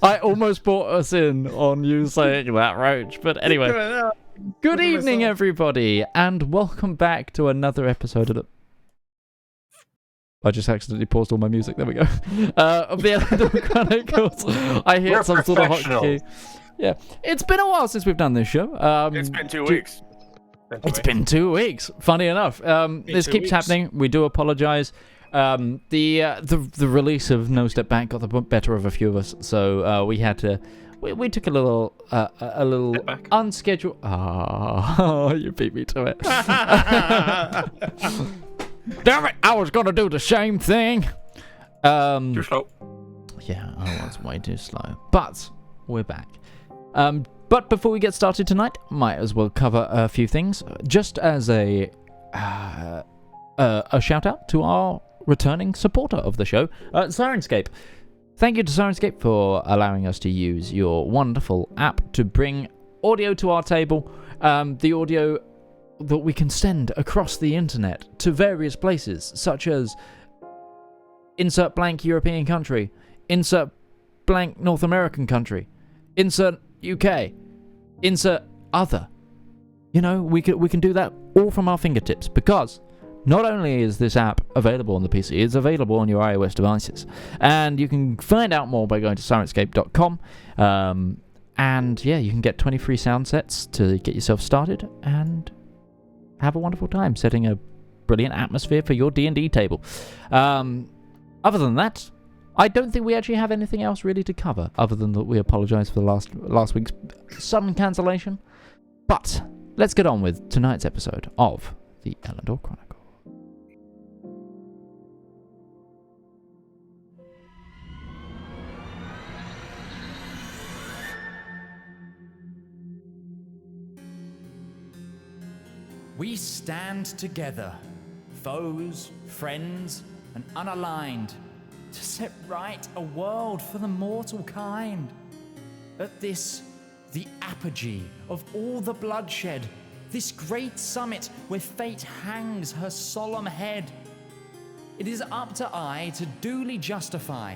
I almost brought us in on you saying that, Roach. But anyway, good evening, everybody, and welcome back to another episode of the... I just accidentally paused all my music. There we go. Of the Elendor Chronicles. I hit some sort of hotkey. Yeah, it's been a while since we've done this show. It's been 2 weeks. It's been 2 weeks. Funny enough, this keeps happening. We do apologise. The release of No Step Back got the better of a few of us, so we had to. We took a little unscheduled. Oh, you beat me to it. Damn it! I was gonna do the same thing. Too slow. Yeah, I was way too slow. But we're back. But before we get started tonight, might as well cover a few things. Just as a shout out to our returning supporter of the show, Sirenscape. Thank you to Sirenscape for allowing us to use your wonderful app to bring audio to our table. The audio that we can send across the internet to various places, such as insert blank European country, insert blank North American country, insert UK, insert other. You know, we can do that all from our fingertips, because not only is this app available on the PC, it's available on your iOS devices. And you can find out more by going to sirenscape.com. And yeah, you can get 20 free sound sets to get yourself started and have a wonderful time setting a brilliant atmosphere for your D&D table. Other than that, I don't think we actually have anything else really to cover, other than that we apologise for the last week's sudden cancellation. But let's get on with tonight's episode of the Elendor Chronicles. We stand together, foes, friends, and unaligned, to set right a world for the mortal kind. At this, the apogee of all the bloodshed, this great summit where fate hangs her solemn head, it is up to I to duly justify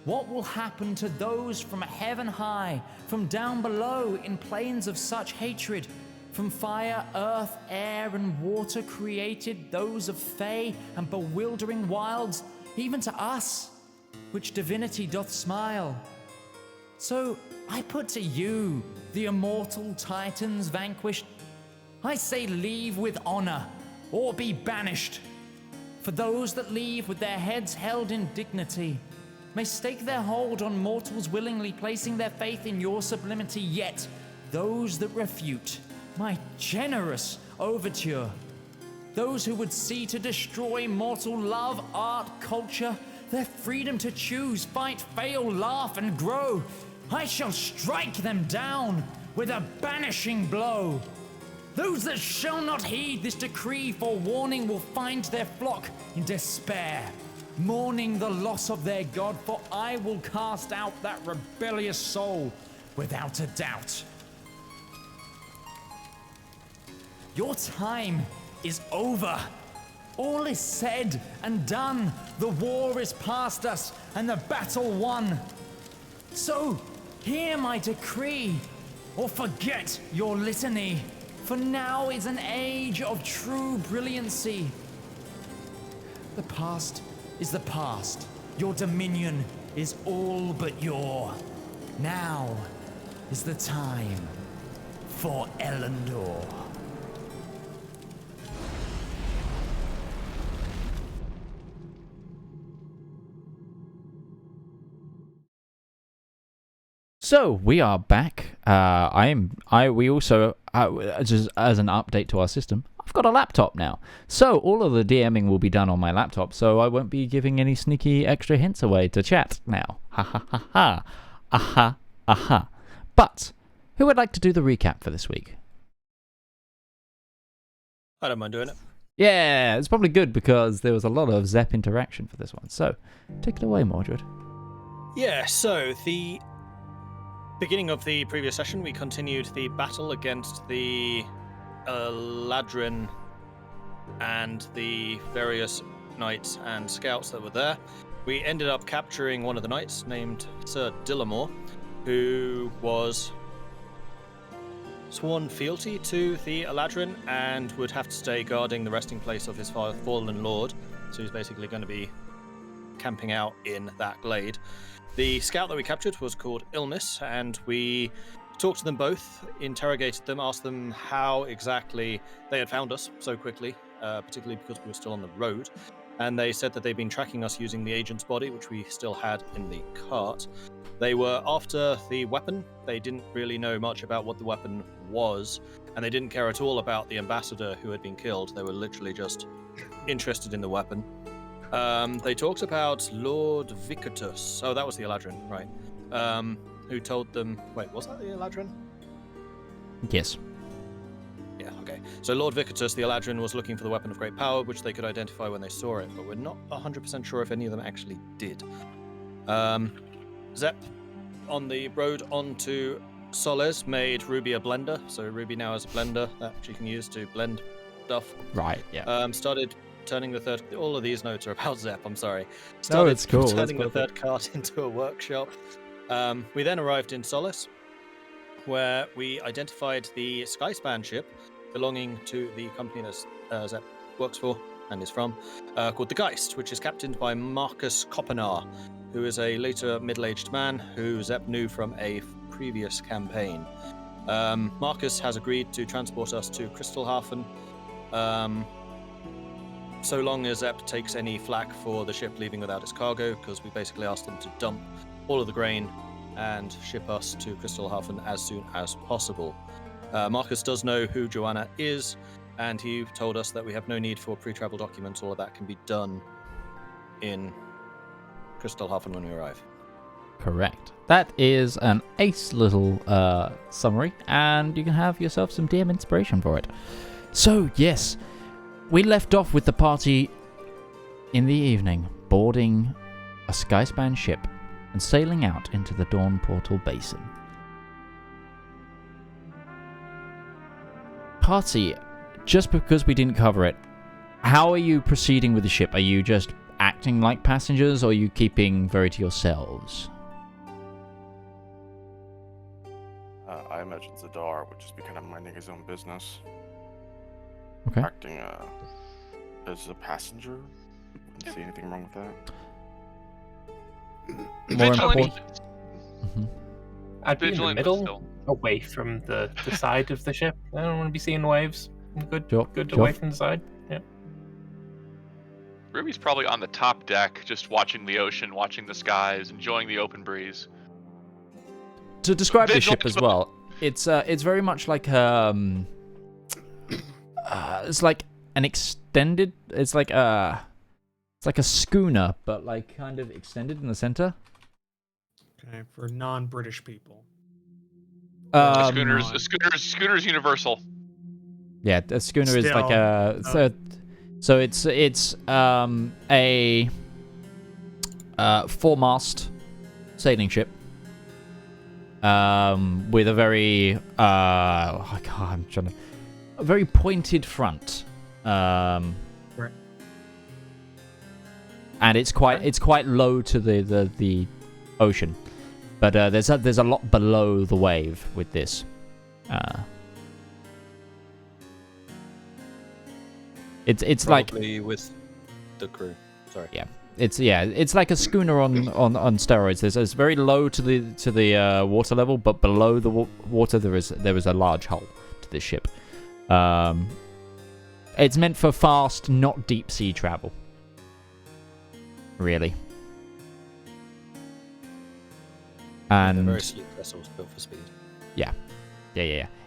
what will happen to those from heaven high, from down below in plains of such hatred. From fire, earth, air, and water created those of fey and bewildering wilds, even to us, which divinity doth smile. So I put to you, the immortal titans vanquished, I say leave with honor, or be banished. For those that leave with their heads held in dignity may stake their hold on mortals willingly placing their faith in your sublimity, yet those that refute my generous overture, those who would see to destroy mortal love, art, culture, their freedom to choose, fight, fail, laugh, and grow, I shall strike them down with a banishing blow. Those that shall not heed this decree for warning will find their flock in despair, mourning the loss of their god, for I will cast out that rebellious soul without a doubt. Your time is over. All is said and done. The war is past us and the battle won. So, hear my decree, or forget your litany, for now is an age of true brilliancy. The past is the past. Your dominion is all but your. Now is the time for Elendor. So we are back. We also, just as an update to our system, I've got a laptop now. So all of the DMing will be done on my laptop, so I won't be giving any sneaky extra hints away to chat now. Ha ha ha ha. Aha, aha. But who would like to do the recap for this week? I don't mind doing it. Yeah, it's probably good because there was a lot of Zepp interaction for this one. So take it away, Mordred. Yeah, so the beginning of the previous session, we continued the battle against the Ladrin and the various knights and scouts that were there. We ended up capturing one of the knights named Sir Dillamore, who was sworn fealty to the Eladrin and would have to stay guarding the resting place of his fallen lord. So he's basically going to be camping out in that glade. The scout that we captured was called Ilmis, and we talked to them both, interrogated them, asked them how exactly they had found us so quickly, particularly because we were still on the road. And they said that they'd been tracking us using the agent's body, which we still had in the cart. They were after the weapon. They didn't really know much about what the weapon was, and they didn't care at all about the ambassador who had been killed. They were literally just interested in the weapon. They talked about Lord Vicatus. Oh, that was the Eladrin, right. Who told them... Wait, was that the Eladrin? Yes. Yeah, okay. So Lord Vicatus, the Eladrin, was looking for the weapon of great power, which they could identify when they saw it, but we're not 100% sure if any of them actually did. Zepp, on the road onto Soles, made Ruby a blender. So Ruby now has a blender that she can use to blend stuff. Right, yeah. Started turning the third... All of these notes are about Zepp, I'm sorry. No, it's cool. Turning the third cart into a workshop. We then arrived in Solace, where we identified the Skyspan ship belonging to the company that Zepp works for and is from, called the Geist, which is captained by Marcus Kopenar, who is a later middle-aged man who Zepp knew from a previous campaign. Marcus has agreed to transport us to Crystalhafen, so long as Zepp takes any flack for the ship leaving without its cargo, because we basically asked them to dump all of the grain and ship us to Crystalhafen as soon as possible. Marcus does know who Johanna is, and he told us that we have no need for pre-travel documents. All of that can be done in Crystalhafen when we arrive. Correct. That is an ace little summary, and you can have yourself some DM inspiration for it. So, yes, we left off with the party in the evening, boarding a Skyspan ship and sailing out into the Dawn Portal Basin. Party, just because we didn't cover it, how are you proceeding with the ship? Are you just acting like passengers, or are you keeping very to yourselves? I imagine Zedaar would just be kind of minding his own business. Okay. Acting as a passenger. Wouldn't see anything wrong with that. More Vigilante. important. Mhm. I'd be in the Vigilant, but middle, still. away from the side of the ship. I don't want to be seeing waves. Good, Sure, good sure. away from the side. Yeah. Ruby's probably on the top deck, just watching the ocean, watching the skies, enjoying the open breeze. To describe the ship Vigilant, as well, it's very much like it's like an extended. It's like a schooner, but like kind of extended in the center. Okay, for non-British people. Schooner's universal. Yeah, a schooner is like a so it's a four-mast sailing ship with a very a very pointed front, Right. and it's quite low to the ocean, but there's a lot below the wave with this. It's Probably like with the crew. Sorry. Yeah. It's like a schooner on steroids. It's very low to the water level, but below the water there is a large hull to this ship. It's meant for fast, not deep sea travel. Really. And They're very sleek vessels built for speed. Yeah.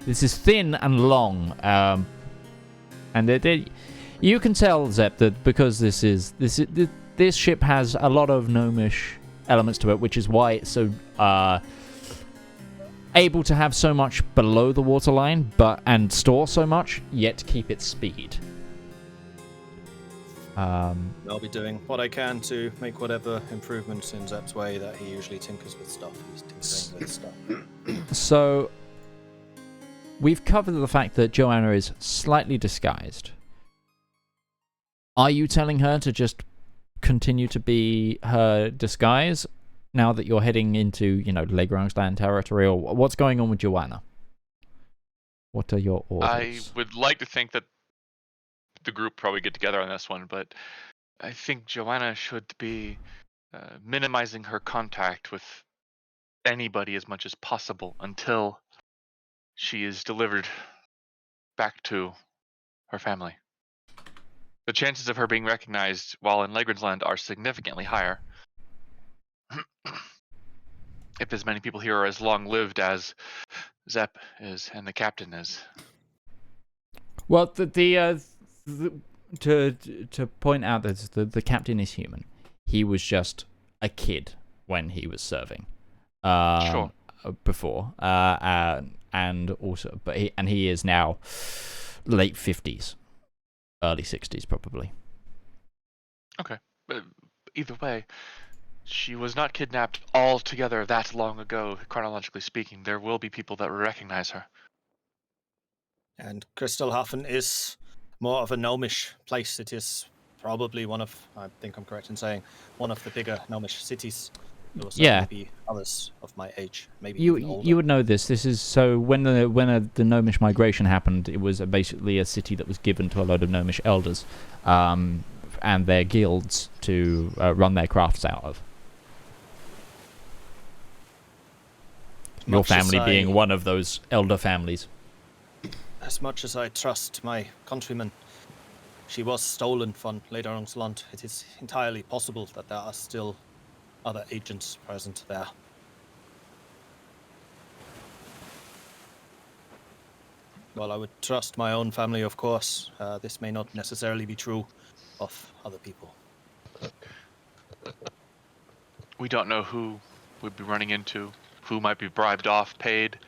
This is thin and long, and you can tell, Zepp, that because this ship has a lot of gnomish elements to it, which is why it's so able to have so much below the waterline, and store so much, yet keep its speed. I'll be doing what I can to make whatever improvements in Zepp's way that he usually tinkers with stuff. He's tinkering with stuff. So, we've covered the fact that Johanna is slightly disguised. Are you telling her to just continue to be her disguise now that you're heading into, Legrandland territory, or what's going on with Johanna? What are your orders? I would like to think that the group probably get together on this one, but I think Johanna should be minimizing her contact with anybody as much as possible until she is delivered back to her family. The chances of her being recognized while in Legrandland are significantly higher. If as many people here are as long-lived as Zepp is and the captain is. Well, to point out that the captain is human. He was just a kid when he was serving. Sure. Before, and also, but he is now late 50s, early 60s probably. Okay, but either way, she was not kidnapped altogether that long ago. Chronologically speaking, there will be people that will recognize her. And Crystalhafen is more of a gnomish place. It is probably one of, I think I'm correct in saying, one of the bigger gnomish cities. There will certainly be others of my age, maybe even older. You would know this. This is so when the gnomish migration happened, it was basically a city that was given to a load of gnomish elders, and their guilds to run their crafts out of. Your family being one of those elder families. As much as I trust my countrymen, she was stolen from Lederungsland. It is entirely possible that there are still other agents present there. Well, I would trust my own family, of course. This may not necessarily be true of other people. We don't know who we'd be running into, who might be bribed off, paid.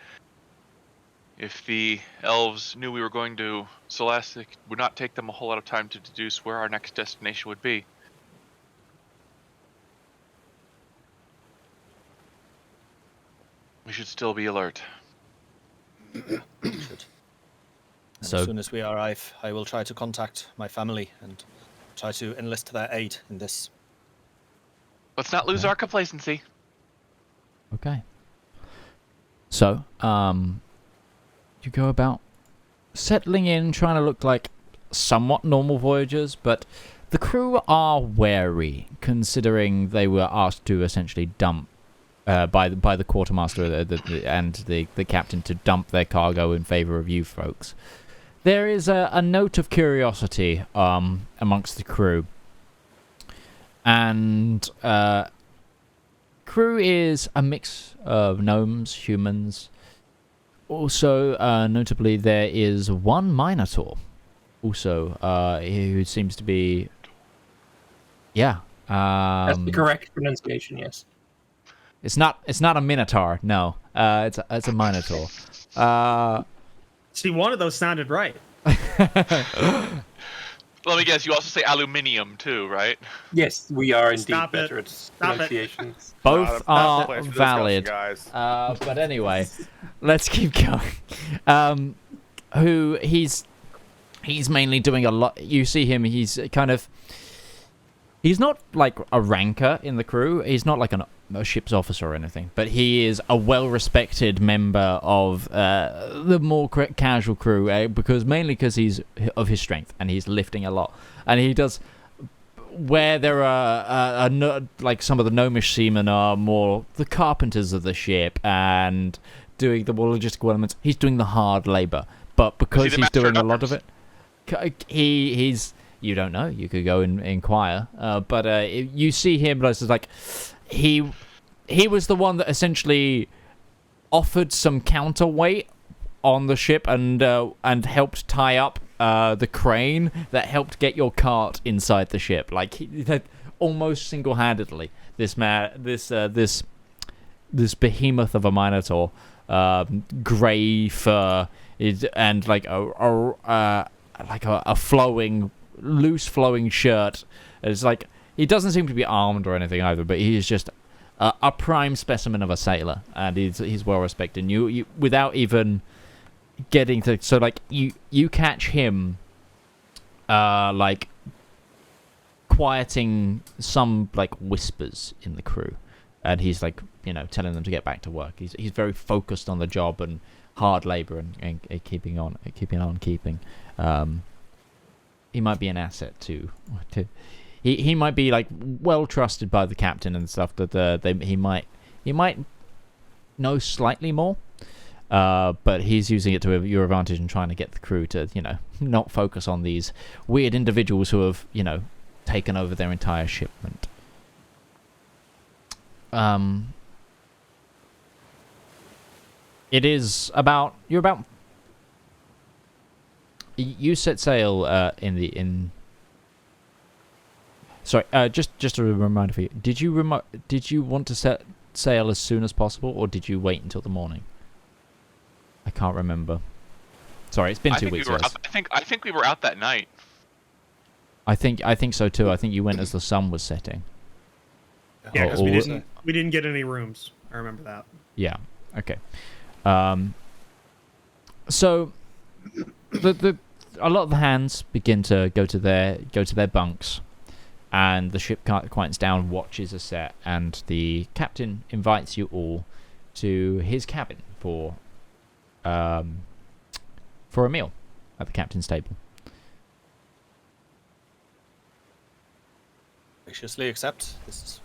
If the elves knew we were going to Celeste, it would not take them a whole lot of time to deduce where our next destination would be. We should still be alert. As soon as we arrive, I will try to contact my family and try to enlist their aid in this. Let's not lose our complacency. Okay. So, you go about settling in, trying to look like somewhat normal voyagers, but the crew are wary, considering they were asked to essentially dump by the quartermaster and the captain to dump their cargo in favor of you folks. There is a note of curiosity amongst the crew, and crew is a mix of gnomes, humans. Also, notably, there is one Minotaur, also, who seems to be, that's the correct pronunciation. Yes. It's not a Minotaur. No, it's a Minotaur. See, one of those sounded right. Let me guess, you also say aluminium too, right? Yes, we are indeed Stop it. better at Stop it. pronunciations. Both That's the are place for valid. discussion, guys. But anyway, let's keep going. Who he's mainly doing a lot. You see him. He's not like a ranker in the crew. He's not like a ship's officer or anything. But he is a well-respected member of the more casual crew, because he's of his strength and he's lifting a lot. And he does where there are like some of the gnomish seamen are more the carpenters of the ship and doing the more logistical elements. He's doing the hard labor, but because he's doing a lot of it, he's. You don't know. You could go and inquire. But you see him, it's like he was the one that essentially offered some counterweight on the ship and helped tie up the crane that helped get your cart inside the ship. Like almost single-handedly, this behemoth of a Minotaur, grey fur, and like a flowing. Loose flowing shirt. It's like he doesn't seem to be armed or anything either, but he is just a prime specimen of a sailor, and he's well respected. And you without even getting to, so like you catch him like quieting some like whispers in the crew, and he's like, telling them to get back to work. He's very focused on the job and hard labor and keeping on keeping. He might be an asset to he might be like well trusted by the captain and stuff, that he might know slightly more, but he's using it to your advantage and trying to get the crew to not focus on these weird individuals who have taken over their entire shipment. It is about you set sail Sorry, just a reminder for you. Did you want to set sail as soon as possible, or did you wait until the morning? I can't remember. Sorry, it's been 2 weeks. I think we were out that night. I think so too. I think you went as the sun was setting. Yeah, because we didn't get any rooms. I remember that. Yeah. Okay. So a lot of the hands begin to go to their bunks, and the ship quiets down. Watches are set, and the captain invites you all to his cabin for a meal at the captain's table. Graciously accept. This is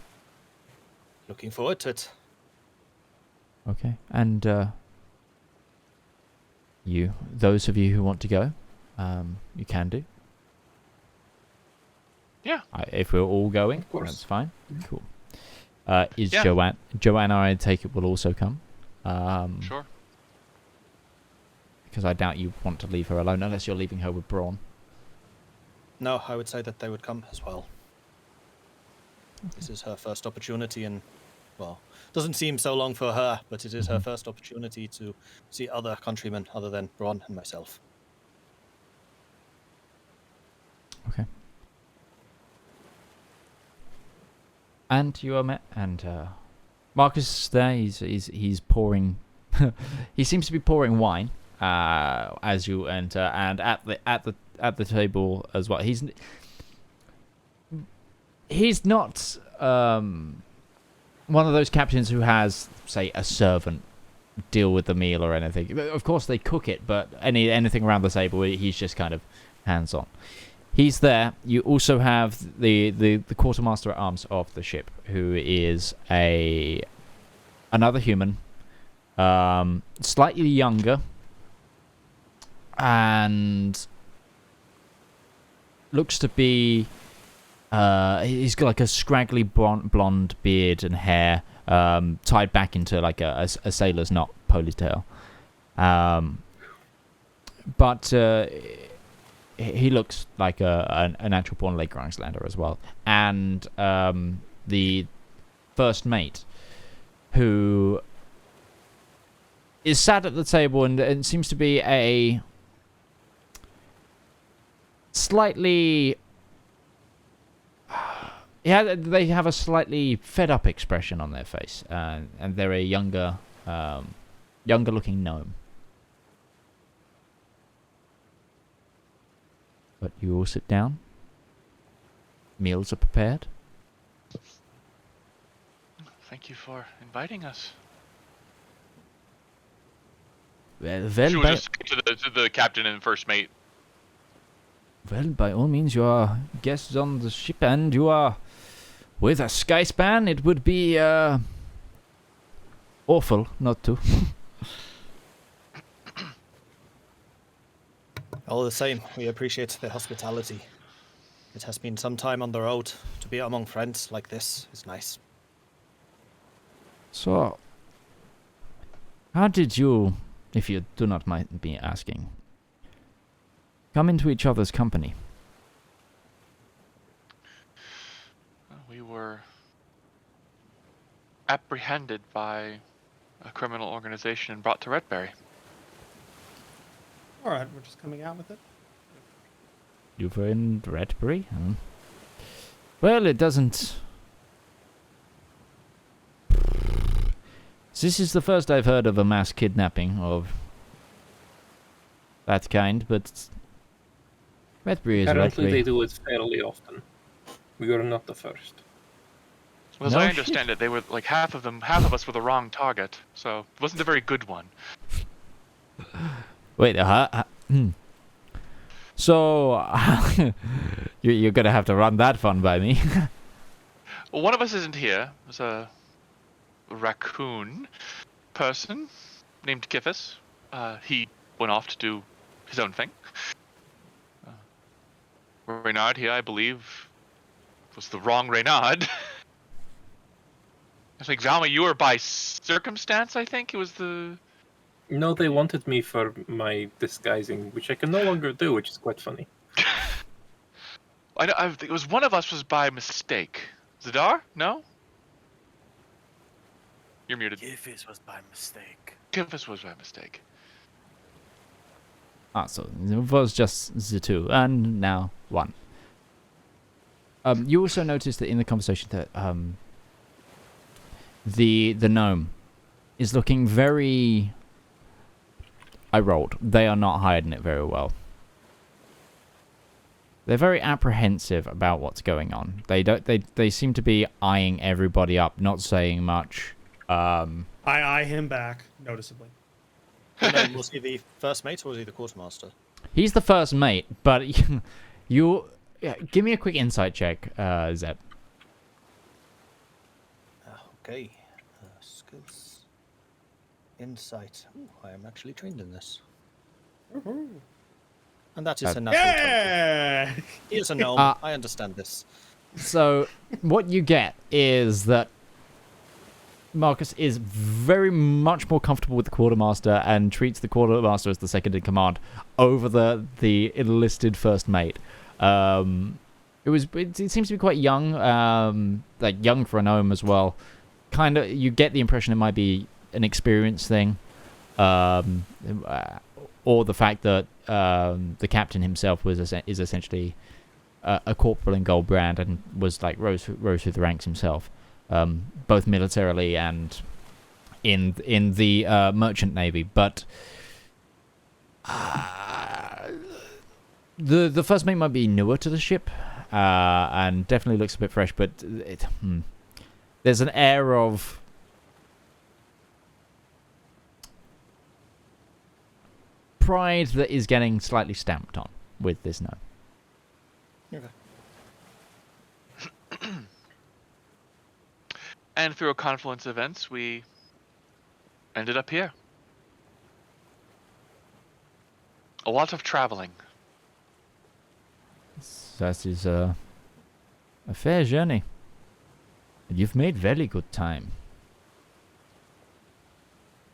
looking forward to it. Okay, and those of you who want to go, you can do. Yeah. If we're all going, of course. That's fine. Cool. Johanna, I take it, will also come. Sure. Because I doubt you want to leave her alone, unless you're leaving her with Braun. No, I would say that they would come as well. Okay. This is her first opportunity, and doesn't seem so long for her, but it is her first opportunity to see other countrymen other than Braun and myself. Okay. And you are met, and Marcus is there. He's pouring. He seems to be pouring wine as you enter, and at the table as well. He's not one of those captains who has, say, a servant deal with the meal or anything. Of course, they cook it, but anything around the table, he's just kind of hands on. He's there. You also have the quartermaster at arms of the ship, who is another human, slightly younger, and looks to be. He's got like a scraggly blonde beard and hair, tied back into like a sailor's knot ponytail. But he looks like a natural-born Lake Grangslander as well. And the first mate, who is sat at the table and seems to be a slightly... Yeah, they have a slightly fed-up expression on their face, and they're a younger-looking gnome. But you all sit down. Meals are prepared. Thank you for inviting us. Well, She was just to the captain and first mate. Well, by all means, you are guests on the ship, and you are with a sky span. It would be awful not to. All the same, we appreciate the hospitality. It has been some time on the road. To be among friends like this is nice. So, how did you, if you do not mind me asking, come into each other's company? We were apprehended by a criminal organization and brought to Redberry. Alright, we're just coming out with it. You were in Redberry? Well, it doesn't... This is the first I've heard of a mass kidnapping of that kind, but Redberry is Apparently Redberry. they do it fairly often. We were not the first. Well, as No I shit. understand it, they were like half of us were the wrong target, so it wasn't a very good one. Wait, So, you're gonna have to run that fun by me. Well, one of us isn't here. There's a raccoon person named Kiffis. He went off to do his own thing. Reynard here, I believe, was the wrong Reynard. I think, Zalma, you were by circumstance, I think? It was the... No, they wanted me for my disguising, which I can no longer do, which is quite funny. I think it was one of us was by mistake. Zedaar? No? You're muted. Kiffis was by mistake. Kiffis was by mistake. So it was just the two, and now one. You also noticed that in the conversation that the gnome is looking very... I rolled. They are not hiding it very well. They're very apprehensive about what's going on. They seem to be eyeing everybody up, not saying much. I eye him back noticeably. And then was he the first mate or was he the quartermaster? He's the first mate, but you give me a quick insight check, Zep. Okay. Skills. Insight. Ooh, I am actually trained in this. And that is a natural 20. Yeah. He is a gnome. I understand this. So what you get is that Marcus is very much more comfortable with the quartermaster and treats the quartermaster as the second in command over the enlisted first mate. It seems to be quite young, like young for a gnome as well. Kind of, you get the impression it might be an experience thing, or the fact that the captain himself is essentially a corporal in Goldbrand and was like rose through the ranks himself. Both militarily and in the merchant navy, but the first mate might be newer to the ship, and definitely looks a bit fresh. But there's an air of pride that is getting slightly stamped on with this gnome. Okay. And through a confluence of events, we ended up here. A lot of traveling. That is a fair journey. You've made very good time.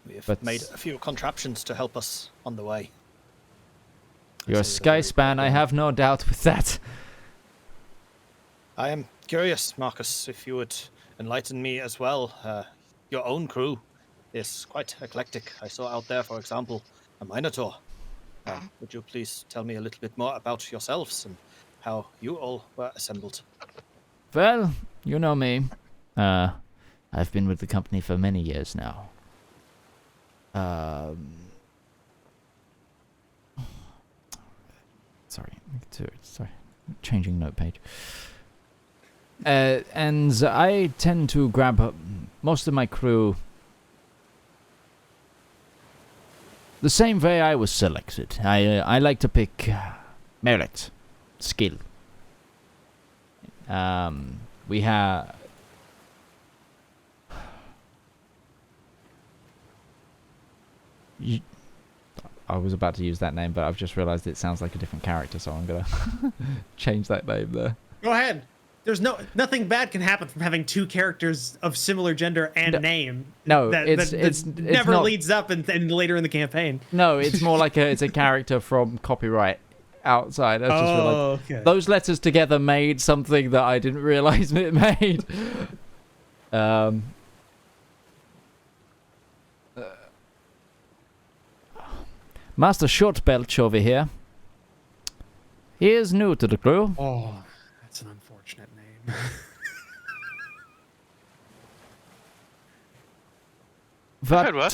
We have But- made a few contraptions to help us on the way. You're a Skyspan, I have no doubt with that. I am curious, Marcus, if you would enlighten me as well. Your own crew is quite eclectic. I saw out there, for example, a Minotaur. Would you please tell me a little bit more about yourselves and how you all were assembled? Well, you know me. I've been with the company for many years now. Sorry, changing note page. And I tend to grab most of my crew the same way I was selected. I like to pick merit, skill. We have... I was about to use that name, but I've just realized it sounds like a different character, so I'm gonna change that name there. Go ahead. There's nothing bad can happen from having two characters of similar gender and name. No, that it's never not, leads up and later in the campaign. No, it's more like it's a character from copyright outside. I just realized okay. those letters together made something that I didn't realize it made. Master Shortbelch over here. He is new to the crew. Oh, that's an unfortunate name. Ahead, But Wes.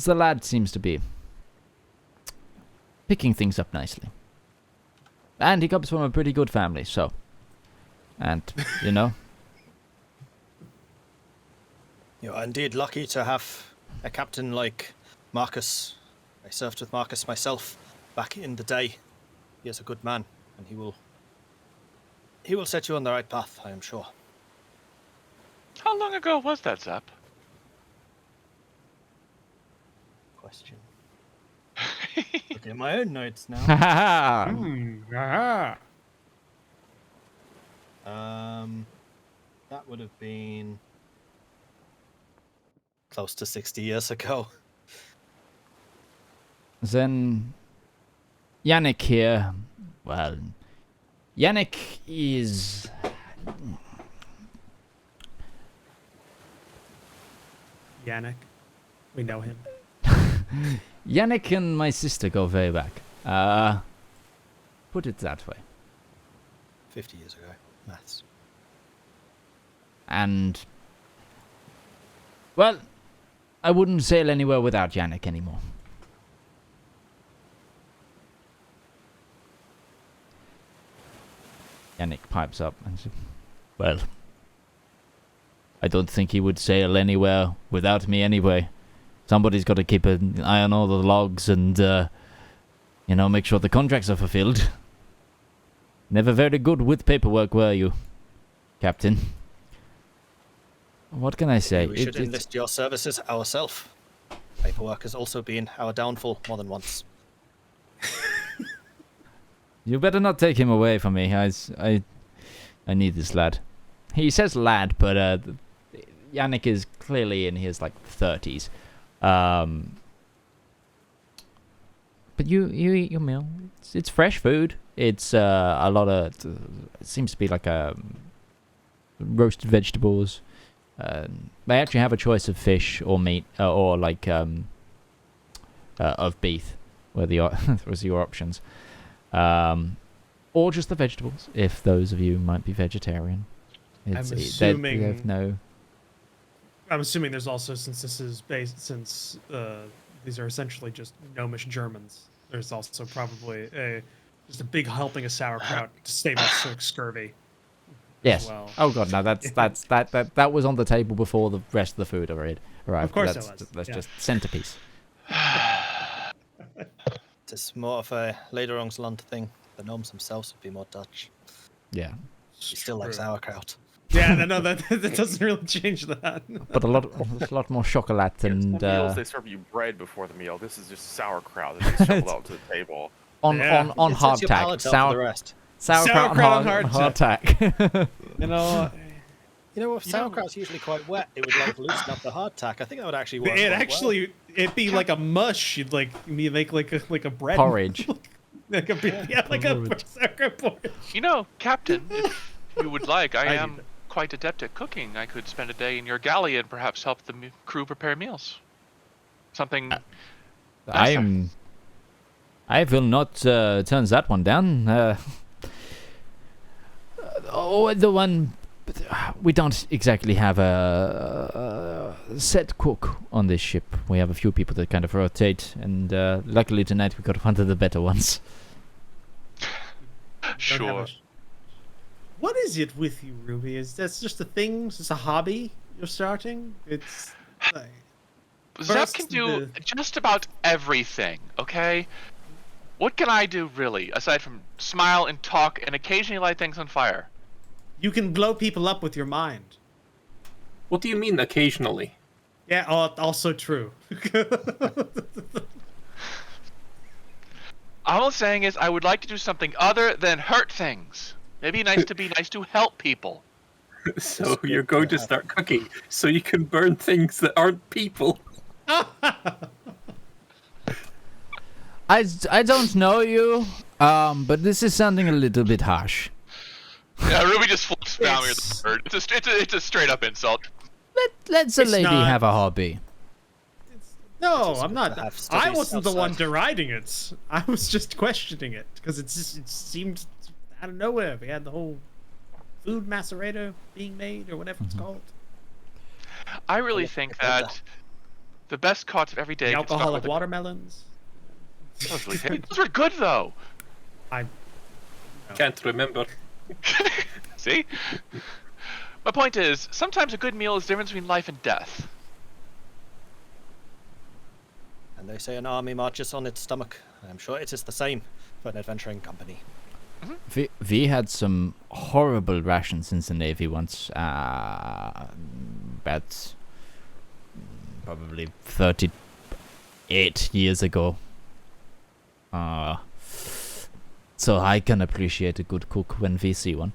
the lad seems to be picking things up nicely. And he comes from a pretty good family, so. And, you know. You are indeed lucky to have a captain like Marcus. I served with Marcus myself back in the day. He is a good man, and he will set you on the right path, I am sure. How long ago was that, Zap? Question. Look at my own notes now. That would have been close to 60 years ago. Then Yannick here. Well, Yannick is. Yannick. We know him. Yannick and my sister go way back. Put it that way. 50 years ago. Maths. And. Well, I wouldn't sail anywhere without Yannick anymore. Yannick pipes up and says, well, I don't think he would sail anywhere without me anyway. Somebody's got to keep an eye on all the logs and, make sure the contracts are fulfilled. Never very good with paperwork, were you, Captain? What can I say? We should enlist your services ourselves. Paperwork has also been our downfall more than once. You better not take him away from me. I need this lad. He says lad, but Yannick is clearly in his 30s. But you eat your meal. It's fresh food. It's a lot of. It seems to be roasted vegetables. They actually have a choice of fish or meat or of beef, where was your options. Or just the vegetables, if those of you might be vegetarian. I'm assuming. I'm assuming there's also, since these are essentially just gnomish Germans, there's also probably just a big helping of sauerkraut to stave off scurvy. Yes. Well. Oh god, no, that was on the table before the rest of the food arrived. Of course it was. That's just centerpiece. It's more of a Lederungsland thing. The gnomes themselves would be more Dutch. Yeah. You still like sauerkraut. Yeah, no, that doesn't really change that. But a lot more chocolate and. Meals, they serve you bread before the meal. This is just sauerkraut that they shovel out to the table. On hardtack. Sauerkraut on hardtack. You know, if sauerkraut's usually quite wet, it would loosen up the hardtack. I think that would actually work. It'd be like a mush. You'd make like a bread porridge. like a sauerkraut porridge. Captain, if you would like, I am quite adept at cooking. I could spend a day in your galley and perhaps help the crew prepare meals. Something. I will not turn that one down. The one. We don't exactly have a set cook on this ship. We have a few people that kind of rotate, and luckily tonight we got one of the better ones. Sure. What is it with you, Ruby? Is that just a thing? Is this a hobby you're starting? It's Zep can do just about everything, okay? What can I do, really, aside from smile and talk and occasionally light things on fire? You can blow people up with your mind. What do you mean, occasionally? Yeah, also true. All I'm saying is I would like to do something other than hurt things. Maybe nice to help people. So you're going to start cooking so you can burn things that aren't people. I don't know you, but this is sounding a little bit harsh. Yeah, Ruby just flips Valmir the bird. It's a straight up insult. Let's a lady have a hobby. No, I'm not. I wasn't the one deriding it. I was just questioning it because it seemed out of nowhere. We had the whole food macerator being made or whatever it's called. I really think that the best caught of every day. The alcoholic watermelons. Those were good though. Can't remember. See? My point is, sometimes a good meal is the difference between life and death. And they say an army marches on its stomach. I'm sure it is the same for an adventuring company. We had some horrible rations in the Navy once, about probably 38 years ago. So I can appreciate a good cook when we see one.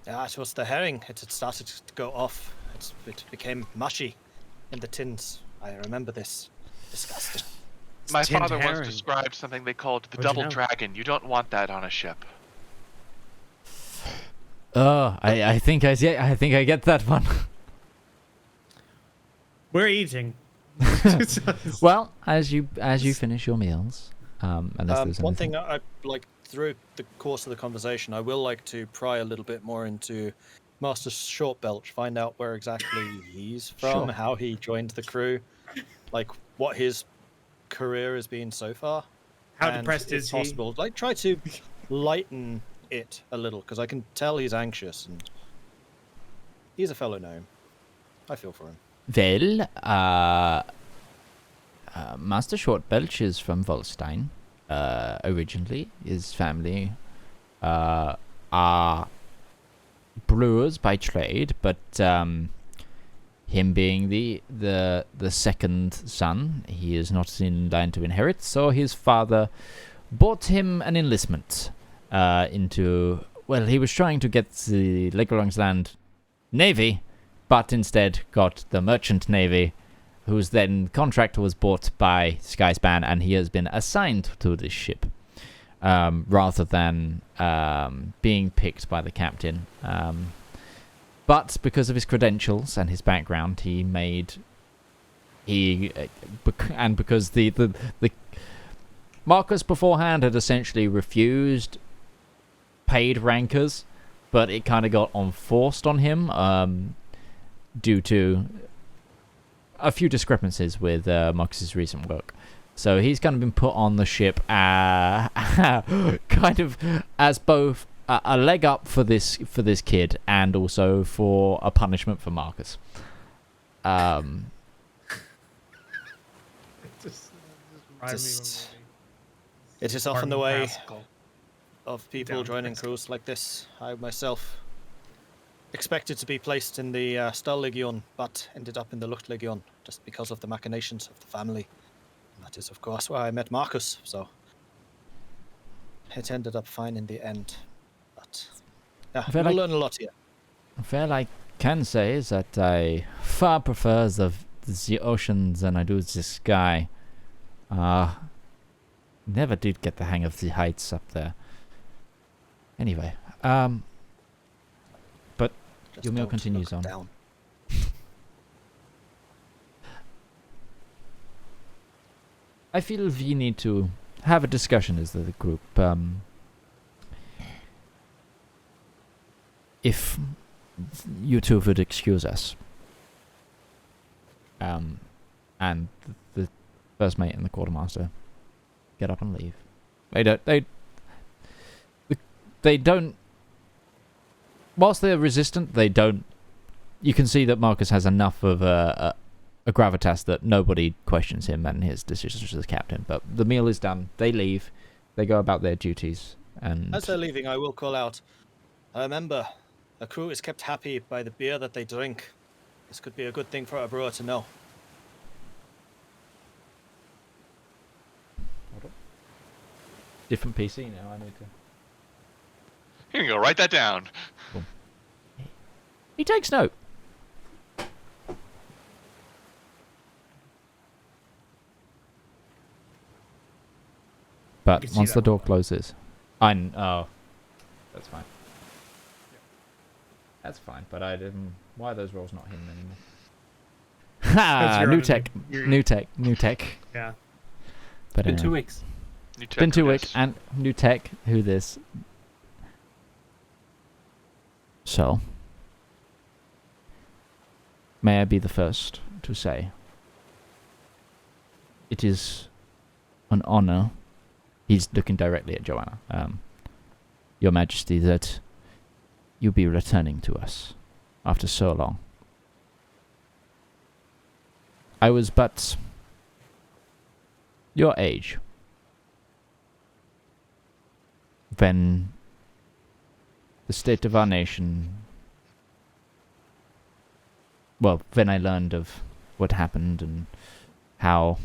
Yeah, it was the herring. It had started to go off. It became mushy in the tins. I remember this. Disgusting. My tinned father once herring. described something they called the How'd you double know? dragon. You don't want that on a ship. I think I get that one. We're eating. Well, as you finish your meals, unless there's One anything. thing I like through the course of the conversation, I will like to pry a little bit more into Master Shortbelch, find out where exactly he's from, Sure. how he joined the crew, like what his career has been so far. How and depressed if is he? possible, like try to lighten it a little, because I can tell he's anxious and he's a fellow gnome. I feel for him. Well, Master Shortbelch is from Volstein. Originally, his family are brewers by trade, but him being the second son, he is not in line to inherit. So his father bought him an enlistment into. Well, he was trying to get the Legoland's Land Navy, but instead got the Merchant Navy, whose then contract was bought by Skyspan, and he has been assigned to this ship, rather than being picked by the captain. But because of his credentials and his background, because the Marcus beforehand had essentially refused paid rankers, but it kind of got enforced on him due to a few discrepancies with Marcus's recent work. So he's kind of been put on the ship kind of as both a leg up for this kid and also for a punishment for Marcus. It is often the way of people joining crews like this. I myself expected to be placed in the Stallegion, but ended up in the Luchtlegion just because of the machinations of the family. And that is, of course, where I met Marcus, so it ended up fine in the end. But yeah, we'll learn a lot here. Well, I can say is that I far prefer the ocean than I do the sky. Never did get the hang of the heights up there. Anyway, but Just your meal don't continues look on. down. I feel we need to have a discussion as the group. If you two would excuse us. And the first mate and the quartermaster get up and leave. They don't. Whilst they're resistant, they don't. You can see that Marcus has enough of a gravitas that nobody questions him and his decisions as captain. But the meal is done. They leave. They go about their duties. And As they're leaving, I will call out. Remember, a crew is kept happy by the beer that they drink. This could be a good thing for a brewer to know. different PC now. I need to. You can go write that down. He takes note. But can see once that the door one. closes, oh, that's fine. That's fine. But I didn't. Why are those rolls not hidden anymore? Ha! you're New on a tech. new- New tech. Yeah. But Been 2 anyway. weeks. New Been tech, 2 I weeks guess. and new tech. Who this? So, may I be the first to say, it is an honor. He's looking directly at Johanna. Your Majesty, that you be returning to us after so long. I was but your age when the state of our nation... Well, when I learned of what happened and how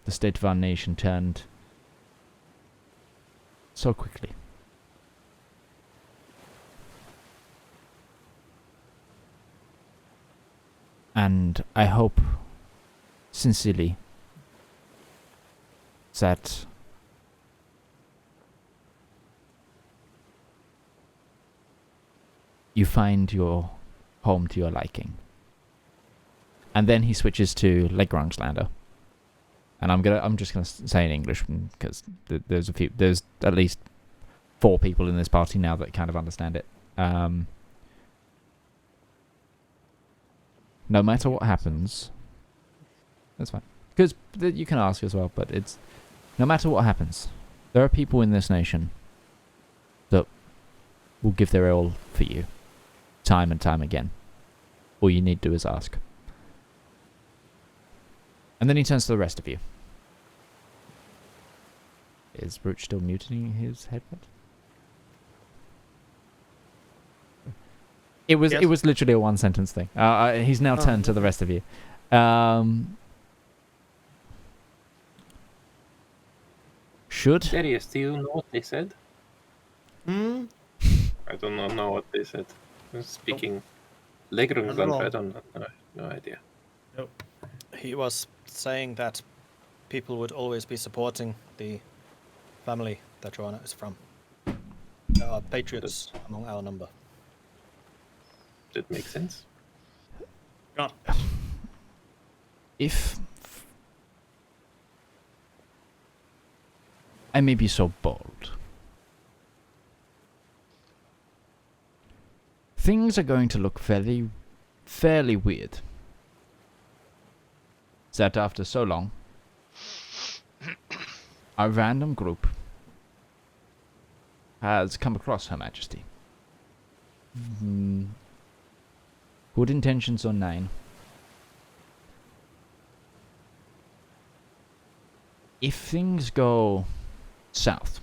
the state of our nation turned so quickly. And I hope sincerely that you find your home to your liking. And then he switches to Legrangslander. And I'm just gonna say in English because there's at least 4 people in this party now that kind of understand it. No matter what happens, that's fine. Because you can ask as well, but it's no matter what happens, there are people in this nation that will give their all for you, time and time again. All you need to do is ask. And then he turns to the rest of you. Is Brooch still muting his headset? It was literally a 1-sentence thing. He's now turned to the rest of you. Should? Darius, do you know what they said? Hmm? I don't know what they said. I'm speaking Legrangslander, I don't know. No idea. Nope. He was saying that people would always be supporting the family that Johanna is from. There are patriots among our number. That makes sense. God. If I may be so bold, things are going to look fairly weird. That after so long, a random group has come across Her Majesty. Good intentions or 9. If things go south,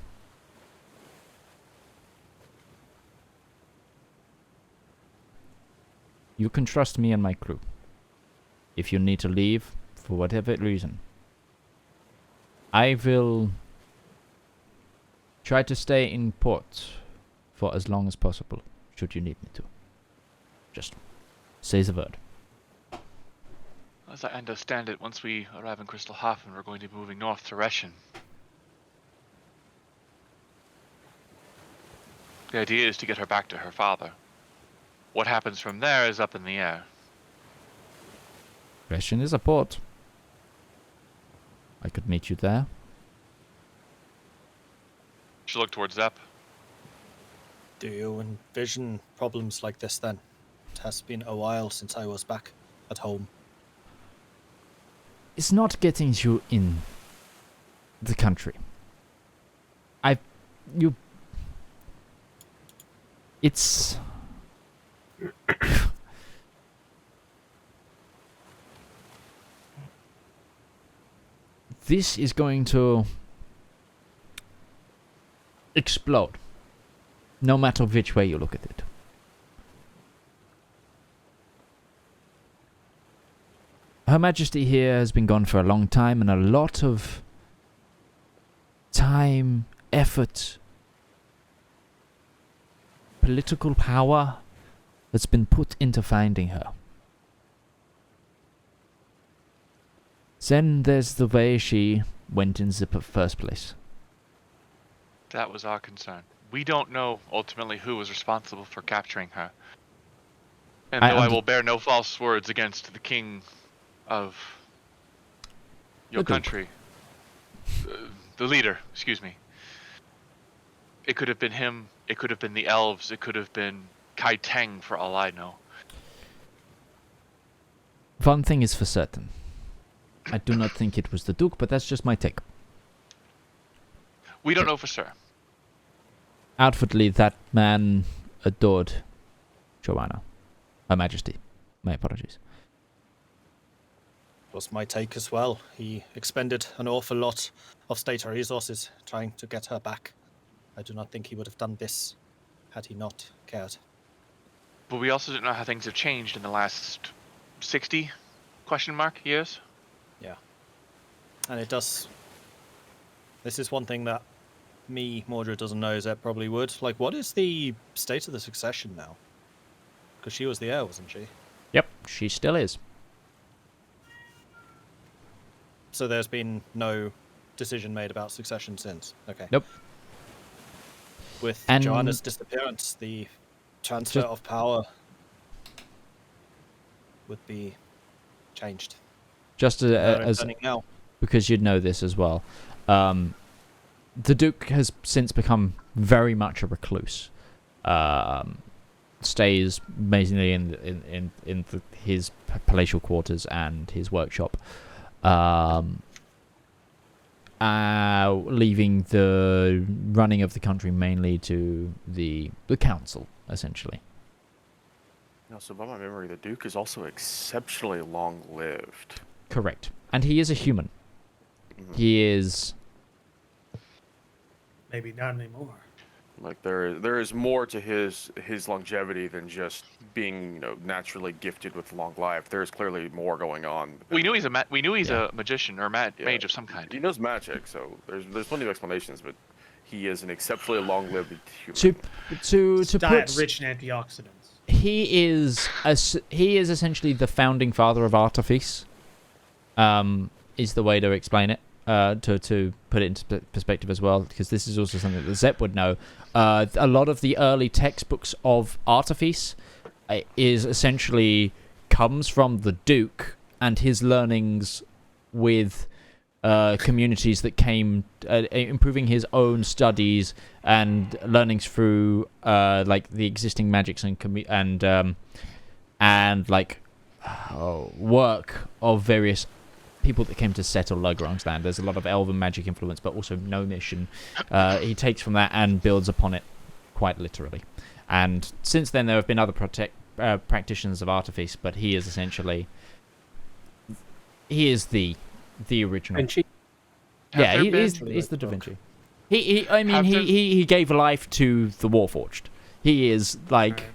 you can trust me and my crew. If you need to leave, for whatever reason, I will try to stay in port for as long as possible, should you need me to. Just say the word. As I understand it, once we arrive in Crystal Hafen, we're going to be moving north to Rechin. The idea is to get her back to her father. What happens from there is up in the air. Rechin is a port. I could meet you there. She'll look towards Zepp. Do you envision problems like this then? It has been a while since I was back at home. It's not getting you in the country. It's... This is going to explode, no matter which way you look at it. Her Majesty here has been gone for a long time, and a lot of time, effort, political power that's been put into finding her. Then there's the way she went in the first place. That was our concern. We don't know ultimately who was responsible for capturing her. And though I will bear no false words against the king of your country, the leader, excuse me. It could have been him, it could have been the elves, it could have been Kai Teng for all I know. One thing is for certain. I do not think it was the Duke, but that's just my take. We don't know for sure. outwardly that man adored Johanna. Her Majesty. My apologies. Was my take as well. He expended an awful lot of state resources trying to get her back. I do not think he would have done this had he not cared. But we also don't know how things have changed in the last 60 years. Yeah. And it does... This is one thing that Mordred doesn't know, Zep probably would. Like, what is the state of the succession now? Because she was the heir, wasn't she? Yep, she still is. So there's been no decision made about succession since? Okay. Nope. With And Johanna's disappearance, the transfer of power would be changed. Just as now. because you'd know this as well, the Duke has since become very much a recluse. Stays amazingly in his palatial quarters and his workshop, leaving the running of the country mainly to the council, essentially. So by my memory, the Duke is also exceptionally long-lived. Correct. And he is a human. Mm-hmm. He is... Maybe not anymore. Like there is more to his longevity than just being naturally gifted with long life. There's clearly more going on. We knew he's a magician or mage of some kind. He knows magic, so there's plenty of explanations, but he is an exceptionally long-lived human. To diet put rich in antioxidants. he is essentially the founding father of Artifice. Is the way to explain it. To put it into perspective as well, because this is also something that Zepp would know. A lot of the early textbooks of Artifice is essentially comes from the Duke and his learnings with communities that came, improving his own studies and learnings through like the existing magics and work of various people that came to settle Logrong's land. There's a lot of elven magic influence, but also gnomish, and he takes from that and builds upon it quite literally. And since then, there have been other practitioners of Artifice, but he is essentially the original. Vinci? Yeah, he's the Da Vinci. He gave life to the Warforged. He is like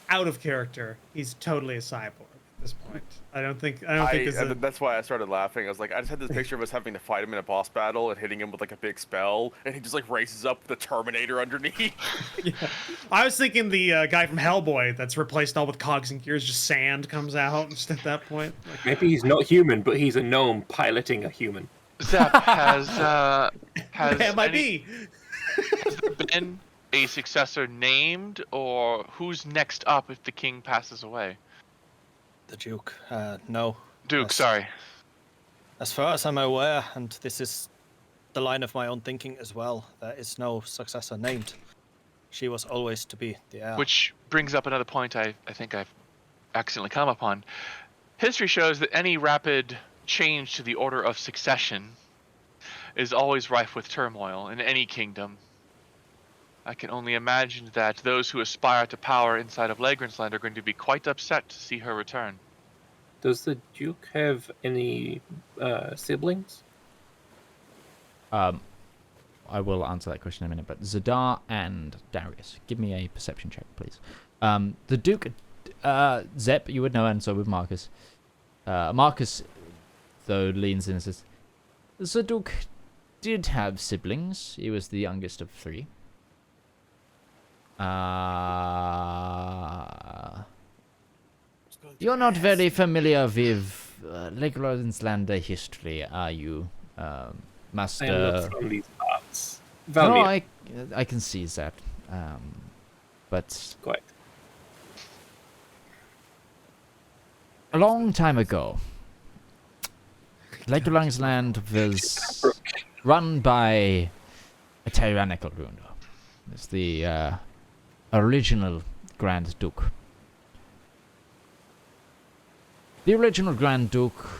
out of character. He's totally a cyborg at this point. I don't think that's why I started laughing. I was like, I just had this picture of us having to fight him in a boss battle and hitting him with like a big spell, and he just like raises up the Terminator underneath. Yeah. I was thinking the guy from Hellboy that's replaced all with cogs and gears, just sand comes out just at that point. Like, maybe he's not human, but he's a gnome piloting a human. Zepp has might be. Has there been a successor named, or who's next up if the king passes away? The Duke, no. Duke, sorry. As far as I'm aware, and this is the line of my own thinking as well, there is no successor named. She was always to be the heir. Which brings up another point I think I've accidentally come upon. History shows that any rapid change to the order of succession is always rife with turmoil in any kingdom. I can only imagine that those who aspire to power inside of Lagran's land are going to be quite upset to see her return. Does the Duke have any siblings? I will answer that question in a minute, but Zedaar and Darius, give me a perception check, please. The Duke, Zepp, you would know, and so would Marcus. Marcus, though, leans in and says, the Duke did have siblings. He was the youngest of 3. You're not very familiar with Lagran's land history, are you, Master? I am not from these parts. No, I can see that. But quite a long time ago, Lagran's land was run by a tyrannical ruler. It's the original Grand Duke. The original Grand Duke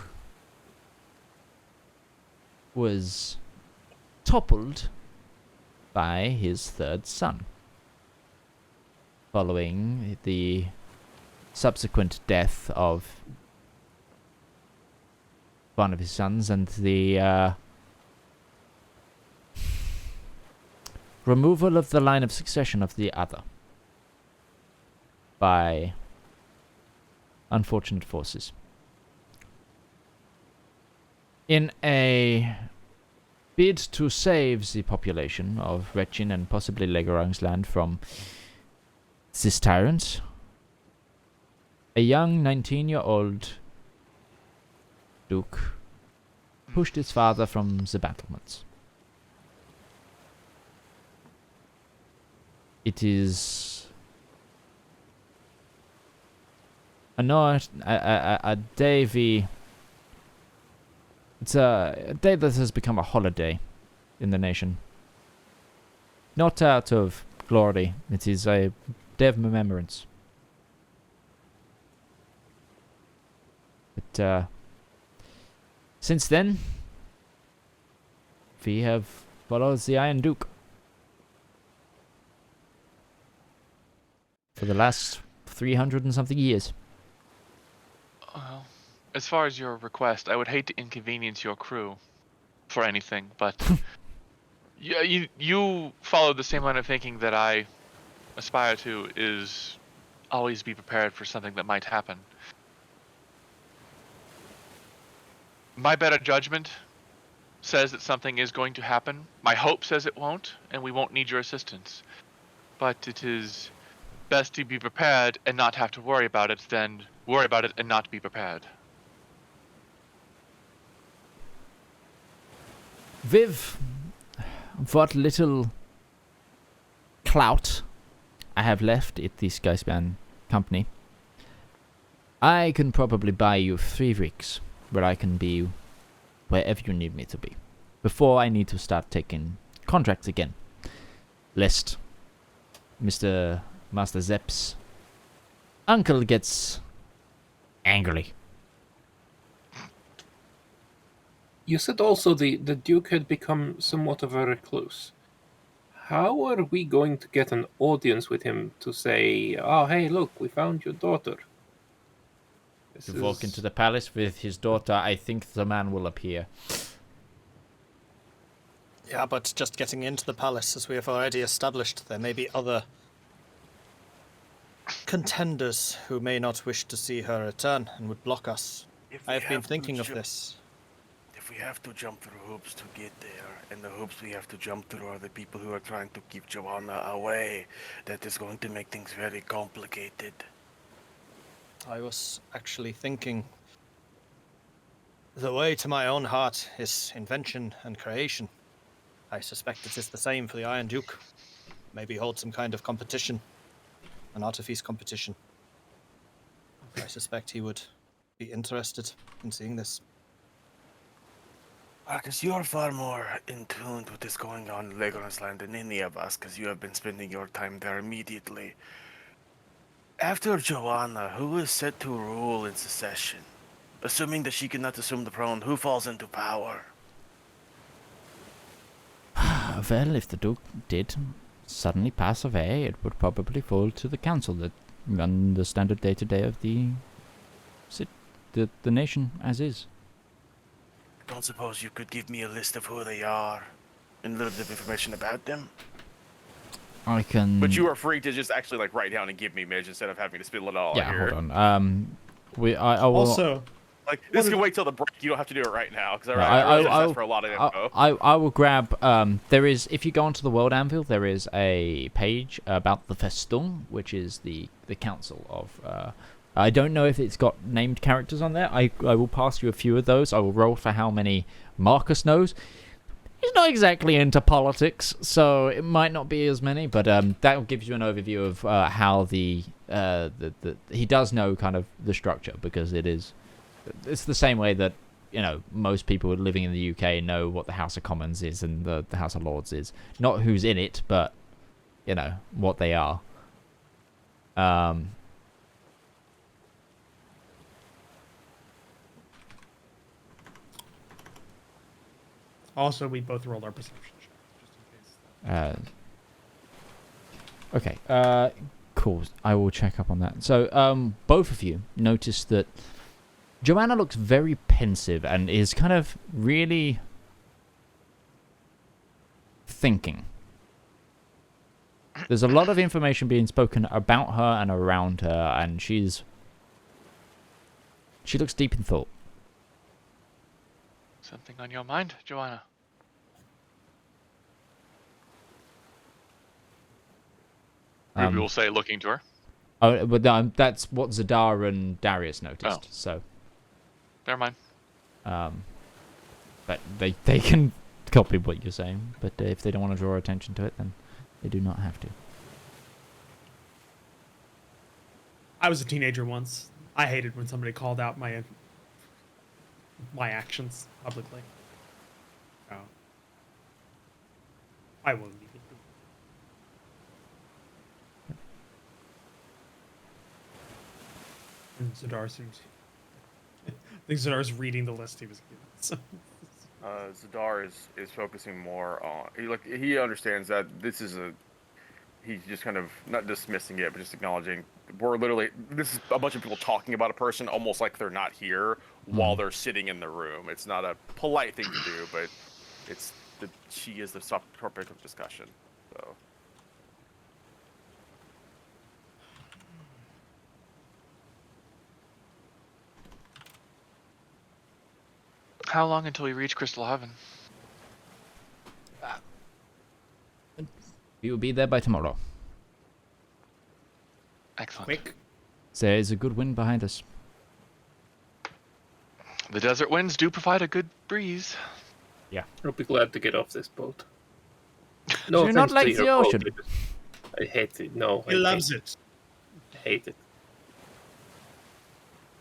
was toppled by his third son, following the subsequent death of one of his sons and the removal of the line of succession of the other by unfortunate forces. In a bid to save the population of Rechin and possibly Legoran's land from this tyrant, a young 19-year-old duke pushed his father from the battlements. It is a day it's a day that has become a holiday in the nation. Not out of glory, it is a day of remembrance. But since then, we have followed the Iron Duke for the last 300 and something years. Well, as far as your request, I would hate to inconvenience your crew for anything, but you follow the same line of thinking that I aspire to, is always be prepared for something that might happen. My better judgment says that something is going to happen. My hope says it won't, and we won't need your assistance. But it is best to be prepared and not have to worry about it than worry about it and not be prepared. With what little clout I have left at the Skyfire Company, I can probably buy you 3 weeks where I can be wherever you need me to be, before I need to start taking contracts again. Lest Master Zepps' uncle gets angry. You said also the Duke had become somewhat of a recluse. How are we going to get an audience with him to say, oh, hey, look, we found your daughter? To walk into the palace with his daughter, I think the man will appear. Yeah, but just getting into the palace, as we have already established, there may be other contenders who may not wish to see her return and would block us. I have been thinking of this. If we have to jump through hoops to get there, and the hoops we have to jump through are the people who are trying to keep Johanna away, that is going to make things very complicated. I was actually thinking the way to my own heart is invention and creation. I suspect it is the same for the Iron Duke. Maybe hold some kind of competition, an artifice competition. I suspect he would be interested in seeing this. Marcus, you are far more in tune with what's going on in Legolas land than any of us, because you have been spending your time there immediately. After Johanna, who is set to rule in succession? Assuming that she cannot assume the throne, who falls into power? Well, if the Duke did suddenly pass away, it would probably fall to the council that run the standard day-to-day of the nation as is. Don't suppose you could give me a list of who they are and a little bit of information about them? I can... But you are free to just actually like write down and give me, Midge, instead of having to spit it all out here. Hold on. I will... Also, like, this can wait till the break. You don't have to do it right now, because I really asked for a lot of info. I will grab... there is... If you go onto the World Anvil, there is a page about the Festung, which is the council of... I don't know if it's got named characters on there. I will pass you a few of those. I will roll for how many Marcus knows. He's not exactly into politics, so it might not be as many, but that gives you an overview of how the he does know kind of the structure, because it's the same way that, you know, most people living in the UK know what the House of Commons is and the House of Lords is. Not who's in it, but, you know, what they are. Also, we both rolled our perception check, just in case. Okay. Cool. I will check up on that. So, both of you notice that Johanna looks very pensive and is kind of really thinking. There's a lot of information being spoken about her and around her, and she looks deep in thought. Something on your mind, Johanna? Ruby will say, looking to her. Oh, but that's what Zedaar and Darius noticed. Oh. So, Never mind. but they can copy what you're saying. But if they don't want to draw attention to it, then they do not have to. I was a teenager once. I hated when somebody called out my actions publicly. Oh. I will leave it. And Zedaar seems. I think Zedaar's reading the list he was given. So. Zedaar is focusing more on he understands that this is he's just kind of not dismissing it, but just acknowledging this is a bunch of people talking about a person almost like they're not here while they're sitting in the room. It's not a polite thing to do, but she is the topic of discussion. So. How long until we reach Crystal Heaven? We will be there by tomorrow. Excellent. Quick. There is a good wind behind us. The desert winds do provide a good breeze. Yeah. I'll be glad to get off this boat. No, Do you not offense to like your the boat, ocean? I hate it. No, He loves it. I hate it.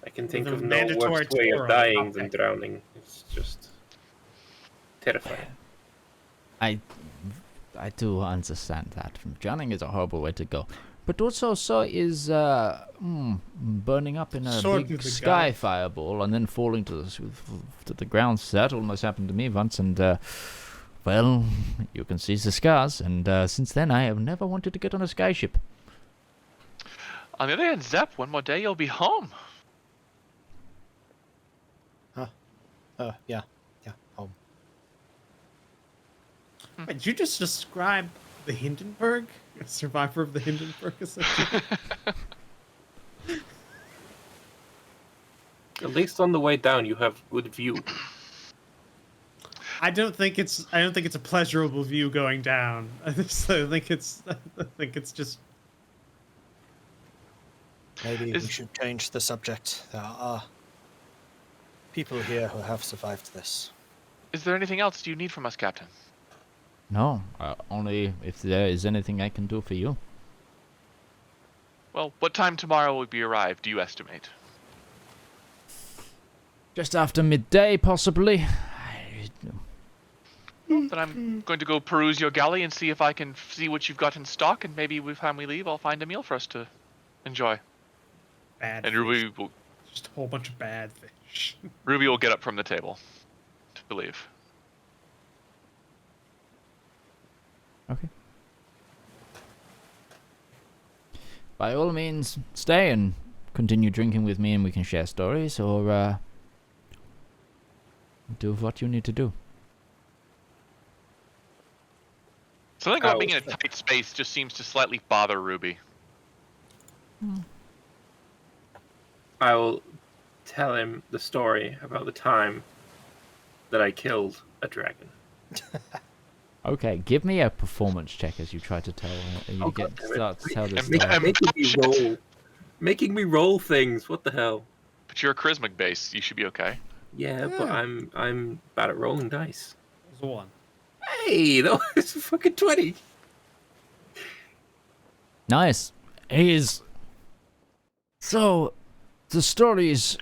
I can think The of no mandatory worse way tour of on dying top than deck. drowning. It's just terrifying. I do understand that. Drowning is a horrible way to go. But also, so is burning up in a Sword big through the sky gut. fireball and then falling to the ground. That almost happened to me once, and well, you can see the scars. And since then, I have never wanted to get on a skyship. On the other hand, Zepp, one more day you'll be home. Yeah, home. Wait, did you just describe the Hindenburg? A survivor of the Hindenburg, essentially? At least on the way down, you have good view. I don't think it's a pleasurable view going down. I think it's just. Maybe we should change the subject. There are people here who have survived this. Is there anything else you need from us, Captain? No, only if there is anything I can do for you. Well, what time tomorrow will we arrive, do you estimate? Just after midday, possibly. Then I'm going to go peruse your galley and see if I can see what you've got in stock, and maybe by the time we leave, I'll find a meal for us to enjoy. Bad And fish. Ruby will, Just a whole bunch of bad fish. Ruby will get up from the table to leave. Okay. By all means, stay and continue drinking with me and we can share stories, or do what you need to do. Something about being in a tight space just seems to slightly bother Ruby. I will tell him the story about the time that I killed a dragon. Okay, give me a performance check as you try to tell. Start to tell this story. Making me roll things. What the hell? But you're a charisma base, you should be okay. Yeah, but I'm bad at rolling dice. There's a one. Hey, that was a fucking 20. Nice. So, the stories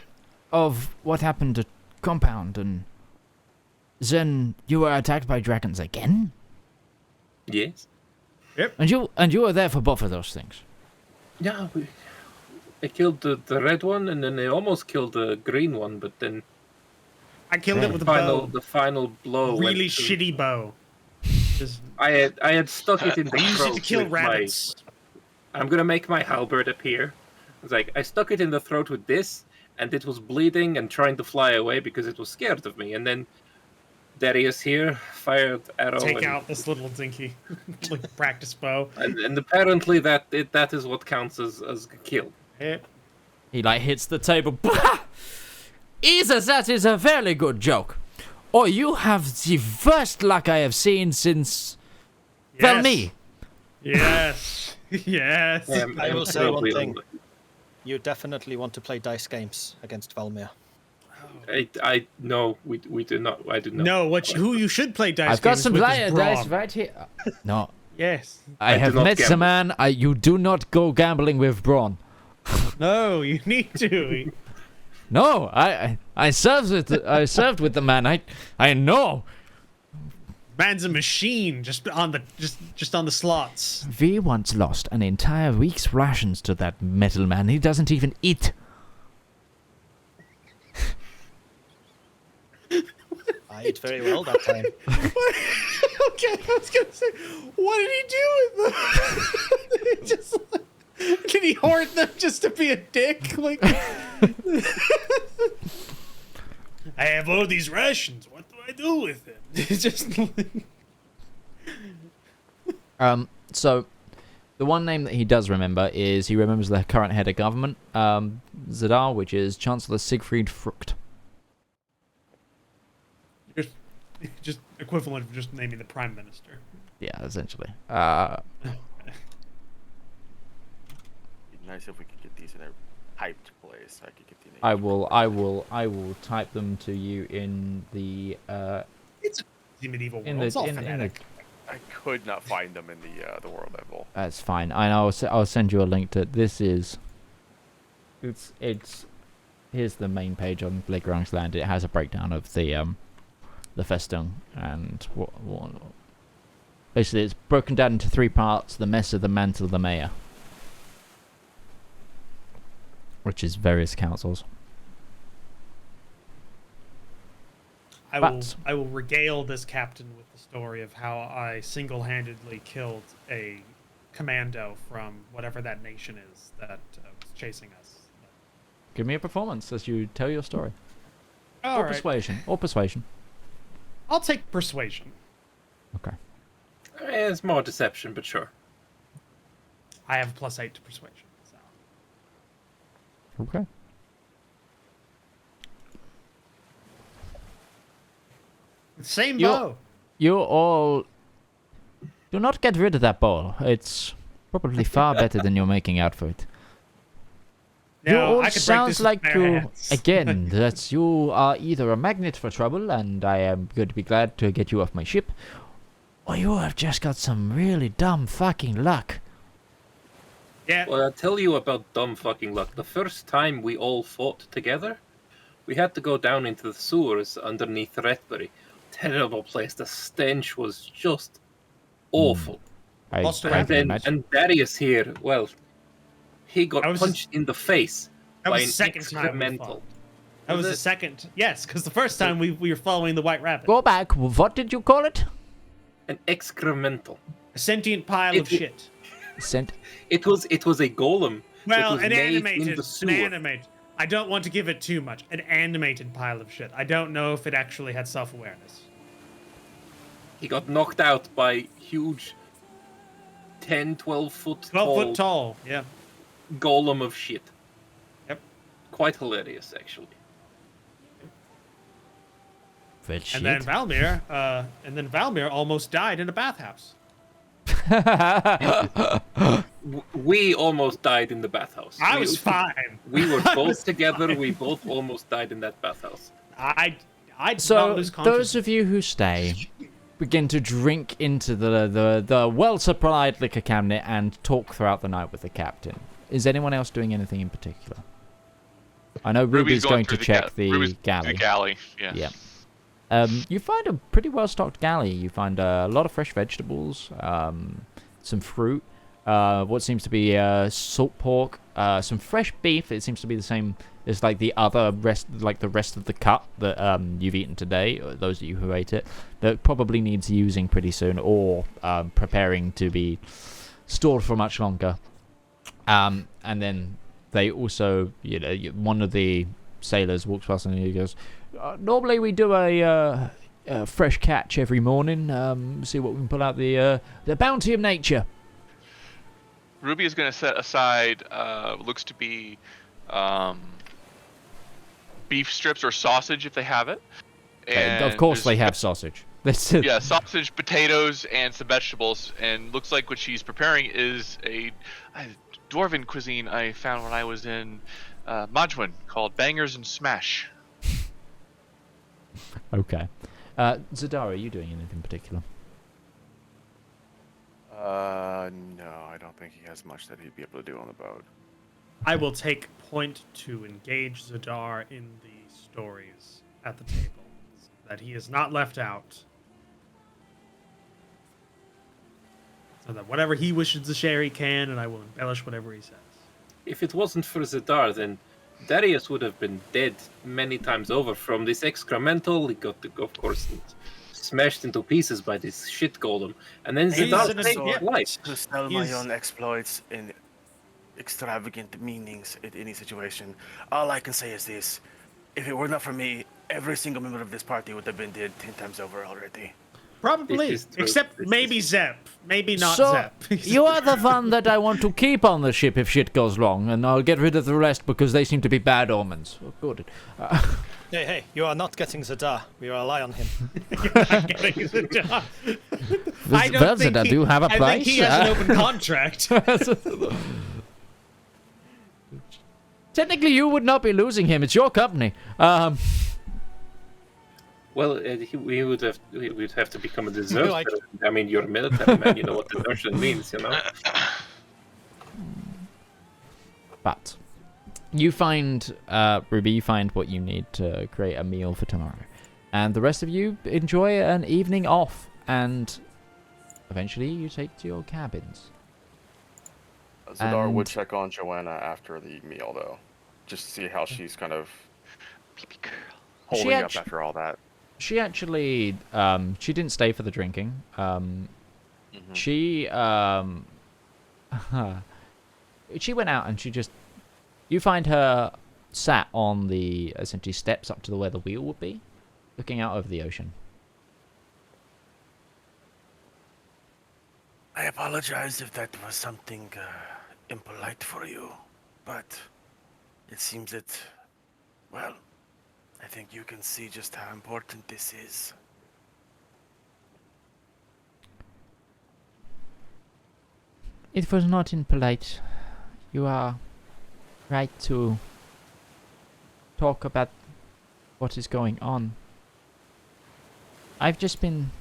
of what happened at Compound, and then you were attacked by dragons again? Yes. Yep. And you were there for both of those things? Yeah, I killed the red one, and then I almost killed the green one, but then I killed it with a bow. the final blow. Really went to- shitty bow. I had stuck it in the I use it to throat kill with rabbits. I'm gonna make my halberd appear. It's like I stuck it in the throat with this, and it was bleeding and trying to fly away because it was scared of me. And then Darius here fired arrow. Take out this little dinky like practice bow. And apparently that is what counts as a kill. Hit. He like hits the table. Isa, that is a very good joke. Oh, you have the worst luck I have seen since... Well, me. Yes. Yes. I will say one thing. You definitely want to play dice games against Valmir. I no, we do not. I do not. No, who you should play dice I've got games some with player is dice Braun. right here. No. Yes. I have do not met the gamble. man. You do not go gambling with Braun. No, you need to. No, I served with the man. I know. Man's a machine, just on the slots. We once lost an entire week's rations to that metal man. He doesn't even eat. I ate very well that time. Okay, I was gonna say, what did he do with them? Just like, did he hoard them just to be a dick? Like, I have all these rations. What do I do with them? It's just like... So, the one name that he does remember is he remembers the current head of government, Zedaar, which is Chancellor Siegfried Frucht. just equivalent of just naming the prime minister. Yeah, essentially. It'd be nice if we could get these in a hyped place. I could get the name. I will type them to you in the It's the medieval world. in the It's all in the phonetic. I could not find them in the world level. That's fine. I'll send you a link to this. It's here's the main page on Legrand's Land. It has a breakdown of the Festung and what basically it's broken down into 3 parts: the Messer, the Mantle, the Mayor, which is various councils. I will regale this captain with the story of how I single-handedly killed a commando from whatever that nation is that was chasing us. Give me a performance as you tell your story. All Or right. persuasion. I'll take persuasion. Okay. It's more deception, but sure. I have a +8 to persuasion. So. Okay. Same bow. You all do not get rid of that ball. It's probably far better than you're making out for it. You No, all I could break sounds this with like bare you hands. again that you are either a magnet for trouble, and I am going to be glad to get you off my ship, or you have just got some really dumb fucking luck. Yeah. Well, I'll tell you about dumb fucking luck. The first time we all fought together, we had to go down into the sewers underneath Redbury. Terrible place. The stench was just awful. Lost a I And can then imagine. and Darius here, well, he got That was punched in the face That by was an the second time we excremental. fought. That was Was the it? second. Yes, because the first time we were following the White Rabbit. Go back. What did you call it? An excremental. A sentient pile of It- shit. Sent. It was a golem. Well, that was an made animated. in the An sewer. animated. I don't want to give it too much. An animated pile of shit. I don't know if it actually had self-awareness. He got knocked out by huge 10, 12 foot 12 tall foot tall. Yeah. golem of shit. Yep. Quite hilarious, actually. Well, And then Valmir almost died in a bathhouse. We almost died in the bathhouse. I was fine. We were both together. We both almost died in that bathhouse. I did not So lose those consciousness. of you who stay begin to drink into the well-supplied liquor cabinet and talk throughout the night with the captain. Is anyone else doing anything in particular? I know Ruby's going to check the galley. The galley, yeah. Yeah. You find a pretty well-stocked galley. You find a lot of fresh vegetables, some fruit, what seems to be salt pork, some fresh beef. It seems to be the same as like the rest of the cut that you've eaten today, or those of you who ate it, that probably needs using pretty soon, or preparing to be stored for much longer. And then they also, one of the sailors walks past and he goes, normally we do a fresh catch every morning, see what we can pull out the bounty of nature. Ruby is going to set aside, looks to be beef strips or sausage if they have it. And of course they have sausage. Yeah, sausage, potatoes, and some vegetables. And looks like what she's preparing is a dwarven cuisine I found when I was in Majwin called Bangers and Smash. Okay. Zedaar, are you doing anything particular? No, I don't think he has much that he'd be able to do on the boat. I will take point to engage Zedaar in the stories at the table, so that he is not left out. So that whatever he wishes to share, he can, and I will embellish whatever he says. If it wasn't for Zedaar, then Darius would have been dead many times over from this excremental. He got, of course, smashed into pieces by this shit golem, and then Zedaar saved his life. To sell my own exploits in extravagant meanings in any situation. All I can say is this: if it were not for me, every single member of this party would have been dead 10 times over already. Probably, except maybe Zepp. Maybe not so, Zepp. You are the one that I want to keep on the ship if shit goes wrong, and I'll get rid of the rest because they seem to be bad omens. Oh, good. Hey, you are not getting Zedaar. We rely on him. You're not getting Zedaar. I don't Well, think Zedaar, do you have a price? I think he has an open contract. Technically, you would not be losing him. It's your company. Well, we would have to become a deserter. I mean, you're a military man. You know what desertion means, But you find, Ruby, you find what you need to create a meal for tomorrow. And the rest of you enjoy an evening off. And eventually you take to your cabins. Zedaar would check on Johanna after the meal, though. Just to see how she's kind of holding up after all that. She actually, she didn't stay for the drinking. She went out and she just, you find her sat on the, essentially, steps up to where the wheel would be, looking out over the ocean. I apologize if that was something impolite for you, but it seems that, well, I think you can see just how important this is. It was not impolite. You are right to talk about what is going on. I've just been...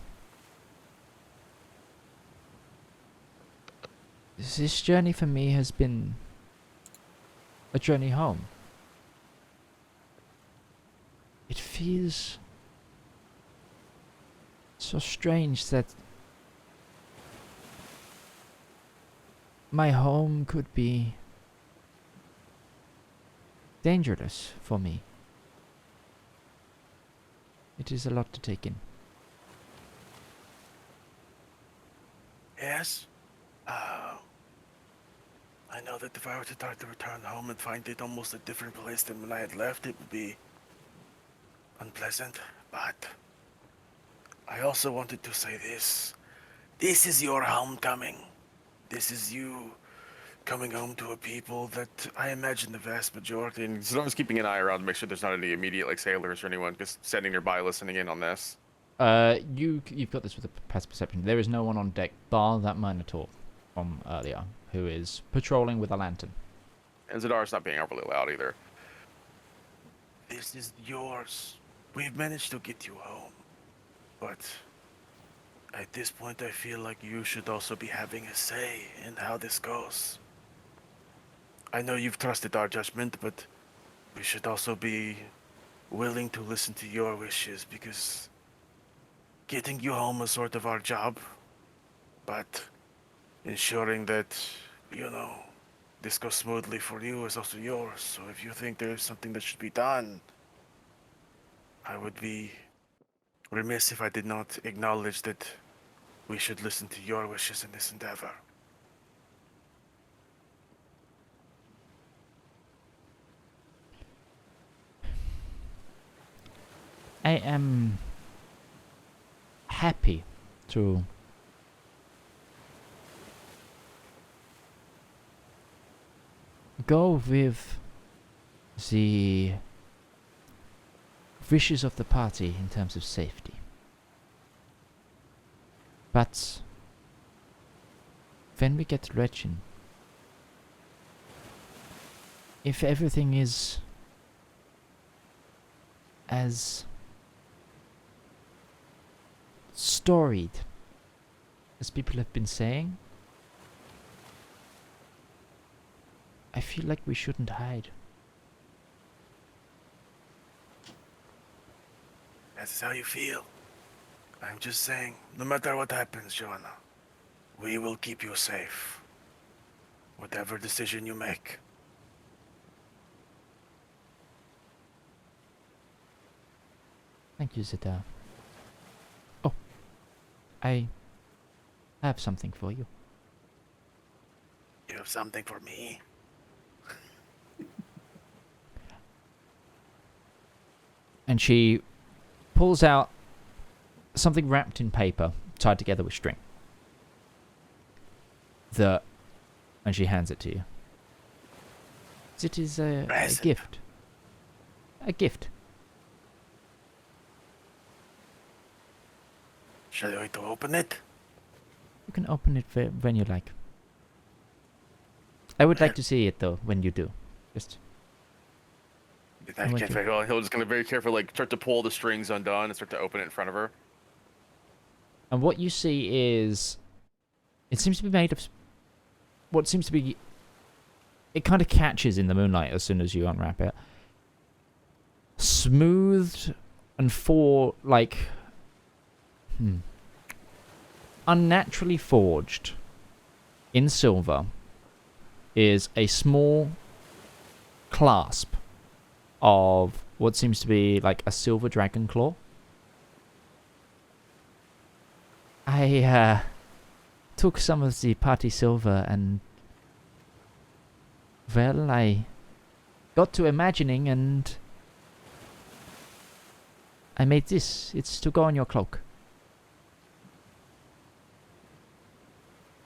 This journey for me has been a journey home. It feels so strange that my home could be dangerous for me. It is a lot to take in. Yes? I know that if I were to try to return home and find it almost a different place than when I had left, it would be unpleasant, but I also wanted to say this. This is your homecoming. This is you coming home to a people that I imagine the vast majority, and Zedaar's keeping an eye around to make sure there's not any immediate sailors or anyone just standing nearby listening in on this. You've got this with a passive perception. There is no one on deck bar that Minotaur from earlier who is patrolling with a lantern. And Zedaar's not being overly loud either. This is yours. We've managed to get you home, but at this point I feel like you should also be having a say in how this goes. I know you've trusted our judgment, but we should also be willing to listen to your wishes, because getting you home is sort of our job, but ensuring that, this goes smoothly for you is also yours. So if you think there's something that should be done, I would be remiss if I did not acknowledge that we should listen to your wishes in this endeavor. I am happy to go with the wishes of the party in terms of safety. But when we get Rechin, if everything is as storied as people have been saying, I feel like we shouldn't hide. That's how you feel. I'm just saying, no matter what happens, Johanna, we will keep you safe. Whatever decision you make. Thank you, Zedaar. Oh, I have something for you. You have something for me? And she pulls out something wrapped in paper, tied together with string. And she hands it to you. It is a gift. A gift. Shall we to open it? You can open it when you like. I would like to see it though, when you do. Just. I can't very well. He'll just gonna very carefully like start to pull the strings undone and start to open it in front of her. And what you see is, it seems to be made of what seems to be. It kind of catches in the moonlight as soon as you unwrap it. Smoothed and unnaturally forged in silver is a small clasp of what seems to be like a silver dragon claw. I took some of the party silver and, well, I got to imagining and I made this. It's to go on your cloak.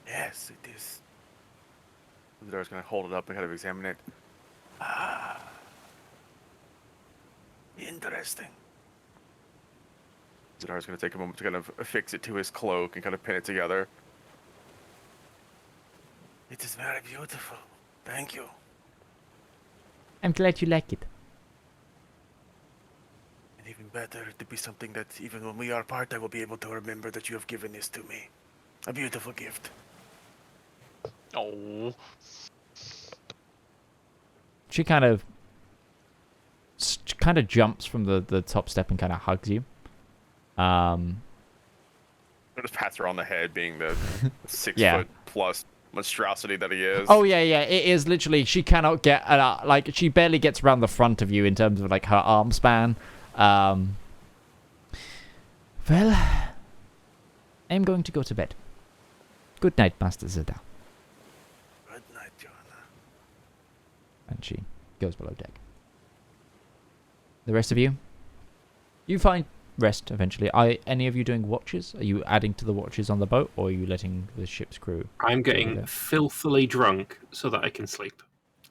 Yes, it is. Zedaar's gonna hold it up and kind of examine it. Ah. Interesting. Zedaar's gonna take a moment to kind of affix it to his cloak and kind of pin it together. It is very beautiful. Thank you. I'm glad you like it. And even better to be something that even when we are apart, I will be able to remember that you have given this to me. A beautiful gift. Oh. She kind of jumps from the top step and kind of hugs you. I'll just pats her on the head, being the 6 foot plus monstrosity that he is. Oh yeah, it is literally. She cannot get she barely gets around the front of you in terms of like her arm span. Well, I'm going to go to bed. Good night, Master Zedaar. Good night, Johanna. And she goes below deck. The rest of you find rest eventually. Are any of you doing watches? Are you adding to the watches on the boat, or are you letting the ship's crew? I'm getting filthily drunk so that I can sleep.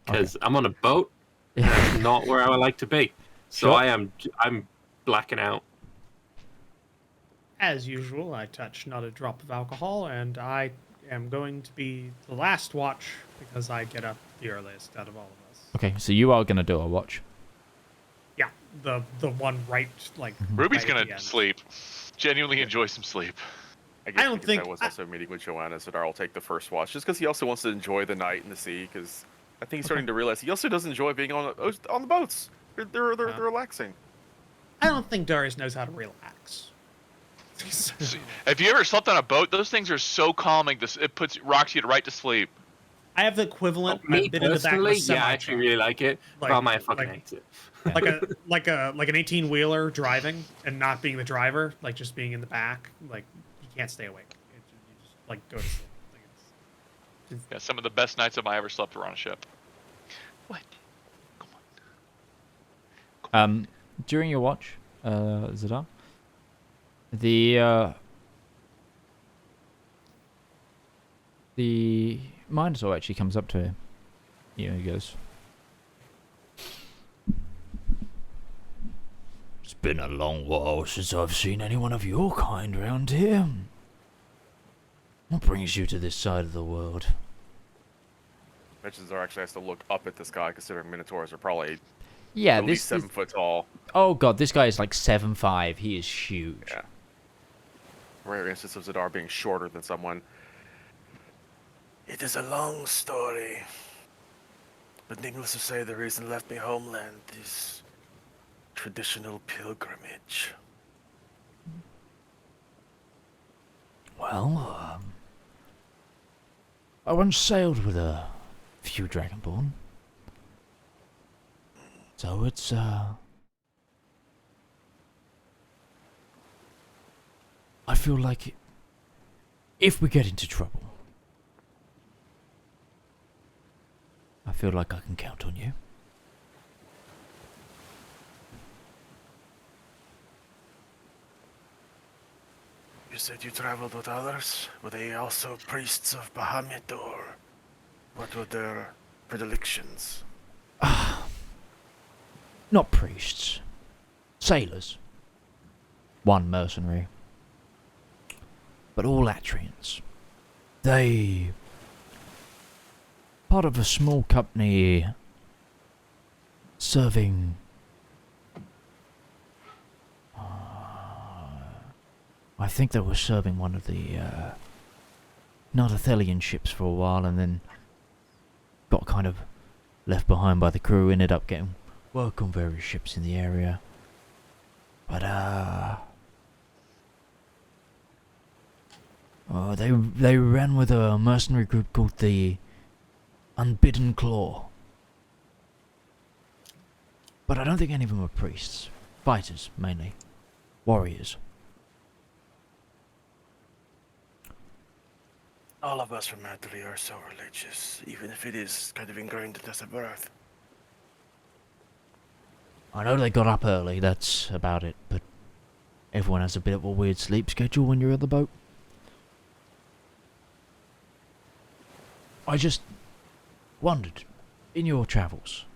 Because I'm on a boat, and that's not where I would like to be. So I'm blacking out. As usual, I touch not a drop of alcohol, and I am going to be the last watch because I get up the earliest out of all of us. Okay, so you are going to do a watch. Yeah, the one right, like... Ruby's right at the gonna end. sleep. Genuinely enjoy some sleep. I guess don't think- I was also meeting with Johanna, so Zedaar will take the first watch, just because he also wants to enjoy the night in the sea, because I think he's starting to realize he also does enjoy being on the boats. They're relaxing. I don't think Darius knows how to relax. Have you ever slept on a boat? Those things are so calming. It rocks you right to sleep. I have the equivalent. Me I've been in the back of a personally, semi yeah, I actually really like it. But I fucking hate it. like an 18-wheeler driving and not being the driver, like just being in the back, like you can't stay awake. You just like go to sleep. Like, Yeah, some of the best nights of my ever slept were on a ship. What? Come on. During your watch, Zedaar, the Minotaur actually comes up to him. You know, he goes, "It's been a long while since I've seen anyone of your kind around here. What brings you to this side of the world?" Mentions are actually has to look up at the sky, considering Minotaurs are probably Yeah, at least 7 foot tall. Oh god, this guy is like 7'5". He is huge. Yeah. Rare instance of Zedaar being shorter than someone. It is a long story. But needless to say, the reason left me homeland is traditional pilgrimage. Well, I once sailed with a few Dragonborn. So it's, I feel like if we get into trouble, I feel like I can count on you. You said you traveled with others? Were they also priests of Bahamut, or what were their predilections? Not priests. Sailors. One mercenary. But all Atrians. They... part of a small company serving... I think they were serving one of the Nardathelian ships for a while and then got kind of left behind by the crew, ended up getting work on various ships in the area. But they ran with a mercenary group called the Unbidden Claw. But I don't think any of them were priests. Fighters, mainly. Warriors. All of us from Atri are so religious, even if it is kind of ingrained in us at birth. I know they got up early, that's about it, but everyone has a bit of a weird sleep schedule when you're on the boat. I just wondered, in your travels,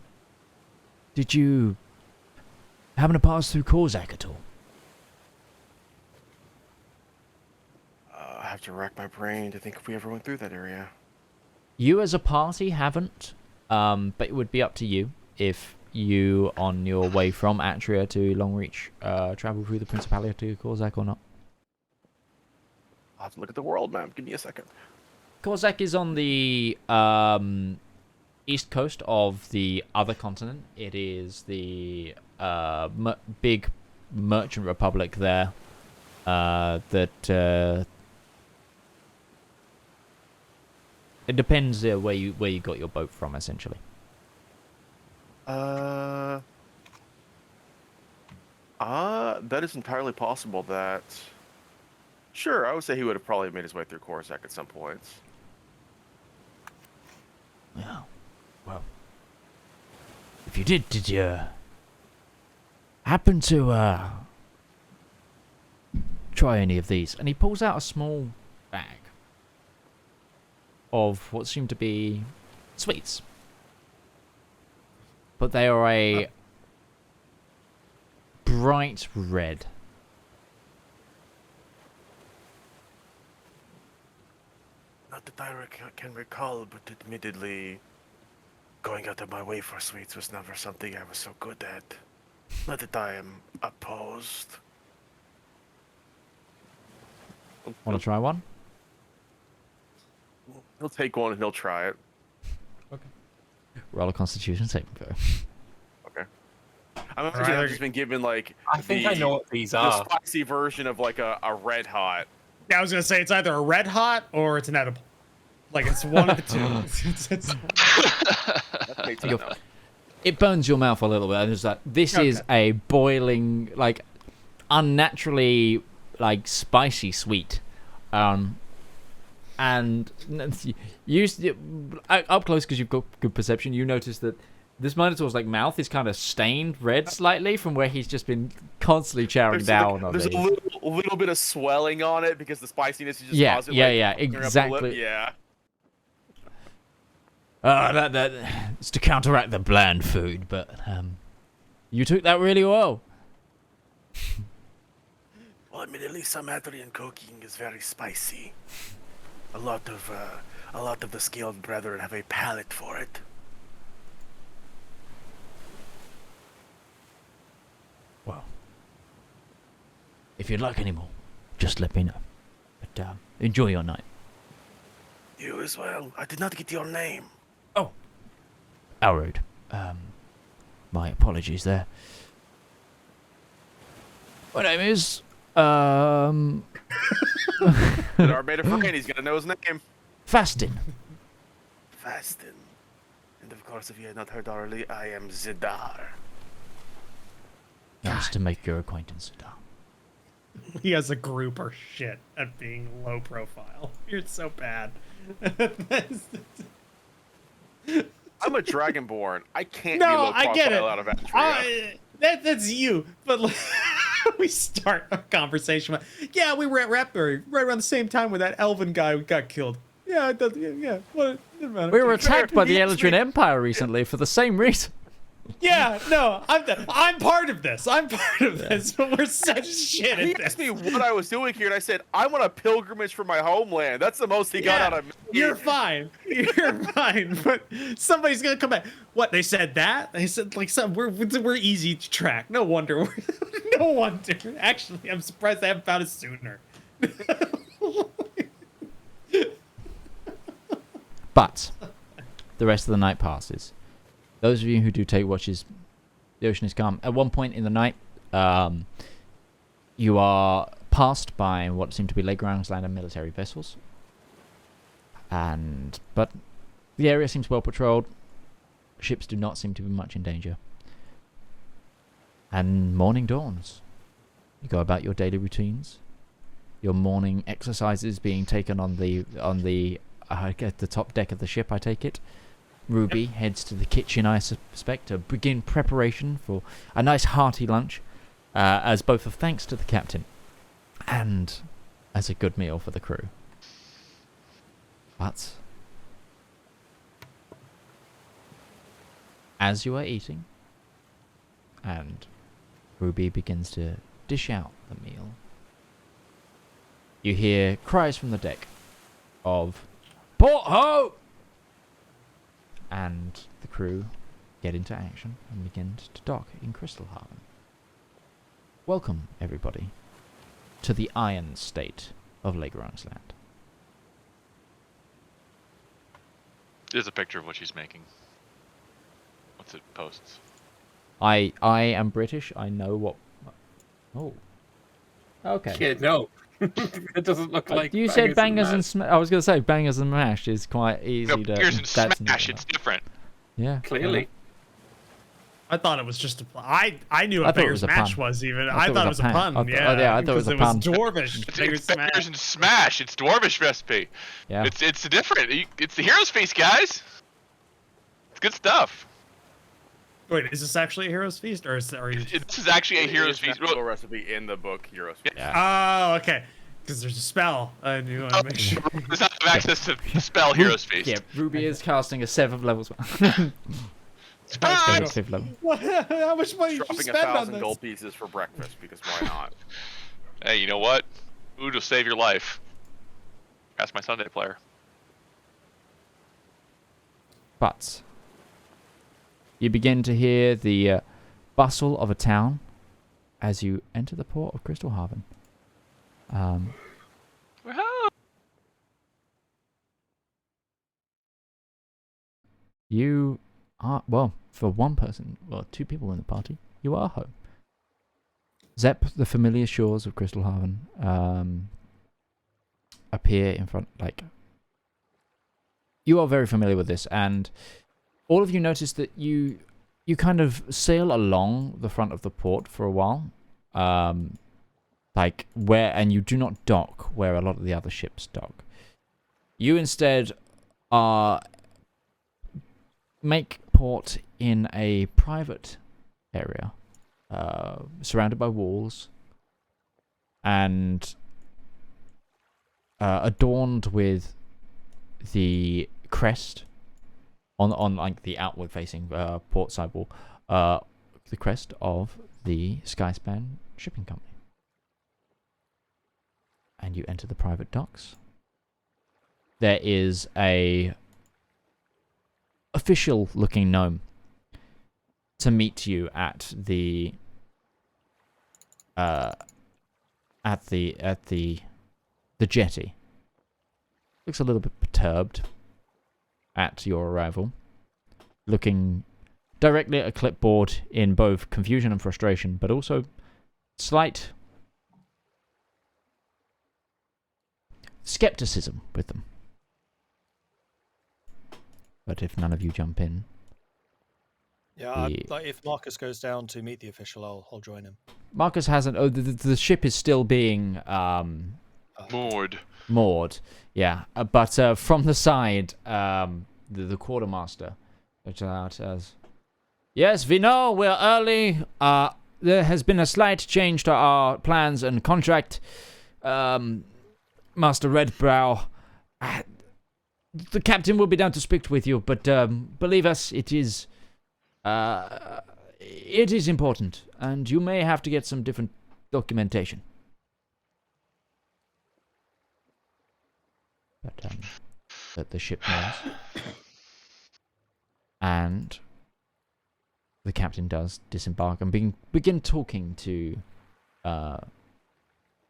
did you happen to pass through Korzak at all? I have to rack my brain to think if we ever went through that area. You as a party haven't, but it would be up to you if you, on your way from Atria to Longreach, travel through the Principality of Korzak or not. I'll have to look at the world map. Give me a second. Korzak is on the east coast of the other continent. It is the big merchant republic there that it depends where you got your boat from, essentially. That is entirely possible that... Sure, I would say he would have probably made his way through Korzak at some point. Yeah. Well, if you did you happen to try any of these? And he pulls out a small bag of what seem to be sweets. But they are a bright red. Not that I can recall, but admittedly, going out of my way for sweets was never something I was so good at. Not that I am opposed. Want to try one? He'll take one and he'll try it. Okay. Roll a Constitution saving throw. Okay. I'm actually I've just been given like I think I know what these are. The spicy version of like a red hot. Yeah, I was gonna say it's either a red hot or it's an edible. Like it's one of the two. That takes You're- enough. It burns your mouth a little bit. There's that. This is a boiling, like, unnaturally, like, spicy sweet. And up close, because you've got good perception, you notice that this Minotaur's like mouth is kind of stained red slightly from where he's just been constantly chowing down on There's these. a little bit of swelling on it because the spiciness is just Yeah, causing, yeah, like, yeah, puckering up the lip. exactly. Yeah. It's to counteract the bland food, but you took that really well. Well, I mean, at least some Anrayne cooking is very spicy. A lot of the skilled brethren have a palate for it. Well, if you'd like any more, just let me know. But enjoy your night. You as well. I did not get your name. Oh, Alroad. My apologies there. My name is Zedaar made a friend. He's gonna know his name. Fastin. Fasten. And of course, if you had not heard already, I am Zedaar. Nice to make your acquaintance, Zedaar. He has a group or shit at being low profile. You're so bad. I'm a dragonborn. I can't No, be low I get it. profile out of Antria. That's you. But like, we start a conversation with, yeah, we were at Rapberry right around the same time when that elven guy got killed. Yeah, it does, yeah. What? Doesn't matter. We were attacked by the he asked Elendor me- Empire recently for the same reason. Yeah, no, I'm part of this. I'm part of this. But we're such shit He at this. asked me what I was doing here, and I said, I'm on a pilgrimage for my homeland. That's the most he got Yeah, out of me. You're fine. You're fine. But somebody's gonna come back. What, they said that? They said like we're easy to track. No wonder. No wonder. Actually, I'm surprised I haven't found it sooner. But the rest of the night passes. Those of you who do take watches, the ocean is calm. At one point in the night, you are passed by what seem to be Legoland's land and military vessels. But the area seems well patrolled. Ships do not seem to be much in danger. And morning dawns. You go about your daily routines. Your morning exercises being taken on the top deck of the ship, I take it. Ruby heads to the kitchen, I suspect, to begin preparation for a nice hearty lunch, as both of thanks to the captain and as a good meal for the crew. But as you are eating, and Ruby begins to dish out the meal, you hear cries from the deck of "Port ho!" and the crew get into action and begin to dock in Crystal Haven. Welcome, everybody, to the Iron State of Legoland's land. There's a picture of what she's making. What's it posts? I am British. I know what. Oh. Okay. Yeah, no. It doesn't look like. You said bangers and mash. smash. I was going to say bangers and mash is quite easy No, to. bangers and that's smash. not- It's different. Yeah. Clearly. I thought it was just a pun. I knew I what thought it Beggars was a Match pun. was even. I I thought it was a pun. I thought- Yeah. yeah, I thought it was a because pun. Dwarvish. It's Beggars bangers Match. and smash. It's dwarvish recipe. Yeah. It's different. It's the hero's feast, guys. It's good stuff. Wait, is this actually a hero's feast, or is are you? This is actually a It hero's is an feast. actual recipe in the book, Heroes Feast. Yeah. Oh, okay. Because there's a spell. I knew. I make sure. Does not have access to the spell hero's feast. Yeah, Ruby is casting a 7th level spell. Spell! Fifth level. What? How much money did you Dropping spend on 1,000 this? gold pieces for breakfast, because why not? Hey, you know what? Food will save your life. Ask my Sunday player. But you begin to hear the bustle of a town as you enter the port of Crystal Haven. You are, well, for one person, well, 2 people in the party, you are home. Zepp, the familiar shores of Crystal Haven, appear in front, like, you are very familiar with this, and all of you notice that you kind of sail along the front of the port for a while, and you do not dock where a lot of the other ships dock. You instead make port in a private area, surrounded by walls, and adorned with the crest on like the outward facing port side wall, the crest of the Skyspan Shipping Company. And you enter the private docks. There is a official looking gnome to meet you at the jetty. Looks a little bit perturbed at your arrival, looking directly at a clipboard in both confusion and frustration, but also slight skepticism with them. But if none of you jump in... Yeah, like if Marcus goes down to meet the official, I'll join him. Marcus hasn't... Oh, the ship is still being... Moored, yeah. But from the side, the quartermaster goes out as... Yes, we know we're early. There has been a slight change to our plans and contract. Master Redbrow... the captain will be down to speak with you, but believe us, it is important, and you may have to get some different documentation. But the ship knows, and the captain does disembark and begin talking to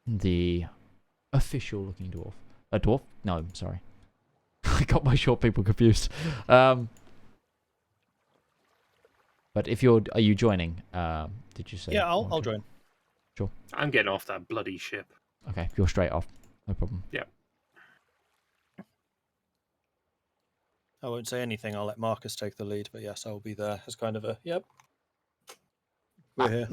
the official-looking dwarf. A dwarf? No, I'm sorry. I got my short people confused. But if are you joining? Did you say? Yeah, I'll join. Sure. I'm getting off that bloody ship. Okay, you're straight off. No problem. Yeah. I won't say anything. I'll let Marcus take the lead. But yes, I'll be there as kind of a yep. We're here.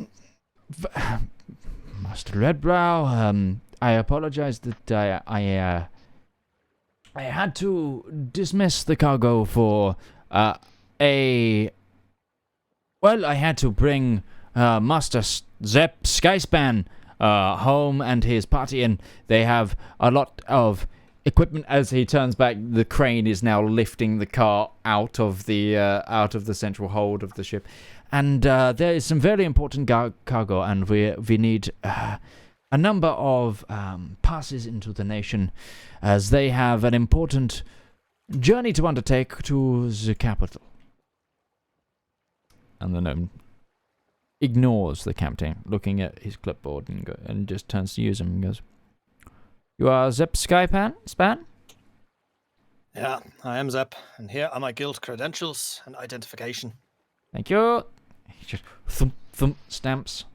Master Redbrow, I apologize that I had to dismiss the cargo for I had to bring Master Zepps Skyspan home and his party, and they have a lot of equipment. As he turns back, the crane is now lifting the car out of the central hold of the ship, and there is some very important cargo, and we need a number of passes into the nation, as they have an important journey to undertake to the capital. And the gnome ignores the captain, looking at his clipboard, and just turns to use him and goes, "You are Zepps Skyspan?" Yeah, I am Zepp, and here are my guild credentials and identification. Thank you. He just thump stamps.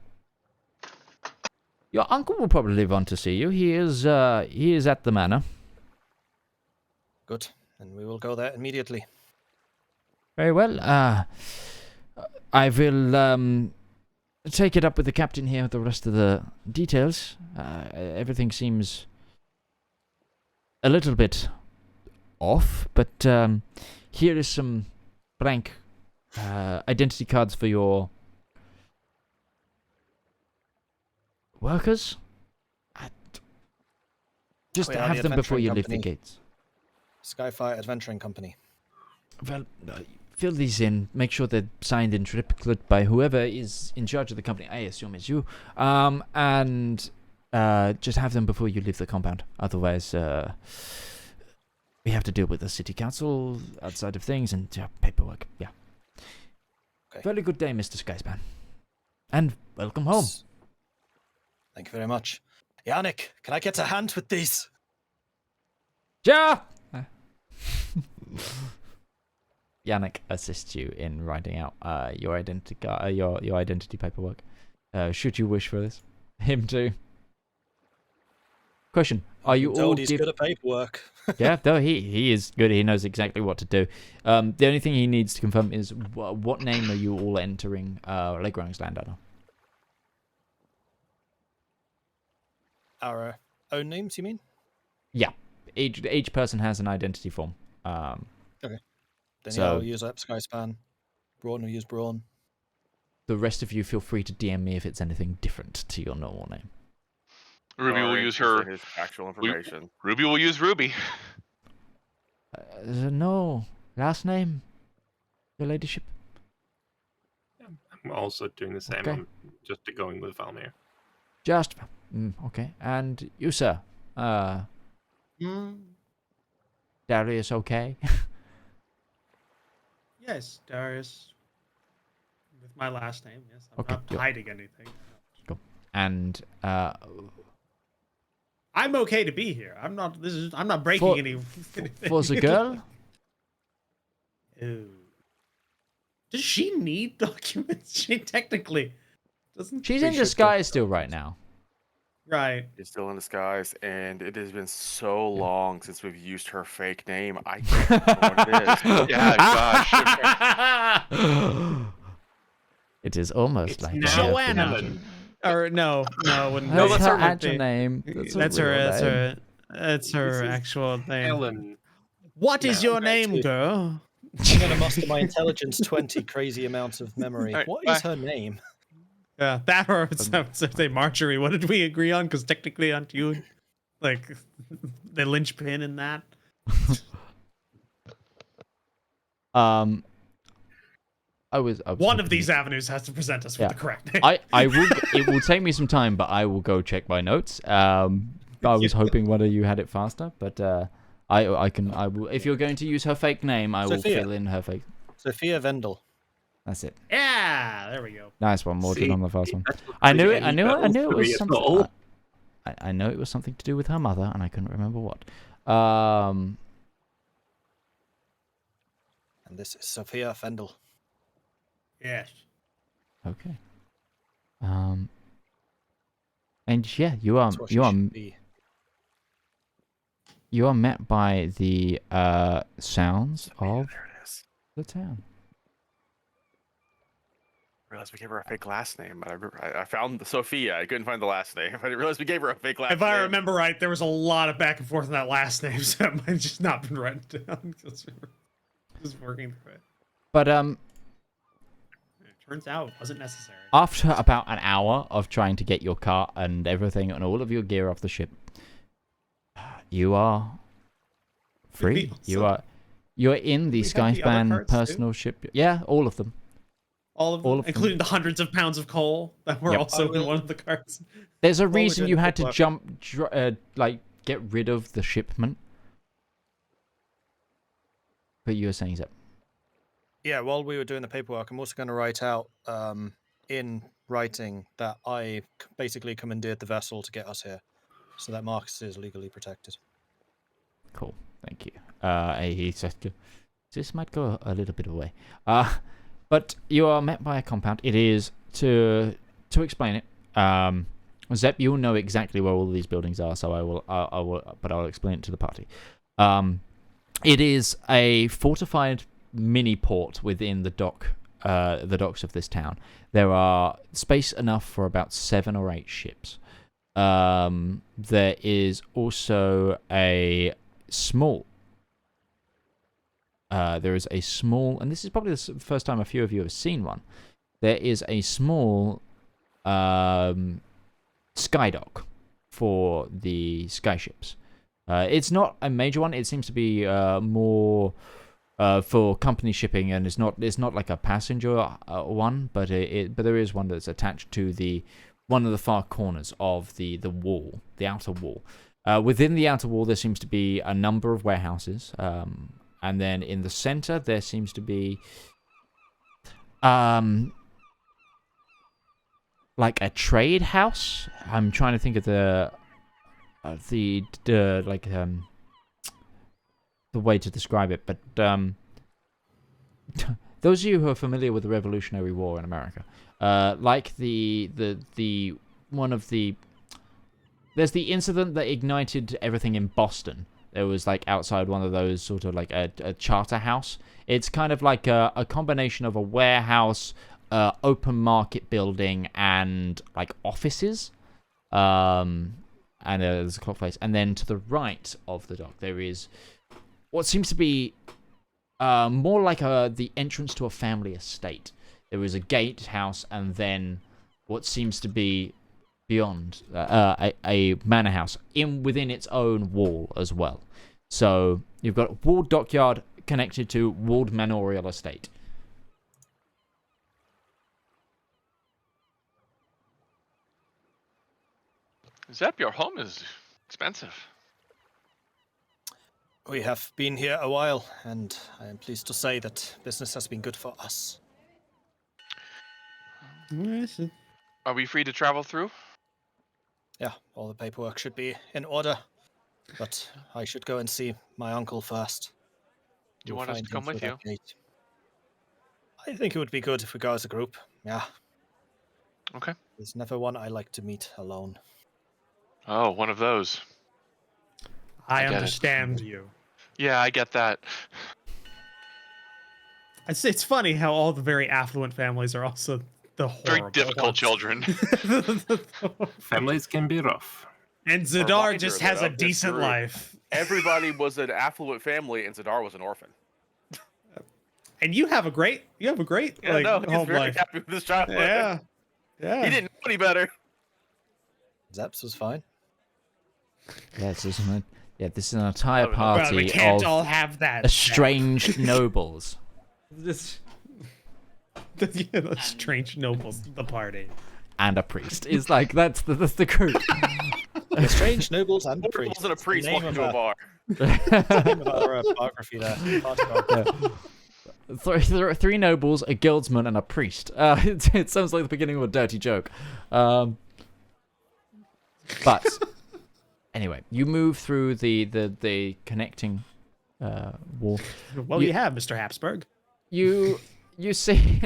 Your uncle will probably want to see you. He is at the manor. Good, and we will go there immediately. Very well. I will take it up with the captain here with the rest of the details. Everything seems a little bit off, but here is some blank identity cards for your workers. Just have them before you leave the gates. Skyfire Adventuring Company. Well, fill these in. Make sure they're signed in triplicate by whoever is in charge of the company. I assume it's you. And just have them before you leave the compound. Otherwise, we have to deal with the city council outside of things and paperwork. Yeah. Okay. Very good day, Mr. Skyspan. And welcome home. Thank you very much. Yannick, can I get a hand with these? Ja! Yannick assists you in writing out your identity your identity paperwork. Should you wish for this, him too. Question: are you all? He's good at paperwork. Yeah, no, he is good. He knows exactly what to do. The only thing he needs to confirm is what name are you all entering Legrand's under? Our own names, you mean? Yeah, each person has an identity form. Okay. Then so I'll use up Skyspan. Braun will use Braun. the rest of you feel free to DM me if it's anything different to your normal name. Ruby will use her his actual information. Ruby will use Ruby. No last name, your ladyship. I'm also doing the same. Okay. I'm just going with Valmir. Just okay. And you, sir. Darius, okay? Yes, Darius. With my last name, yes. I'm Okay, not good. hiding anything. Cool. And I'm okay to be here. I'm not breaking any. for the girl. Ooh. Does she need documents? She technically doesn't. She's in disguise still right now. Right. She's still in disguise, and it has been so long since we've used her fake name. I can't remember what it is. Yeah, gosh. It is almost like Johanna. Or no, That's her actual name. That's her actual name. Ellen. What is your name, too. girl? I'm going to muster my intelligence 20 crazy amounts of memory. Alright, What is her name? Yeah, that or say Marjorie. What did we agree on? Because technically, aren't you like the linchpin in that? I was One of these avenues has to present us with the correct name. I will. It will take me some time, but I will go check my notes. I was hoping one of you had it faster, but I will. If you're going to use her fake name, I will fill in her fake. Sophia Vendel. That's it. Yeah, there we go. Nice one, Mordred, See, on the first one. that's what I knew they it. I knew spell it was Sophia something. Vendel. I know it was something to do with her mother, and I couldn't remember what. And this is Sophia Vendel. Yes. Okay. And yeah, you are That's what she should be. you are met by the sounds of There it is. the town. I realized we gave her a fake last name. I found the Sophia. I couldn't find the last name. I didn't realize we gave her a fake last name. If I remember right, there was a lot of back and forth in that last name, so it might just not been written down. Just working through it. But It turns out it wasn't necessary. after about an hour of trying to get your cart and everything and all of your gear off the ship, you are free. You're in the we have the other Skyspan carts too? personal ship. Yeah, all of them. All of them, including the hundreds of pounds of coal that were also in one of the carts. There's a While we're reason doing you the had to paperwork- like get rid of the shipment. But you were saying, Zep. Yeah, while we were doing the paperwork, I'm also going to write out in writing that I basically commandeered the vessel to get us here, so that Marcus is legally protected. Cool, thank you. He said, this might go a little bit away. But you are met by a compound. It is to explain it. Zep, you'll know exactly where all of these buildings are, so I'll explain it to the party. It is a fortified mini port within the docks of this town. There are space enough for about 7 or 8 ships. There is also a small. There is a small, and this is probably the first time a few of you have seen one. There is a small skydock for the skyships. It's not a major one. It seems to be more for company shipping, and it's not like a passenger one, but there is one that's attached to one of the far corners of the wall, the outer wall. Within the outer wall, there seems to be a number of warehouses, and then in the center there seems to be like a trade house. I'm trying to think of the way to describe it, but those of you who are familiar with the Revolutionary War in America, like the one of the there's the incident that ignited everything in Boston. It was like outside one of those sort of like a charter house. It's kind of like a combination of a warehouse, open market building, and like offices. And there's a clock face. And then to the right of the dock, there is what seems to be more like the entrance to a family estate. There is a gatehouse, and then what seems to be beyond a manor house within its own wall as well. So you've got a walled dockyard connected to walled manorial estate. Zepp, your home is expensive. We have been here a while, and I am pleased to say that business has been good for us. Are we free to travel through? Yeah, all the paperwork should be in order, but I should go and see my uncle first. Do you want us to come with you? I think it would be good if we go as a group. Yeah. Okay. There's never one I like to meet alone. Oh, one of those. I understand you. Yeah, I get that. It's funny how all the very affluent families are also the horrible Very difficult ones. children. Families can be rough. And Zedaar Reminder just that has a of this decent group, life. Everybody was an affluent family, and Zedaar was an orphan. And you have a great Yeah, like no, he's home very life. happy with his childhood. Yeah. Yeah. He didn't know any better. Zepps was fine. Yes, isn't it? Yeah, this is an entire Well, party we can't of all have that. estranged nobles. This the strange nobles, the party. And a priest. It's like, that's the group. The strange nobles and the It priests. wasn't a priest Name walking of to a our- bar. name of our biography there. Party biography. Three nobles, a guildsman, and a priest. It sounds like the beginning of a dirty joke. But anyway, you move through the connecting wall. Well, you have Mr. Habsburg. You see,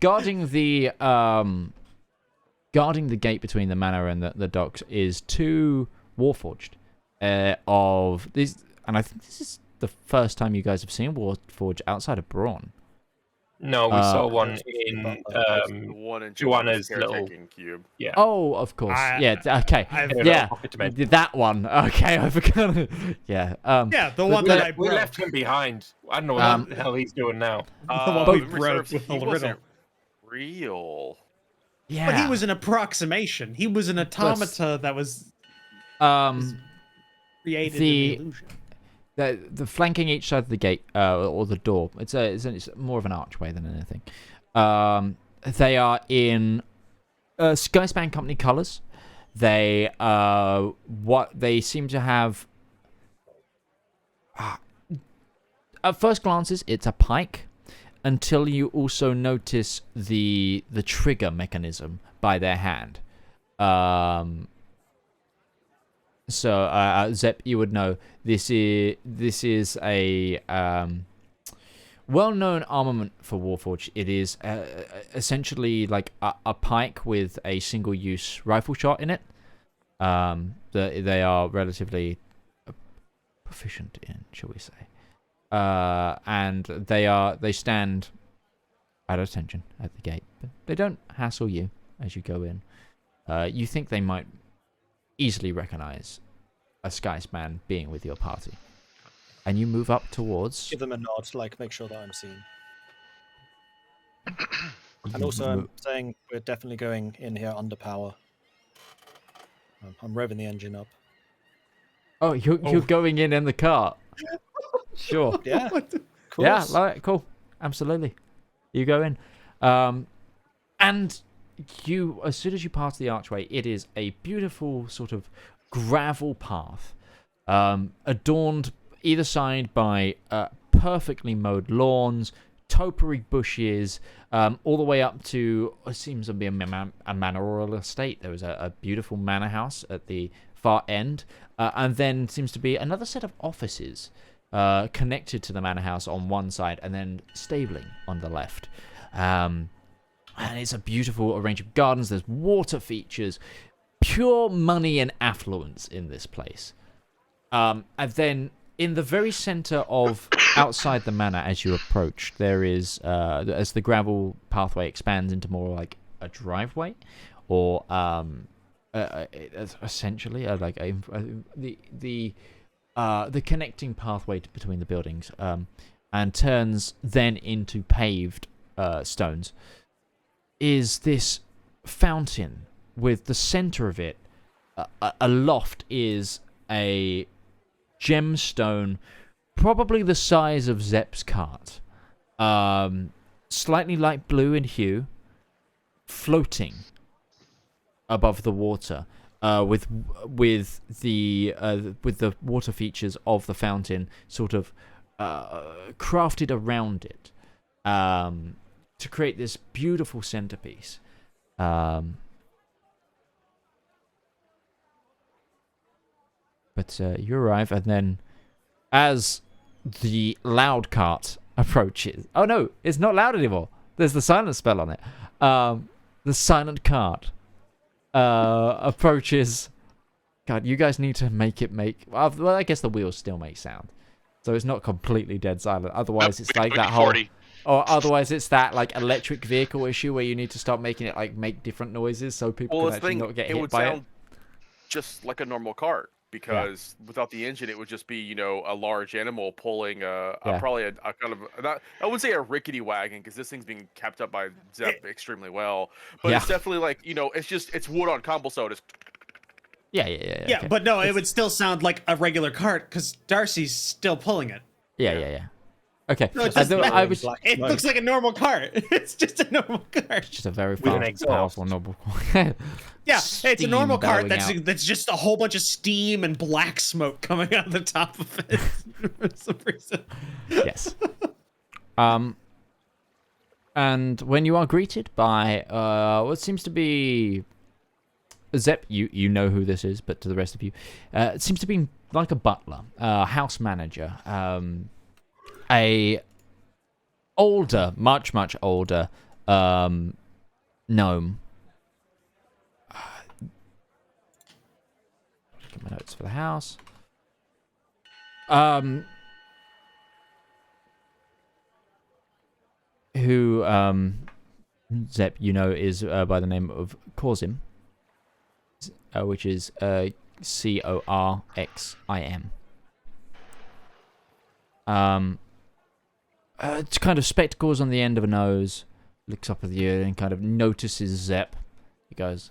guarding the gate between the manor and the docks is two Warforged of these, and I think this is the first time you guys have seen Warforged outside of Brawn. No, we saw one in The one in Johanna's caretaking cube. yeah. Oh, of course. Okay. In a Yeah. pocket bed. That one. Okay, I forgot. Yeah. Yeah, the one that I We broke. left him behind. I don't know what the hell he's doing now. The one we Memory broke serves, with he the wasn't riddle. real. Yeah. But he was an approximation. He was an automata that was created in the illusion. the flanking each side of the gate or the door. It's more of an archway than anything. They are in Skyfire Company colors. They they seem to have. At first glances, it's a pike, until you also notice the trigger mechanism by their hand. So, Zepp, you would know this is a well-known armament for Warforged. It is essentially like a pike with a single-use rifle shot in it. They are relatively proficient in, shall we say? And they stand at attention at the gate, but they don't hassle you as you go in. You think they might easily recognize a Skysman being with your party, and you move up towards. Give them a nod, like make sure that I'm seen. And also, I'm saying we're definitely going in here under power. I'm revving the engine up. Oh, you're going in the car. Sure. Yeah. Yeah. Cool. Absolutely. You go in, and you, as soon as you pass the archway, it is a beautiful sort of gravel path, adorned either side by perfectly mowed lawns, topiary bushes, all the way up to what seems to be a manorial estate. There was a beautiful manor house at the far end, and then seems to be another set of offices connected to the manor house on one side, and then stabling on the left. And it's a beautiful array of gardens. There's water features. pure money and affluence in this place. And then in the very center of outside the manor, as you approach, there is as the gravel pathway expands into more like a driveway, or essentially the connecting pathway between the buildings, and turns then into paved stones, is this fountain with the center of it aloft is a gemstone, probably the size of Zepps' cart, slightly light blue in hue, floating above the water, with the water features of the fountain sort of crafted around it, to create this beautiful centerpiece. But you arrive, and then as the loud cart approaches... Oh no, it's not loud anymore. There's the silent spell on it. The silent cart approaches... God, you guys need to make it make... Well, I guess the wheels still make sound. So it's not completely dead silent. Otherwise, it's like that whole... 40. Or otherwise, it's that like electric vehicle issue where you need to start making it like make different noises so people can actually not get hit by it. It would sound just like a normal cart, because without the engine, it would just be, a large animal pulling probably a kind of, not, I wouldn't say a rickety wagon, because this thing's being kept up by Zepp extremely well. But it's definitely like, it's wood on cobblestone. It's... Yeah. Yeah, but no, it would still sound like a regular cart because Darcy's still pulling it. Yeah. Okay. No, it looks like a normal cart. It's just a normal cart. Just a very fast, powerful, noble. Yeah, it's a normal cart that's just a whole bunch of steam and black smoke coming out of the top of it for some reason. Yes. And when you are greeted by what seems to be Zepp, you know who this is, but to the rest of you, it seems to be like a butler, house manager, a older, much older gnome. Get my notes for the house. Who Zepp, is by the name of Corzim, which is Corxim. It's kind of spectacles on the end of a nose, looks up at the ear and kind of notices Zepp. He goes,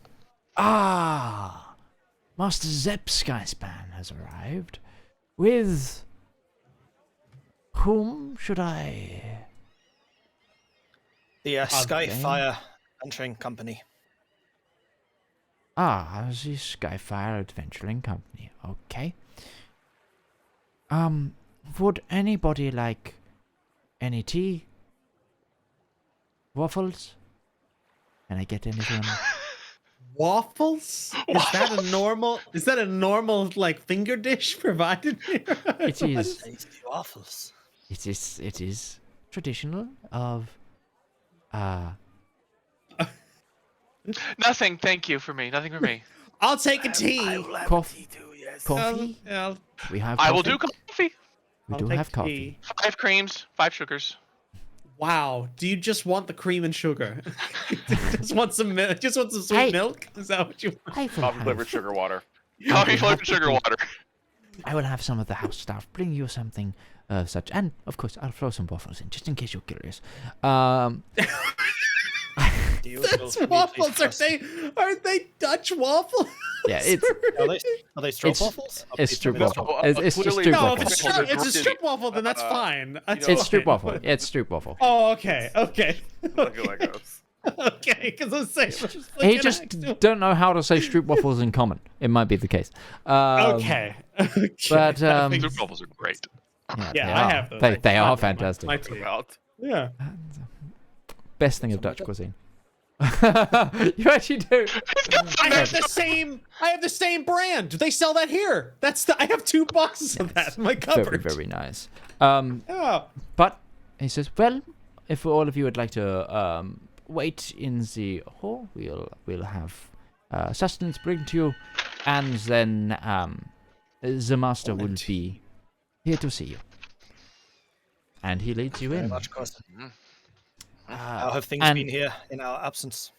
Master Zepp Skyspan has arrived. With whom should I... The Skyfire Adventuring Company. The Skyfire Adventuring Company. Okay. Would anybody like any tea? Waffles? Can I get anything? Waffles? Is that a normal like finger dish provided here? It is. Waffles. It is traditional of Nothing, thank you for me. Nothing for me. I'll take a tea. Coffee. Too, yes. Coffee. We have. I Coffee. will do coffee. We do have coffee. 5 creams, 5 sugars. Wow. Do you just want the cream and sugar? just want some milk? Just want some sweet milk? Is that what you want? Coffee flavored sugar water. Coffee flavored sugar water. I will have some of the house staff bring you something such, and of course I'll throw some waffles in just in case you're curious. That's waffles. Are they Dutch waffles? Yeah, it's are they strip waffles? It's strip waffle. It's just strip no, waffle. if it's a strip waffle, then that's fine. It's strip waffle. It's strip waffle. Oh, okay. Okay, because I was saying, he just don't know how to say strip waffles in common. It might be the case. Okay. But Strip waffles are great. Yeah, I have those. They are fantastic. My tea. Yeah. Best thing of Dutch cuisine. You actually do. I have the same brand. They sell that here. I have 2 boxes of that in my cupboard. Very, very nice. But he says, well, if all of you would like to wait in the hall, we'll have sustenance bring to you, and then the master will be here to see you. And he leads you Very in. much, cousin. Mhm. How have things been here in our absence?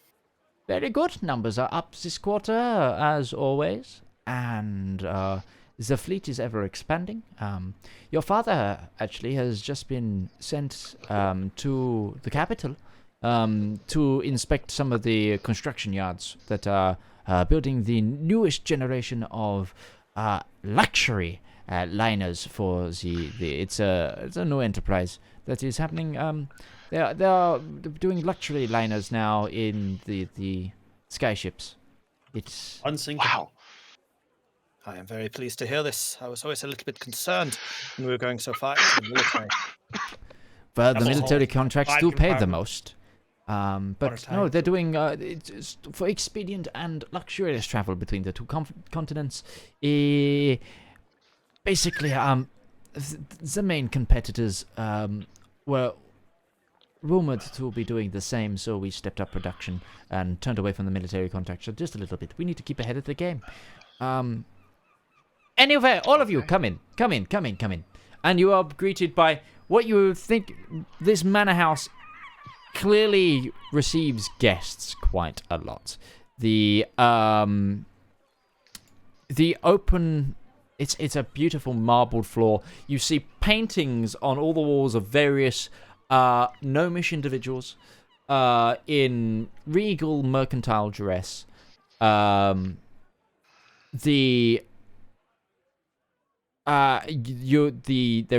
Very good. Numbers are up this quarter, as always. And the fleet is ever expanding. Your father, actually, has just been sent to the capital to inspect some of the construction yards that are building the newest generation of luxury liners for it's a new enterprise that is happening. They are doing luxury liners now in the sky ships. It's Unsinkable. Wow. I am very pleased to hear this. I was always a little bit concerned when we were going so far into the military. well, the That's a military whole contracts five do pay the compartment. most. But no, Watertight. they're doing it's for expedient and luxurious travel between the two continents. Basically, the main competitors were rumored to be doing the same, so we stepped up production and turned away from the military contracts just a little bit. We need to keep ahead of the game. Anyway, all of you, come in. And you are greeted by what you think this manor house clearly receives guests quite a lot. The open, it's a beautiful marbled floor. You see paintings on all the walls of various gnomish individuals in regal mercantile dress. There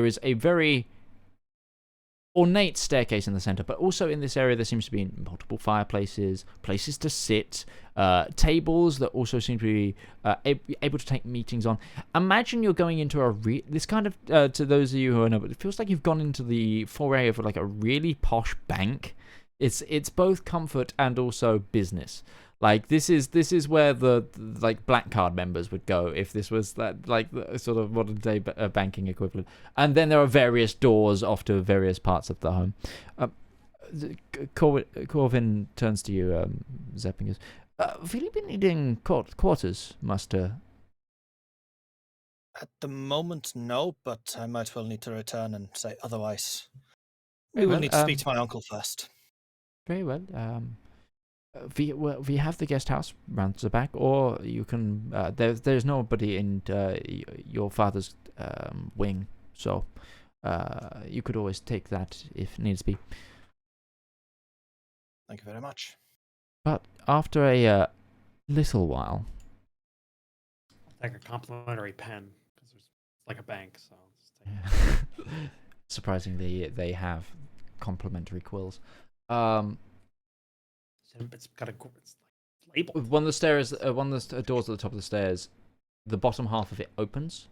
is a very ornate staircase in the center, but also in this area there seems to be multiple fireplaces, places to sit, tables that also seem to be able to take meetings on. Imagine you're going into this kind of to those of you who know, it feels like you've gone into the foray of like a really posh bank. It's both comfort and also business. Like this is where the like black card members would go if this was that like the sort of modern day banking equivalent. And then there are various doors off to various parts of the home. Corvin turns to you, Zepp, and goes, "Have you been needing quarters, Master?" At the moment, no, but I might well need to return and say otherwise. We Very will well, need to speak to my uncle first. Very well. We have the guest house round the back, or you can. There's nobody in your father's wing, so you could always take that if needs be. Thank you very much. But after a little while, Like a complimentary pen because it's like a bank. So surprisingly, they have complimentary quills. it's got it's labeled. With one of the stairs, one of the doors at the top of the stairs, the bottom half of it opens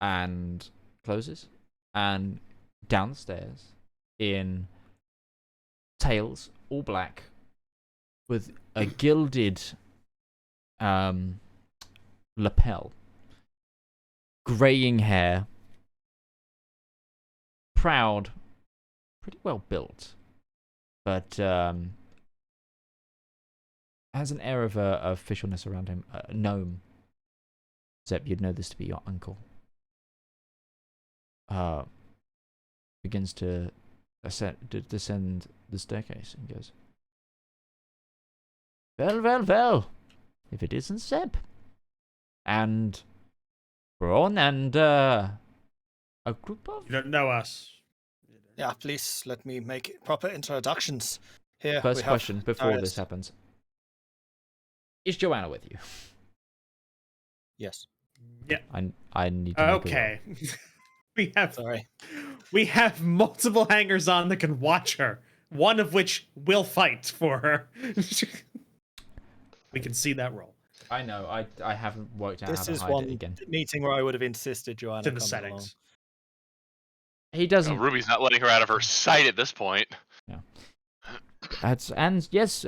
and closes, and down the stairs in tails, all black, with a gilded lapel, greying hair, proud, pretty well built, but has an air of officialness around him. Gnome. Zepp, you'd know this to be your uncle. Begins to descend the staircase and goes, well, if it isn't Zepp. And Braun and a group of... You don't know us. Yeah, please let me make proper introductions. Here, First we have question before Darius. this happens. Is Johanna with you? Yes. Yeah. I need to make a roll. Okay. Sorry. We have multiple hangers on that can watch her. One of which will fight for her. We can see that roll. I know. I haven't worked out This how is to hide one it again. meeting where I would have insisted Johanna It's in the come settings. along. He doesn't. Ruby's not letting her out of her sight at this point. And yes,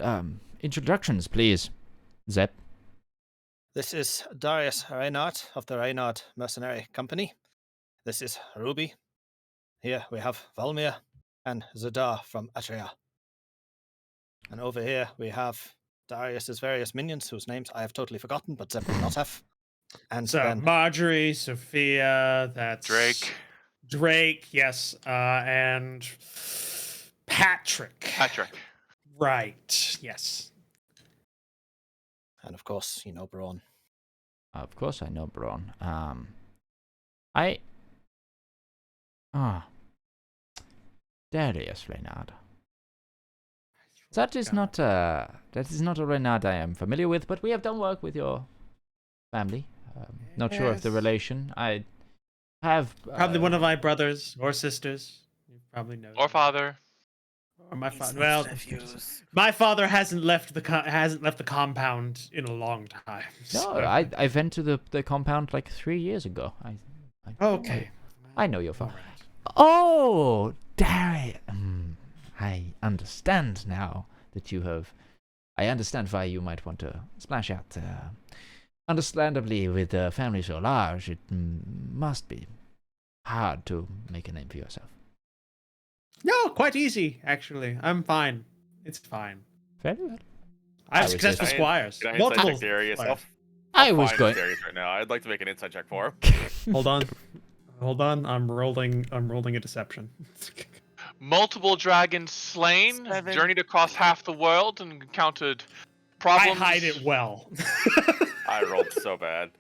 introductions, please. Zepp. This is Darius Reinhardt of the Reinhardt Mercenary Company. This is Ruby. Here we have Valmir and Zedaar from Atria. And over here we have Darius's various minions, whose names I have totally forgotten, but Zepp will not have. And So then Marjorie, Sophia, that's Drake, yes, and Patrick. Right, yes. And of course, Braun. Of course I know Braun. Darius Reynard. That is not a Reynard I am familiar with, but we have done work with your family. Not sure of the relation. I have probably one of my brothers or sisters. You probably know. Or father. Or my father. Well, my father hasn't left the compound in a long time. So. No, I went to the compound like 3 years ago. Okay. I know your father. Right. Oh, Darius. I understand now that you have. I understand why you might want to splash out. Understandably, with a family so large, it must be hard to make a name for yourself. No, quite easy, actually. I'm fine. It's fine. Very well. I have successful squires. Multiple Darius. I was going. Darius right now. I'd like to make an insight check for him. Hold on. I'm rolling a deception. Multiple dragons slain, journeyed across half the world, and encountered problems. I hide it well. I rolled so bad.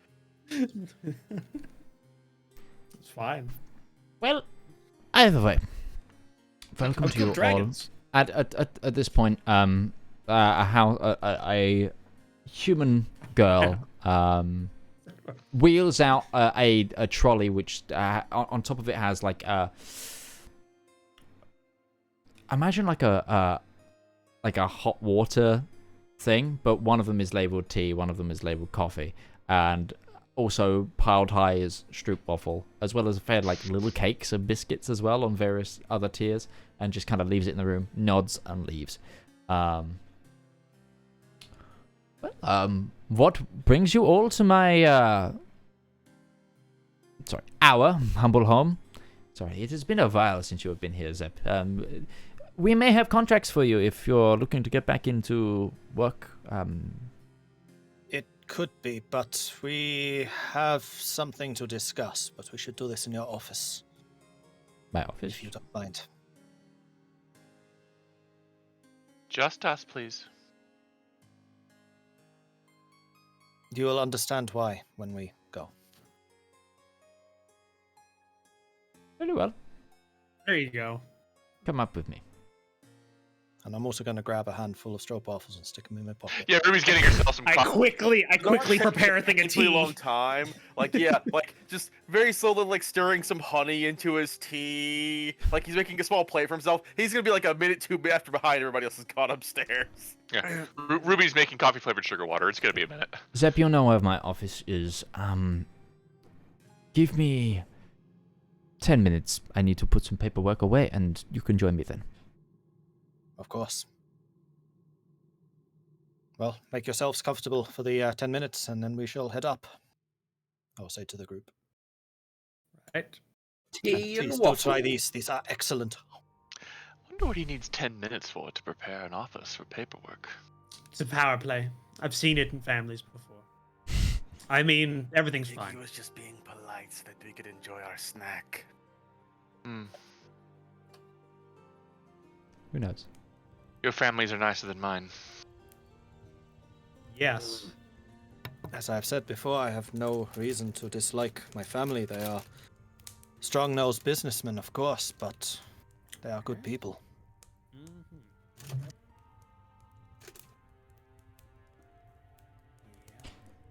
It's fine. Well, either way, welcome to you dragons. All. At this point, a human girl wheels out a trolley, which on top of it has like a. Imagine like a hot water thing, but one of them is labeled tea, one of them is labeled coffee, and also piled high is stroopwafel, as well as a fair like little cakes and biscuits as well on various other tiers, and just kind of leaves it in the room, nods and leaves. What brings you all to my our humble home? Sorry, it has been a while since you have been here, Zepp. We may have contracts for you if you're looking to get back into work. It could be, but we have something to discuss. But we should do this in your office. My office? If you don't mind. Just us, please. You will understand why when we go. Very well. There you go. Come up with me. And I'm also going to grab a handful of stroopwafels and stick them in my pocket. Yeah, Ruby's getting herself some coffee. I quickly prepare a thing of tea. Long time. Like, yeah, like, just very slowly, like, stirring some honey into his tea. Like, he's making a small plate for himself. He's going to be, like, a minute, 2 after behind everybody else has gone upstairs. Yeah. Ruby's making coffee-flavored sugar water. It's going to be a minute. Zepp, you'll know where my office is. Give me 10 minutes. I need to put some paperwork away, and you can join me then. Of course. Well, make yourselves comfortable for the 10 minutes, and then we shall head up. I will say to the group. Right. Tea and waffle. Try these. These are excellent. I wonder what he needs 10 minutes for to prepare an office for paperwork. It's a power play. I've seen it in families before. I mean, everything's fine. He was just being polite so that we could enjoy our snack. Who knows? Your families are nicer than mine. Yes. As I've said before, I have no reason to dislike my family. They are strong-nosed businessmen, of course, but they are good people.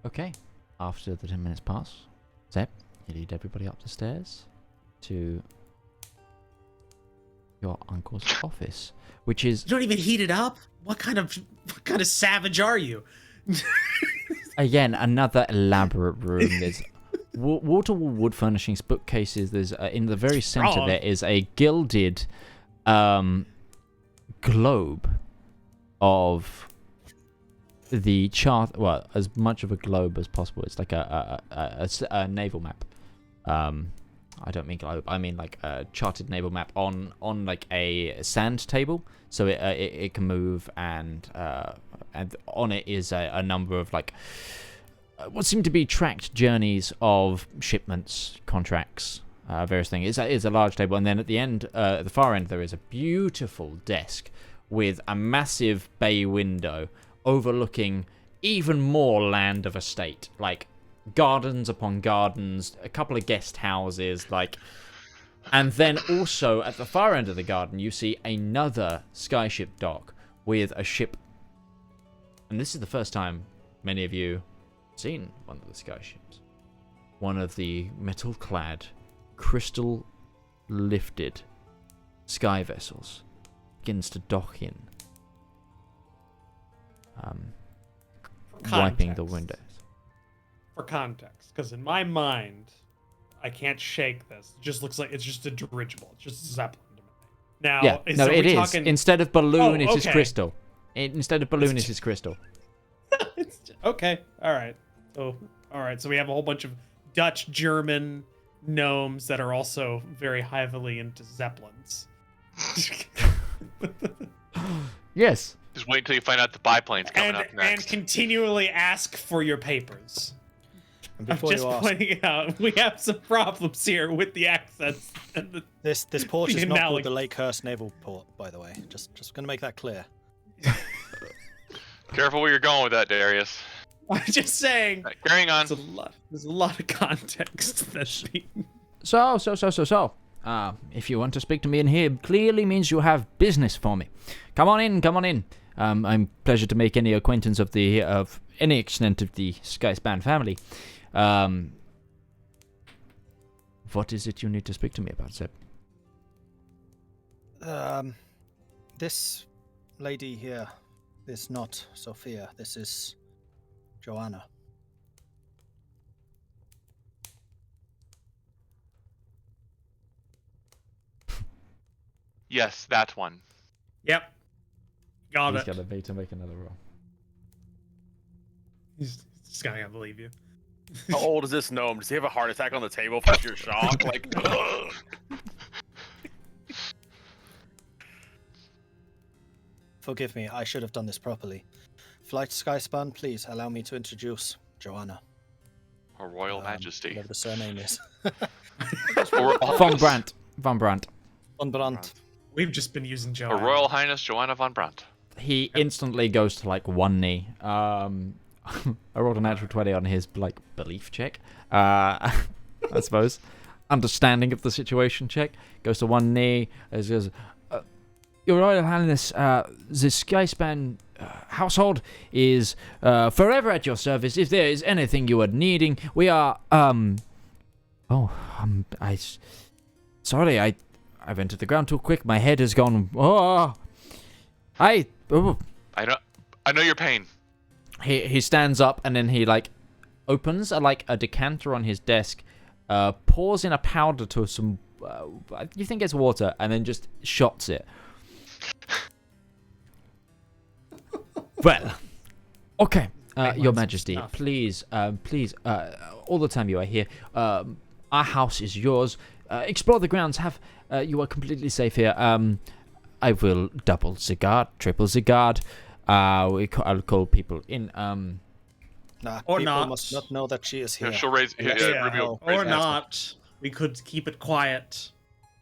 Okay. After the 10 minutes pass, Zepp, you lead everybody up the stairs to your uncle's office, which is... You don't even heat it up? What kind of savage are you? Again, another elaborate room. There's wall-to-wall wood furnishings, bookcases. There's in the very center there is a gilded globe of the chart. Well, as much of a globe as possible. It's like a naval map. I don't mean globe. I mean like a charted naval map on like a sand table, so it can move and and on it is a number of like what seem to be tracked journeys of shipments, contracts, various things. It's a large table, and then at the end, at the far end, there is a beautiful desk with a massive bay window overlooking even more land of estate, like gardens upon gardens, a couple of guest houses, like. And then also at the far end of the garden, you see another skyship dock with a ship. And this is the first time many of you have seen one of the skyships. One of the metal-clad, crystal-lifted sky vessels begins to dock in, wiping the windows. For context, because in my mind, I can't shake this. It just looks like it's just a dirigible. It's just a zeppelin. Now, Yeah, no, it is. talking... Instead of balloon, Oh, it is okay. crystal. Instead of balloon, it is crystal. Okay, all right. So, all right. So we have a whole bunch of Dutch, German gnomes that are also very heavily into zeppelins. Yes. Just wait until you find out the biplane's coming up and next. continually ask for your papers. And I'm before just you ask, pointing out we have some problems here with the accents. And the... this port is the not analogy. called the Lakehurst Naval Port, by the way. Just going to make that clear. Careful where you're going with that, Darius. I'm just saying. Right, carrying on. There's a lot of context that's being... So. If you want to speak to me in here, clearly means you have business for me. Come on in. I'm pleasure to make any acquaintance of any extent of the Skyspan family. What is it you need to speak to me about, Zepp? This lady here is not Sophia. This is Johanna. Yes, that one. Yep. Got He's it. got to be to make another roll. He's just gonna believe you. How old is this gnome? Does he have a heart attack on the table from sheer shock? Like, Forgive me, I should have done this properly. Flight Skyspan, please allow me to introduce Johanna. Her Royal Majesty. Whatever the surname is. Von Brandt. Von Brandt. We've just been using Joe. Her Royal Highness Johanna von Brandt. He instantly goes to like one knee. I rolled a natural 20 on his like belief check. I suppose. Understanding of the situation check. Goes to one knee. Goes, Your Royal Highness, the Skyspan household is forever at your service. If there is anything you are needing, we are. Sorry, I went to the ground too quick. My head has gone. I know your pain. He stands up and then he like opens a decanter on his desk, pours in a powder to some. You think it's water, and then just shots it. Well, okay, Your Majesty, please, all the time you are here, our house is yours. Explore the grounds. You are completely safe here. I will double Zedaar, triple Zedaar. I'll call people in. Or people not. must not know that she is here. Yeah, she'll raise. Or not. We could keep it quiet.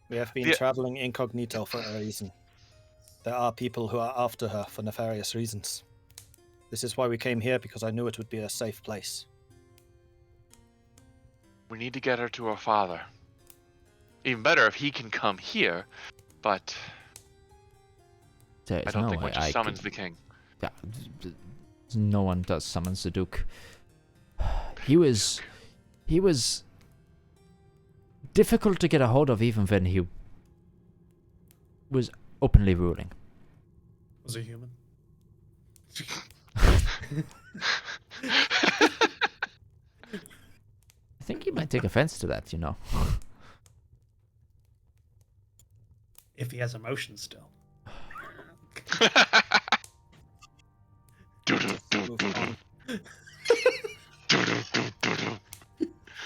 We have been traveling incognito for a reason. There are people who are after her for nefarious reasons. This is why we came here, because I knew it would be a safe place. We need to get her to her father. Even better if he can come here, but I don't think we just summons the king. Yeah, no one does summons the Duke. He was difficult to get a hold of even when he was openly ruling. Was he human? I think he might take offense to that, you know. If he has emotions still.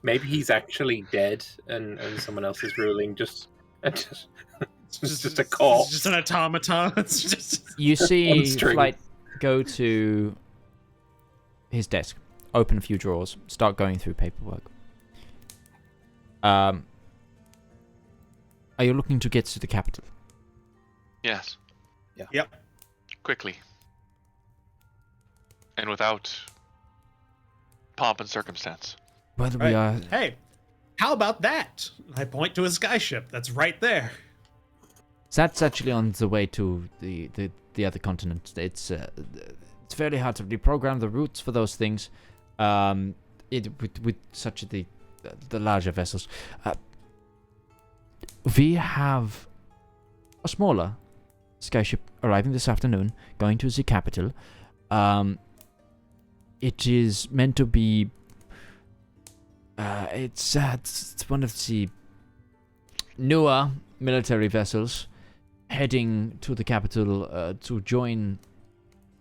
Maybe he's actually dead and someone else is ruling just a corpse. It's just an automaton. It's just You see, like go to his desk, open a few drawers, start going through paperwork. Are you looking to get to the capital? Yes. Yeah. Yep. Quickly. And without pomp and circumstance. Well, we are... Hey, how about that? I point to a skyship that's right there. That's actually on the way to the other continent. It's fairly hard to reprogram the routes for those things. With such the larger vessels. We have a smaller skyship arriving this afternoon, going to the capital. It is meant to be. It's one of the newer military vessels heading to the capital to join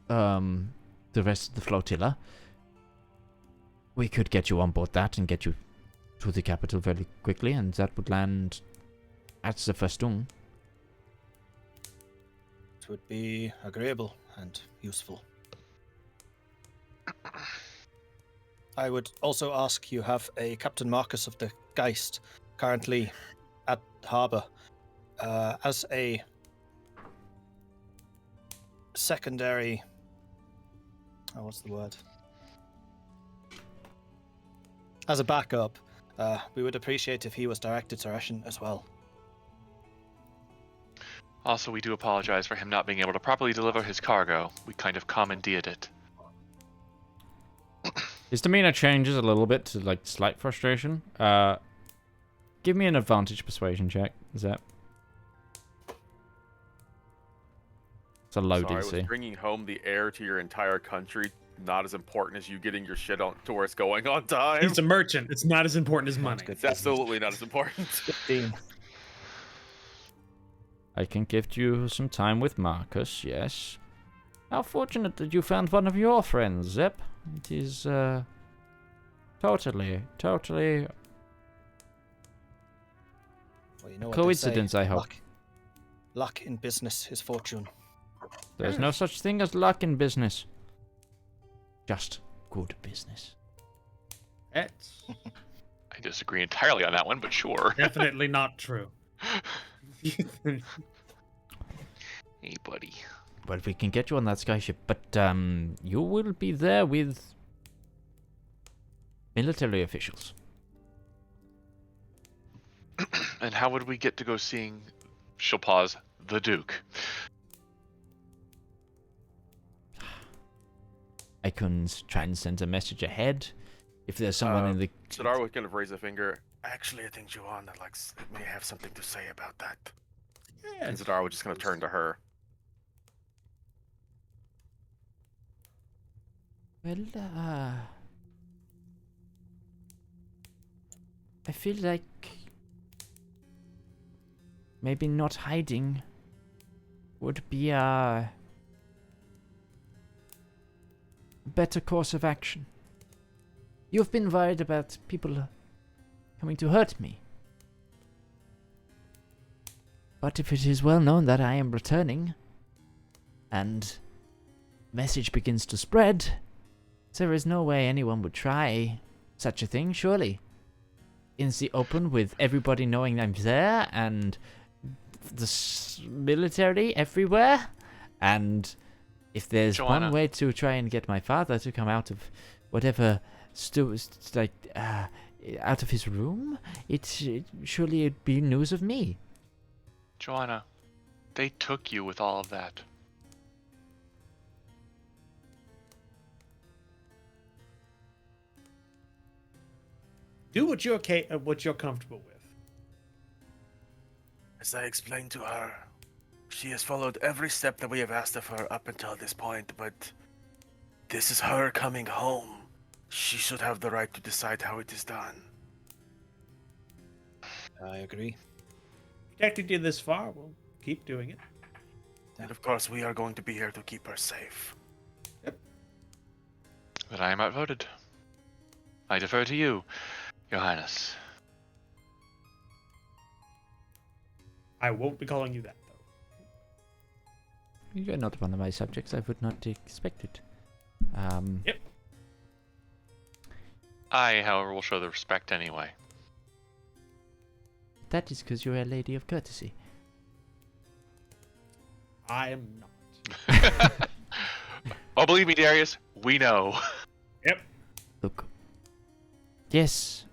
the rest of the flotilla. We could get you on board that and get you to the capital very quickly, and that would land at the Wystongjir. It would be agreeable and useful. I would also ask, you have a Captain Marcus of the Geist currently at harbour. As a secondary... what's the word? As a backup, we would appreciate if he was directed to Rechin as well. Also, we do apologize for him not being able to properly deliver his cargo. We kind of commandeered it. His demeanor changes a little bit to like slight frustration. Give me an advantage persuasion check, Zepp. It's a low Sorry, DC. was bringing home the heir to your entire country not as important as you getting your shit on to where it's going on time? He's a merchant. It's not as important as money. It's absolutely not as important. 15. I can give you some time with Marcus, yes. How fortunate that you found one of your friends, Zepp. It is, totally Well, you know what they coincidence, say, I hope. Luck in business is fortune. There's no such thing as luck in business. Just good business. That's I disagree entirely on that one, but sure. definitely not true. Hey, buddy. Well, we can get you on that skyship, but you will be there with military officials. And how would we get to go seeing, she'll pause, the Duke? I can try and send a message ahead. If there's someone in the... Zedaar would kind of raise a finger. Actually, I think Johanna may have something to say about that. And Zedaar would just kind of turn to her. Well, I feel like maybe not hiding would be a better course of action. You've been worried about people coming to hurt me. But if it is well known that I am returning, and message begins to spread, there is no way anyone would try such a thing, surely. In the open, with everybody knowing I'm there, and the military everywhere, and if there's Johanna. one way to try and get my father to come out of whatever out of his room, surely it'd be news of me. Johanna, they took you with all of that. Do what you're comfortable with. As I explained to her, she has followed every step that we have asked of her up until this point, but this is her coming home. She should have the right to decide how it is done. I agree. Protected you this far, we'll keep doing it. And of course, we are going to be here to keep her safe. But I am outvoted. I defer to you, Johannes. I won't be calling you that, though. You're not one of my subjects. I would not expect it. Yep. I, however, will show the respect anyway. That is because you're a lady of courtesy. I am not. Oh, believe me, Darius, we know. Yep. Look. Yes,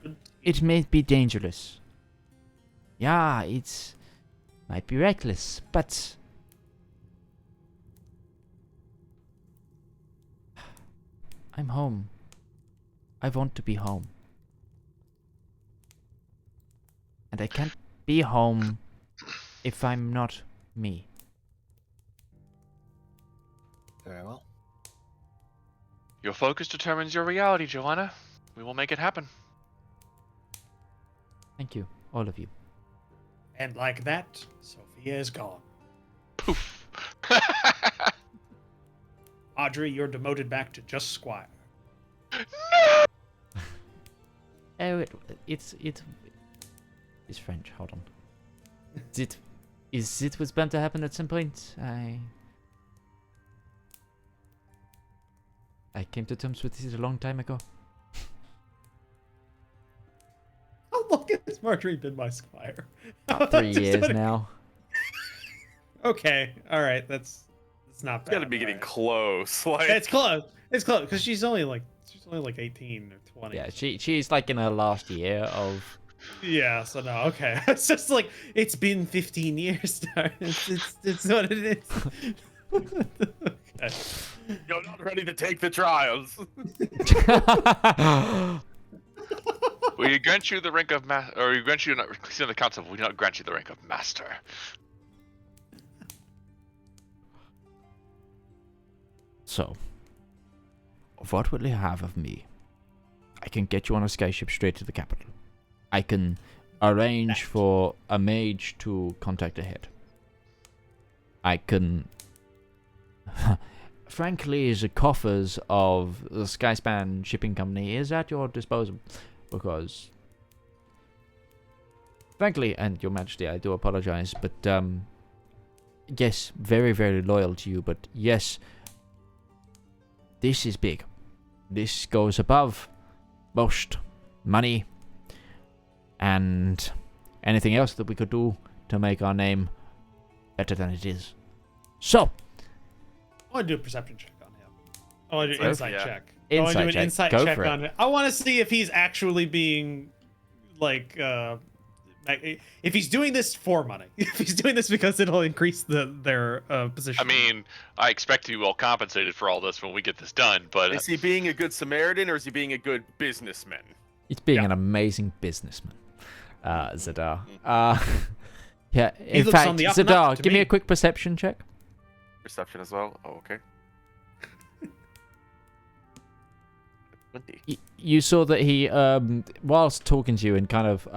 it may be dangerous. Yeah, it might be reckless, but I'm home. I want to be home. And I can't be home if I'm not me. Very well. Your focus determines your reality, Johanna. We will make it happen. Thank you, all of you. And like that, Sophia is gone. Poof. Audrey, you're demoted back to just Squire. Oh, it's French. Hold on. It was bound to happen at some point. I came to terms with this a long time ago. How long has Marjorie been my Squire? About 3 years now. Okay, all right, that's not bad. Got to be getting close. Like It's close. It's close because she's only like 18 or 20. Yeah, she's like in her last year of. Yeah, so no, okay. It's just like it's been 15 years now. It's what it is. Okay. you're not ready to take the trials. We grant you the rank of or we grant you not consider the council. We do not grant you the rank of master. So, what will you have of me? I can get you on a skyship straight to the capital. I can arrange for a mage to contact ahead. I can... Frankly, the coffers of the Skyspan Shipping Company is at your disposal. Because... Frankly, and your majesty, I do apologize, but, yes, very, very loyal to you, but yes, this is big. This goes above most money and anything else that we could do to make our name better than it is. So, I want to do a perception check on him. I want to do an insight check. Insight I want to do check. an insight Go check for it. on it. I want to see if he's actually being like if he's doing this for money. If he's doing this because it'll increase their position. I mean, I expect to be well compensated for all this when we get this done, but Is he being a good Samaritan or is he being a good businessman? it's being an amazing businessman, Zedaar. Yeah, in looks fact, on the up and up Zedaar, to give me me. a quick perception check. Perception as well? Oh, okay. 20. You saw that he, whilst talking to you and kind of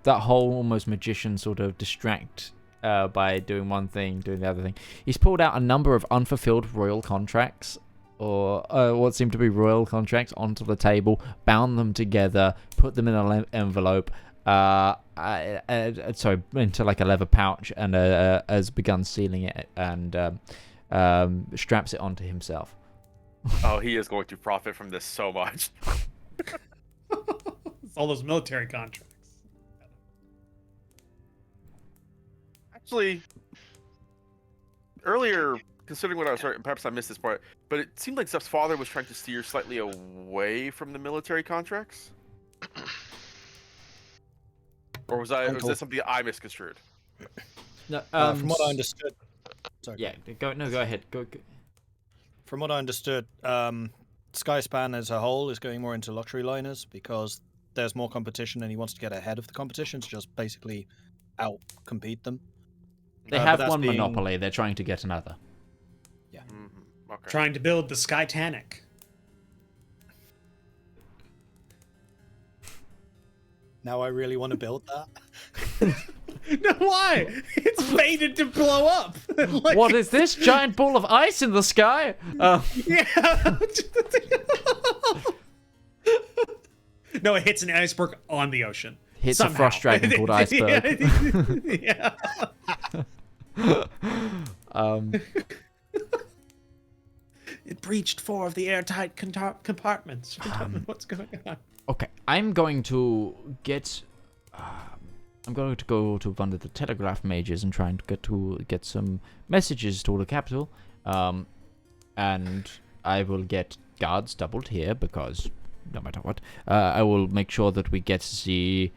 that whole almost magician sort of distract by doing one thing, doing the other thing, he's pulled out a number of unfulfilled royal contracts, or what seemed to be royal contracts, onto the table, bound them together, put them in an envelope, into like a leather pouch, and has begun sealing it and straps it onto himself. Oh, he is going to profit from this so much. It's all those military contracts. Actually, earlier, considering what I was hearing, perhaps I missed this part, but it seemed like Zepps' father was trying to steer slightly away from the military contracts. Or was that something I misconstrued? No, from what I understood. Sorry. Yeah, go ahead. Go. From what I understood, Skyspan as a whole is going more into luxury liners because there's more competition and he wants to get ahead of the competition to just basically out-compete them. They have one monopoly, they're trying to get another. Yeah. Mm-hmm. Okay. Trying to build the Skytanic. Now I really want to build that. No, why? It's fated to blow up. Like, What is this giant ball of ice in the sky? yeah. No, it hits an iceberg on the ocean. Hits somehow. a frost dragon called Iceberg. Yeah. breached 4 of the airtight compartments. You don't know what's going on. Okay, I'm going to get. I'm going to go to one of the telegraph mages and try and get some messages to the capital. And I will get guards doubled here because no matter what, I will make sure that we get the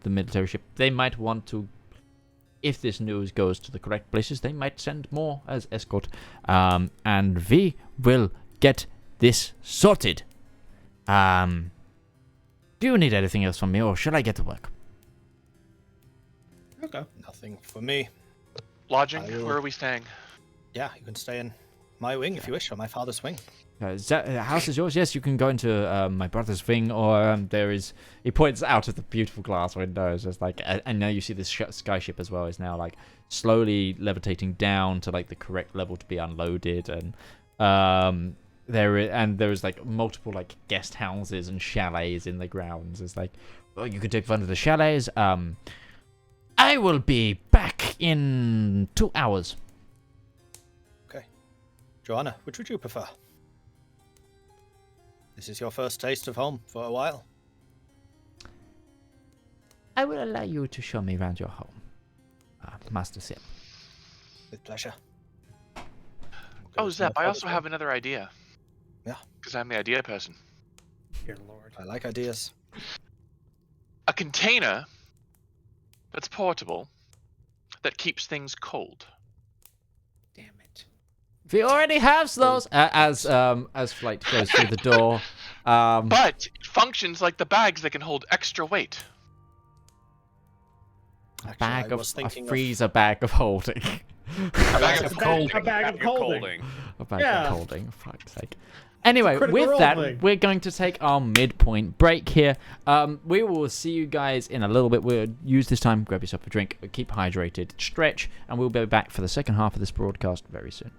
military ship. They might want to. If this news goes to the correct places, they might send more as escort. And we will get this sorted. Do you need anything else from me, or should I get to work? Okay. Nothing for me. Lodging? Where are we staying? Yeah, you can stay in my wing if you wish, or my father's wing. The house is yours. Yes, you can go into my brother's wing, or there is. He points out of the beautiful glass windows. It's like, and now you see this sky ship as well is now like slowly levitating down to like the correct level to be unloaded, and there is like multiple like guest houses and chalets in the grounds. It's like, oh, you could take one of the chalets. I will be back in 2 hours. Okay, Johanna, which would you prefer? This is your first taste of home for a while. I will allow you to show me around your home, Master Sim. With pleasure. Oh, Zepp, I also have another idea. Yeah. Because I'm the idea person. Dear Lord. I like ideas. A container that's portable that keeps things cold. Damn it. We already have those. As Flight goes through the door. But it functions like the bags that can hold extra weight. Actually, A freezer bag of holding. A bag of colding. A bag of colding. A bag of holding, for fuck's sake. Anyway, with that, we're going to take our midpoint break here. We will see you guys in a little bit. We'll use this time, grab yourself a drink, keep hydrated, stretch, and we'll be back for the second half of this broadcast very soon.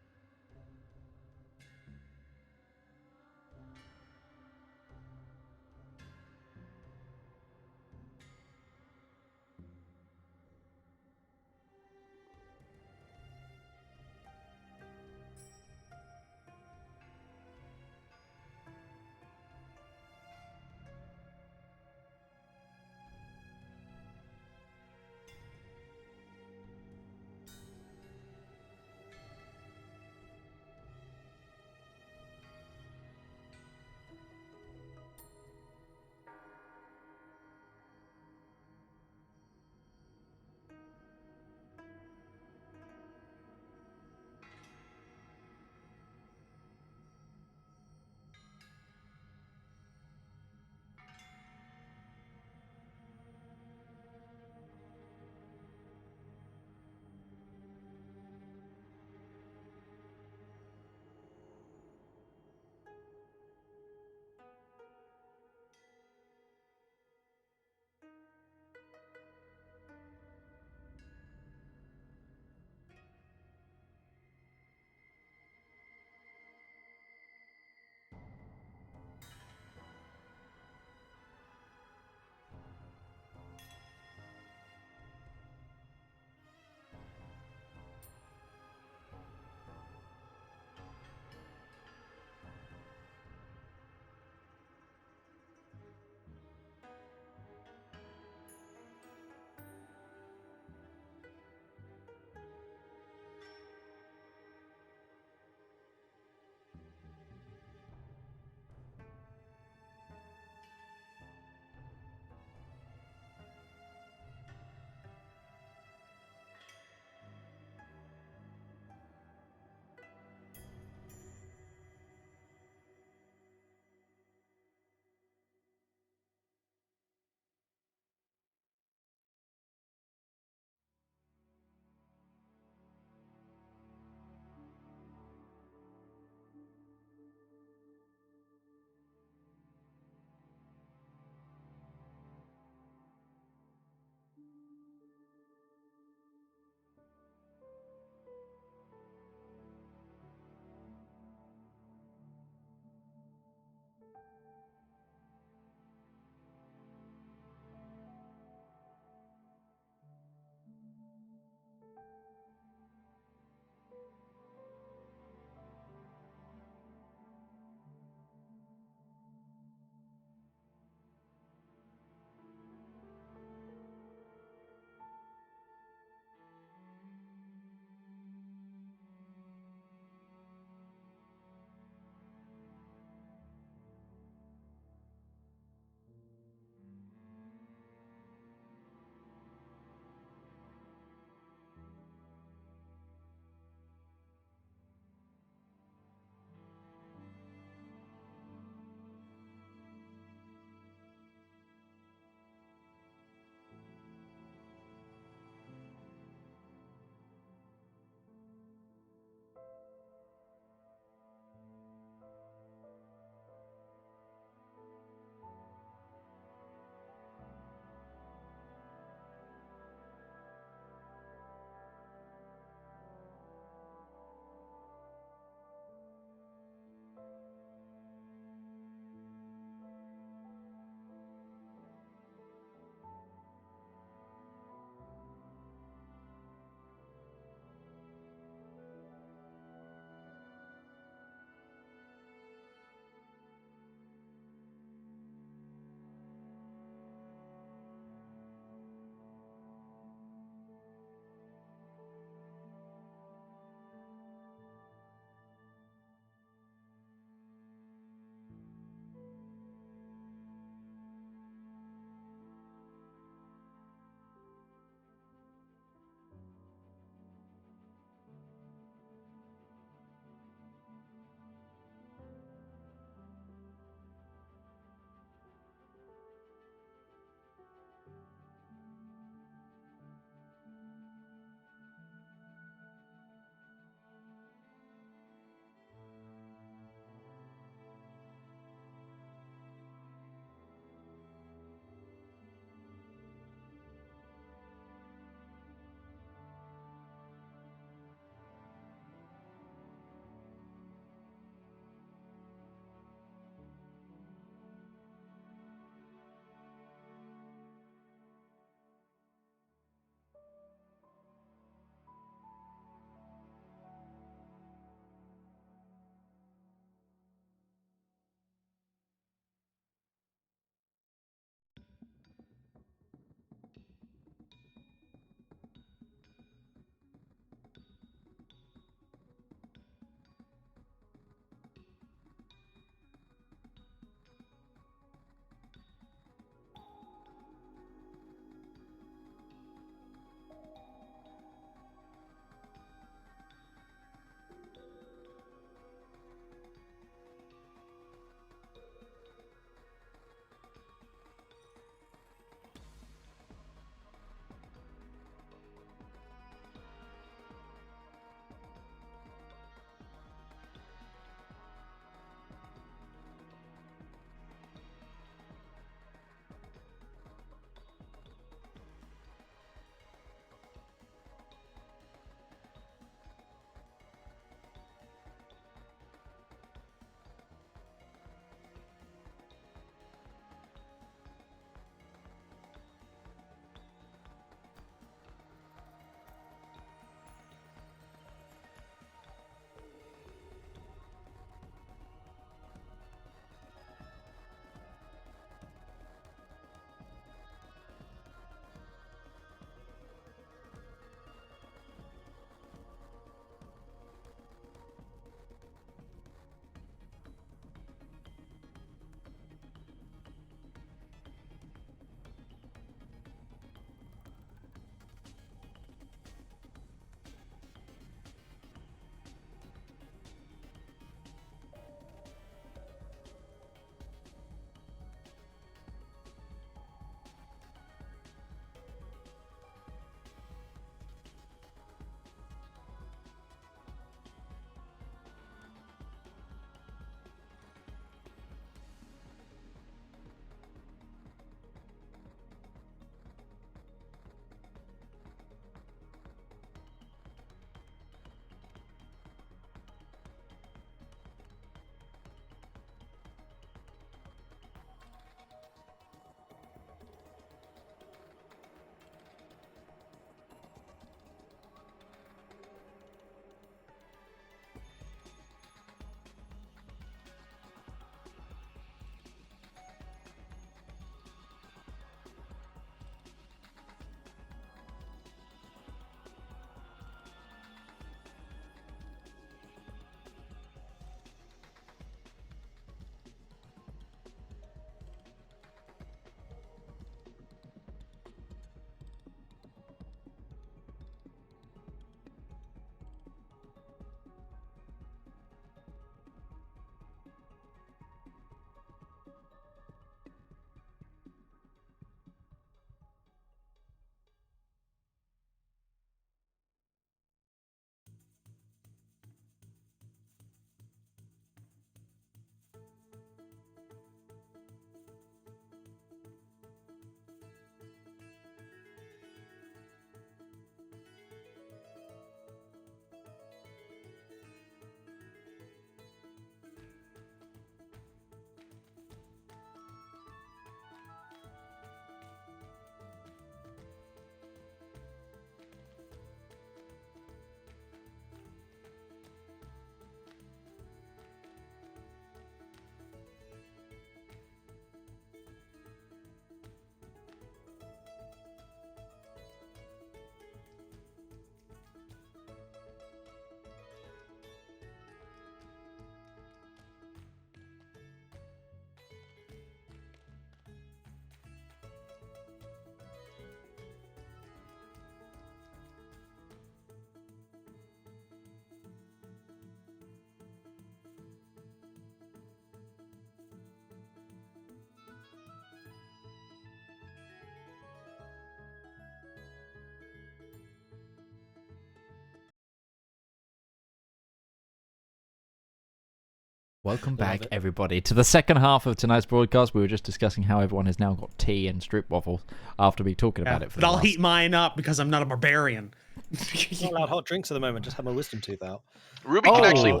Welcome Love back, it. everybody, to the second half of tonight's broadcast. We were just discussing how everyone has now got tea and strip waffles after we talking about it for But the I'll last... heat mine up because I'm not a barbarian. Not allowed hot drinks at the moment. Just have my wisdom tooth out. Ruby can actually.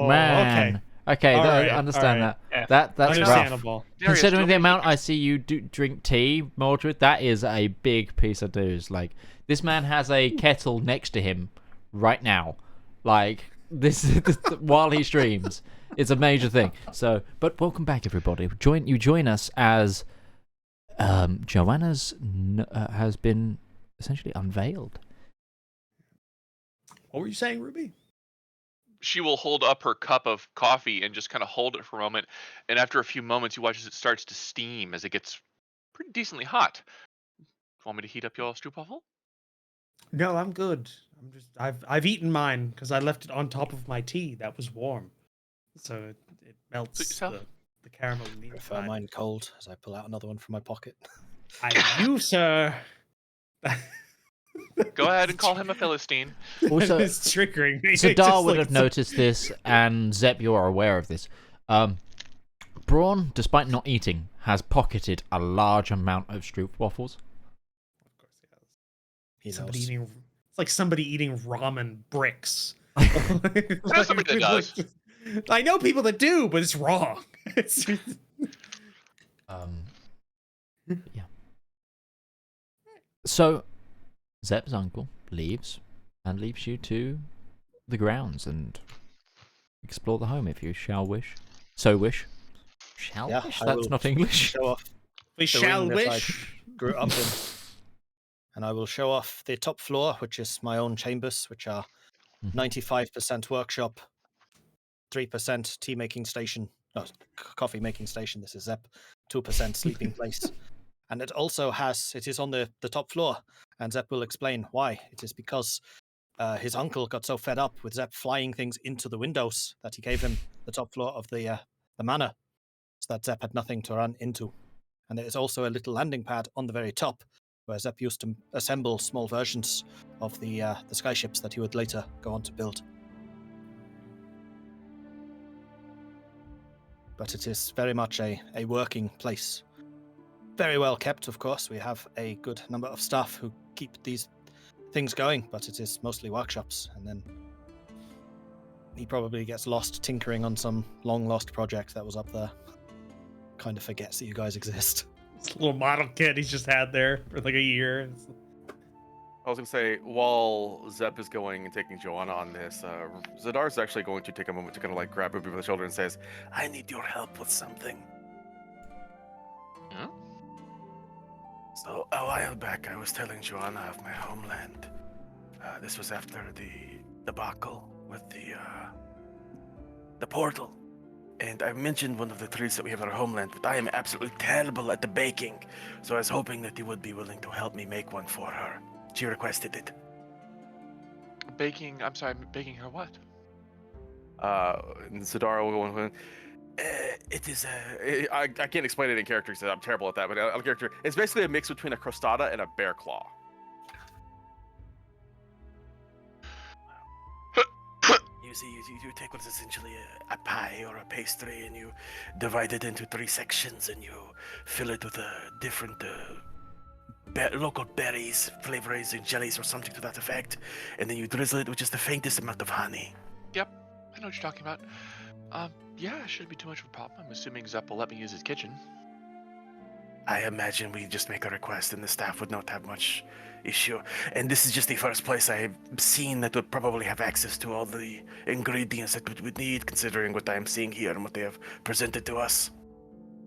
Man. Okay, All I right, understand all right. that. Yeah. That's rough. Understandable. Darius, Considering the do you want amount I see you drink tea, Mordred, that is a big piece of news. Like, this man has a kettle next to him right now. Like, this while he streams. It's a major thing. So, but welcome back, everybody. Join us as Johanna's has been essentially unveiled. What were you saying, Ruby? She will hold up her cup of coffee and just kind of hold it for a moment, and after a few moments, you watch as it starts to steam as it gets pretty decently hot. Want me to heat up your stroopwafel? No, I'm good. I've eaten mine because I left it on top of my tea that was warm, so it melts yourself? the caramel. I prefer mine cold as I pull out another one from my pocket. You, sir. Go ahead and call him a Philistine. Also, it's triggering me. Zedaar would have noticed this, and Zepp, you are aware of this. Braun, despite not eating, has pocketed a large amount of stroopwafels. Of course, yeah. It's like somebody eating ramen bricks. There's somebody that does. I know people that do, but it's wrong. Yeah. So, Zepp's uncle leaves you to the grounds and explore the home if you shall wish. So wish. Shall wish? That's not English. Show off We the shall ring that I wish. grew up in. And I will show off the top floor, which is my own chambers, which are 95% workshop, 3% tea making station, no, coffee making station. This is Zepp, 2% sleeping place. And it is on the top floor. And Zepp will explain why. It is because his uncle got so fed up with Zepp flying things into the windows that he gave him the top floor of the manor, so that Zepp had nothing to run into. And there is also a little landing pad on the very top, where Zepp used to assemble small versions of the skyships that he would later go on to build. But it is very much a working place. Very well kept, of course. We have a good number of staff who keep these things going, but it is mostly workshops. And then he probably gets lost tinkering on some long-lost project that was up there. Kind of forgets that you guys exist. This little model kit he's just had there for like a year. I was going to say, while Zepp is going and taking Johanna on this, Zedaar is actually going to take a moment to kind of like grab Ruby by the shoulder and says, I need your help with something. Huh? So, a while back, I was telling Johanna of my homeland. This was after the debacle with the portal. And I mentioned one of the trees that we have in our homeland, but I am absolutely terrible at the baking. So I was hoping that he would be willing to help me make one for her. She requested it. Baking her what? And Zedaar will go on. It is I can't explain it in character because I'm terrible at that, but a character. It's basically a mix between a crostata and a bear claw. You see, you take what is essentially a pie or a pastry, and you divide it into 3 sections, and you fill it with different local berries, flavors, and jellies, or something to that effect, and then you drizzle it with just the faintest amount of honey. Yep, I know what you're talking about. Yeah, it shouldn't be too much of a problem. I'm assuming Zepp will let me use his kitchen. I imagine we just make a request, and the staff would not have much issue. And this is just the first place I have seen that would probably have access to all the ingredients that we would need, considering what I'm seeing here and what they have presented to us.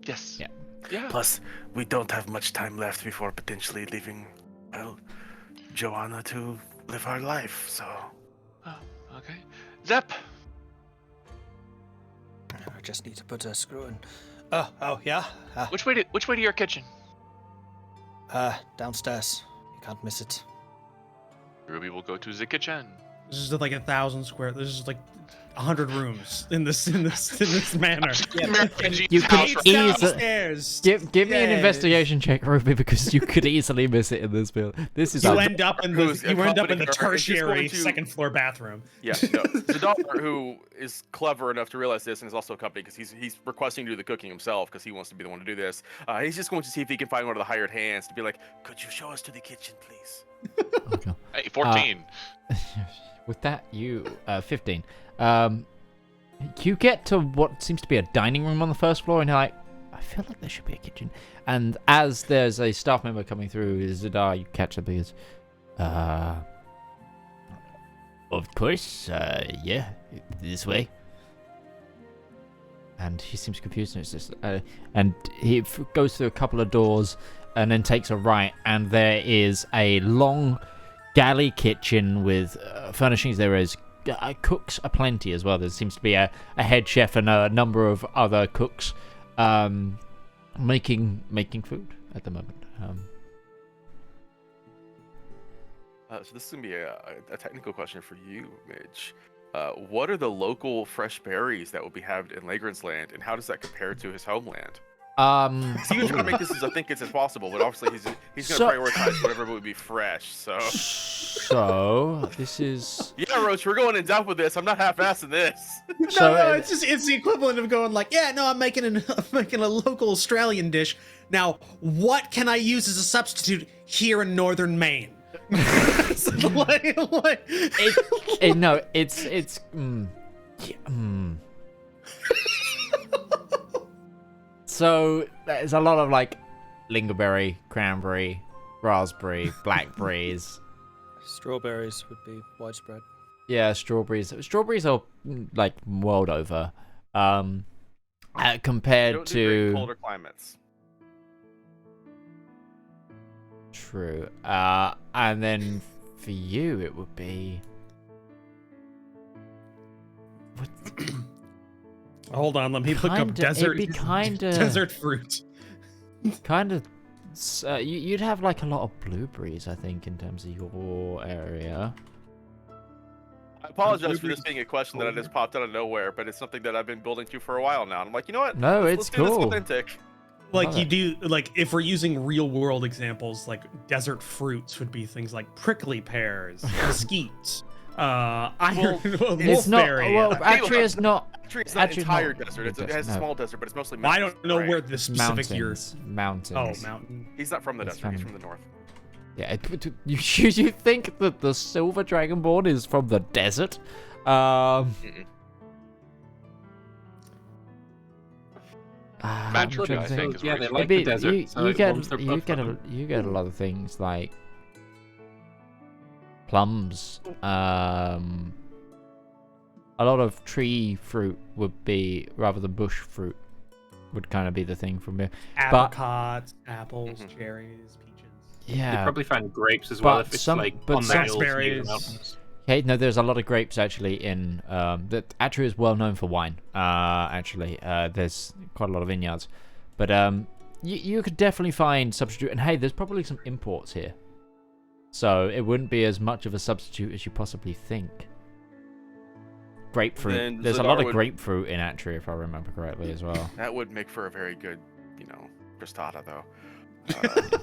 Yes. Yeah. Yeah. Plus, we don't have much time left before potentially leaving, well, Johanna to live her life, so... Oh, okay. Zepp! I just need to put a screw in. Oh, yeah? Which way to your kitchen? Downstairs. You can't miss it. Ruby will go to the kitchen. This is like 1,000 square. This is like 100 rooms in this manner. You could easily Downstairs. give me an investigation check, Ruby, because you could easily miss it in this build. This is You end up in the He's tertiary going to- second floor bathroom. Yeah, no. Zedaar, who is clever enough to realize this and is also a company because he's requesting to do the cooking himself because he wants to be the one to do this. He's just going to see if he can find one of the hired hands to be like, could you show us to the kitchen, please? Okay. Hey, 14. With that, you 15. You get to what seems to be a dining room on the first floor, and you're like, I feel like there should be a kitchen. And as there's a staff member coming through, Zedaar, you catch up because, of course, yeah, this way. And he seems confused, and it's just, and he goes through a couple of doors, and then takes a right, and there is a long galley kitchen with furnishings. There is cooks aplenty as well. There seems to be a head chef and a number of other cooks making food at the moment. So this is going to be a technical question for you, Midge. What are the local fresh berries that will be had in Legrand's land, and how does that compare to his homeland? He was trying to make this as authentic as possible, but obviously he's going to prioritize whatever would be fresh. So this is yeah, Roach, we're going in depth with this. I'm not half-assing this. No, it's the equivalent of going like, yeah, no, I'm making a local Australian dish. Now, what can I use as a substitute here in northern Maine? it's So there's a lot of like lingonberry, cranberry, raspberry, blackberries. Strawberries would be widespread. Yeah, strawberries. Strawberries are like world over. Compared Don't do to great colder climates. True. And then for you it would be Hold on, let me look up desert. It'd be desert fruit. Kind of. You'd have like a lot of blueberries, I think, in terms of your area. I apologize for this being a question that I just popped out of nowhere, but it's something that I've been building to for a while now. And I'm like, you know what? No, let's do cool. this authentic. Like you do, like if we're using real world examples, like desert fruits would be things like prickly pears, mesquite, iron, it's not. wolfberry. Well, actually, it's not. Actually, it's not entire desert. It has a small desert, but it's mostly I mountains. don't know where the specific mountains. Oh, mountain. He's not from the desert. He's from the north. Yeah, you think that the silver dragonborn is from the desert? Naturally, I think. Yeah, they like the desert. You get a lot of things like plums. A lot of tree fruit would be, rather than bush fruit, would kind of be the thing from here. Apricots, apples, cherries, peaches. Yeah. You probably find grapes as well if it's like on the hills near the mountains. Okay, no, there's a lot of grapes actually in that Atru is well known for wine. Actually, there's quite a lot of vineyards, but you could definitely find substitute. And hey, there's probably some imports here, so it wouldn't be as much of a substitute as you possibly think. Grapefruit. Then There's a Zedaar lot of would- grapefruit in Atru, if I remember correctly, as well. That would make for a very good, crostata, though.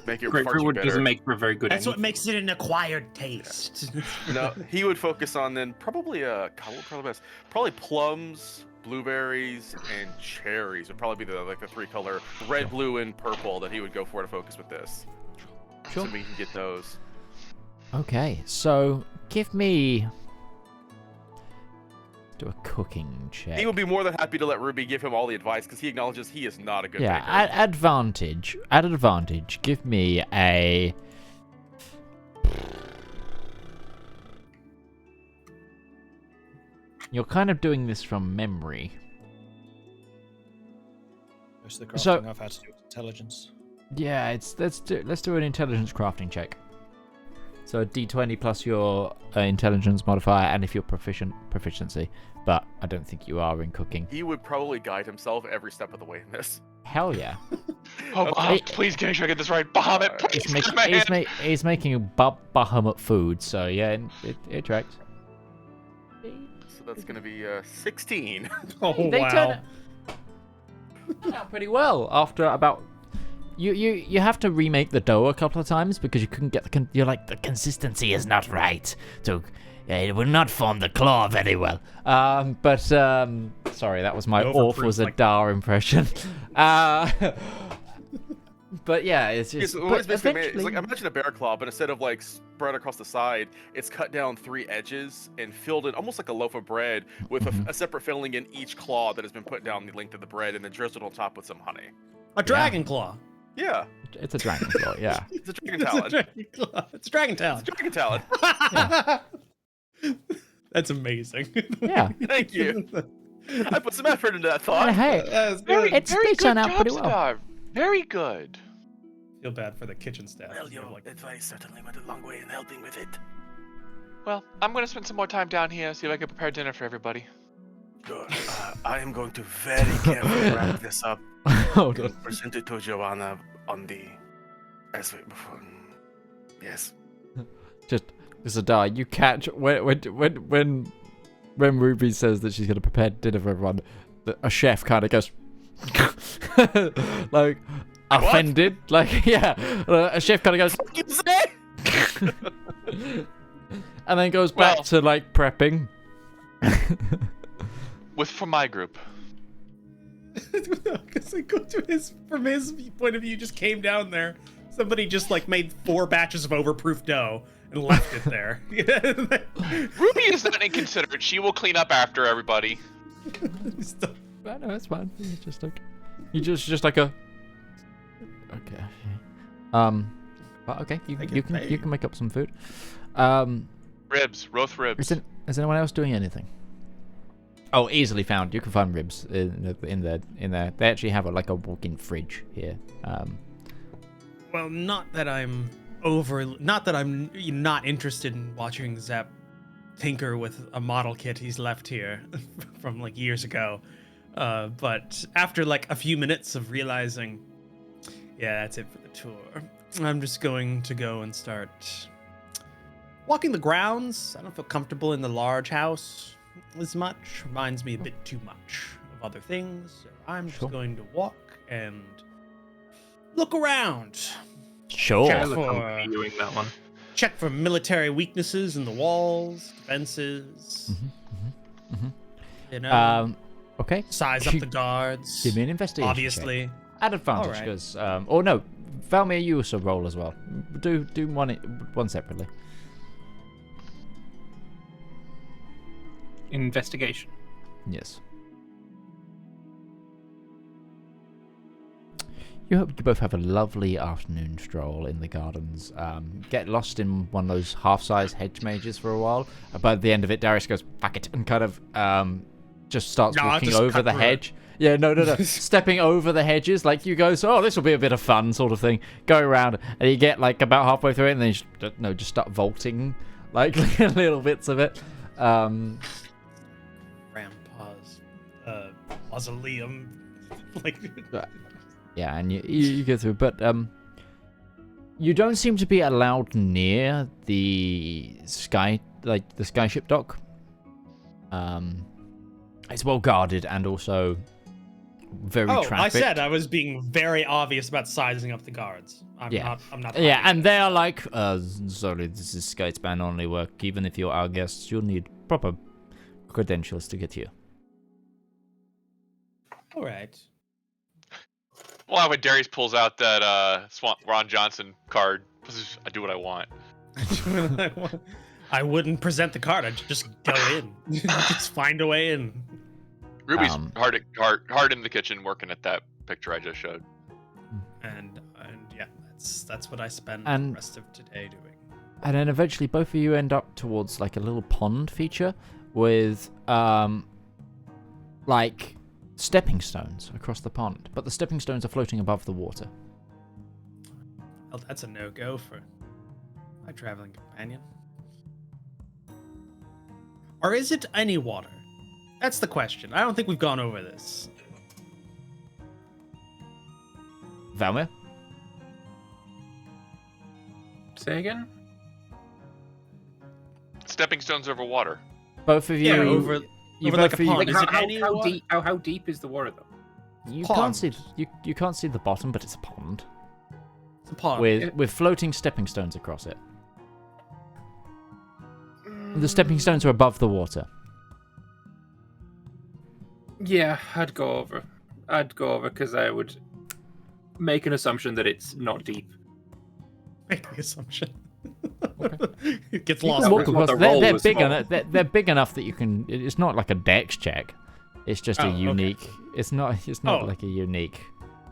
Make it Grapefruit doesn't make for a very good. That's what makes it an acquired taste. No, he would focus on then probably probably plums, blueberries, and cherries would probably be the three color red, blue, and purple that he would go for to focus with this. Sure. So we can get those. Okay, so give me. Do a cooking check. He would be more than happy to let Ruby give him all the advice because he acknowledges he is not a good Yeah, baker. at advantage, give me a. You're kind of doing this from memory. Most of the crafting So- I've had to do with intelligence. Yeah, let's do an intelligence crafting check. So a d20 plus your intelligence modifier, and if you're proficiency. But I don't think you are in cooking. He would probably guide himself every step of the way in this. Hell yeah! Please, can I get this right? Bahamut, please, He's making a Bahamut food, so yeah, it tracks. So that's going to be 16. Oh, They wow. turn out pretty well after about. You have to remake the dough a couple of times because you couldn't get you're like, the consistency is not right, so it will not form the claw very well. Sorry, that was my awful Zedaar impression. But yeah, it's just. It's like, imagine a bear claw, but instead of like spread across the side, it's cut down 3 edges and filled in almost like a loaf of bread with a separate filling in each claw that has been put down the length of the bread and then drizzled on top with some honey. A dragon claw. Yeah. It's a dragon claw, yeah. It's a dragon talon. It's a dragon talon. It's a dragon talon. That's amazing. Yeah. Thank you. I put some effort into that thought. Hey, they turn out pretty well. Zedaar. Very good. Feel bad for the kitchen staff. Well, your advice certainly went a long way in helping with it. Well, I'm going to spend some more time down here, see if I can prepare dinner for everybody. Good. I am going to very carefully wrap this up. Hold on. Present it to Johanna on the. Yes. Just Zedaar, you catch when Ruby says that she's going to prepare dinner for everyone, a chef kind of goes like offended, like a chef kind of goes and then goes back to like prepping. For my group. Because from his point of view, just came down there. Somebody just like made 4 batches of overproof dough and left it there. Ruby is not inconsiderate. She will clean up after everybody. No, that's fine. It's just like just like a. Okay. But okay, you can make up some food. Ribs, roast ribs. Is anyone else doing anything? Oh, easily found. You can find ribs in there. They actually have a walk-in fridge here. Well, not that I'm not interested in watching Zepp tinker with a model kit he's left here from like years ago. But after like a few minutes of realizing, yeah, that's it for the tour, I'm just going to go and start walking the grounds. I don't feel comfortable in the large house as much. Reminds me a bit too much of other things. So I'm just going to walk and look around. Sure. Check for military weaknesses in the walls, defenses. You know. Okay. Size up the guards. Give me an investigation. Obviously. Check. At advantage, because or no, Valmir, you also roll as well. Do one separately. Investigation. Yes. You hope you both have a lovely afternoon stroll in the gardens. Get lost in one of those half-size hedge mages for a while. By the end of it, Darius goes, fuck it, and kind of just starts walking over the hedge. Yeah, no. Stepping over the hedges, like you go, so, this will be a bit of fun, sort of thing. Go around, and you get like about halfway through it, and then you just start vaulting, like little bits of it. Grandpa's mausoleum, like. Yeah, and you go through, but you don't seem to be allowed near the skyship dock. It's well guarded and also very trafficked. I said I was being very obvious about sizing up the guards. I'm not. Yeah, and they are like, sorry, this is Skyspan only work. Even if you're our guests, you'll need proper credentials to get here. All right. Well, when Darius pulls out that Ron Johnson card, I do what I want. I wouldn't present the card. I'd just go in. Just find a way in. Ruby's hard in the kitchen working at that picture I just showed. And yeah, that's what I spent the rest of today doing. And then eventually both of you end up towards like a little pond feature with like stepping stones across the pond, but the stepping stones are floating above the water. Well, that's a no-go for my traveling companion. Or is it any water? That's the question. I don't think we've gone over this. Valmir? Say again? Stepping stones over water. Both of you. Yeah, over both like a of you- pond. Like, Is it any water? how deep is the water though? You Pond. can't see you can't see the bottom, but it's a pond It's a pond. with floating stepping stones across it. The stepping stones are above the water. Yeah, I'd go over because I would make an assumption that it's not deep. Make the assumption. It gets You lost. can walk the across. roll They're was big small. enough. They're big enough that you can. It's not like a dex check. It's just Oh, a okay. unique. It's not Oh. like a unique.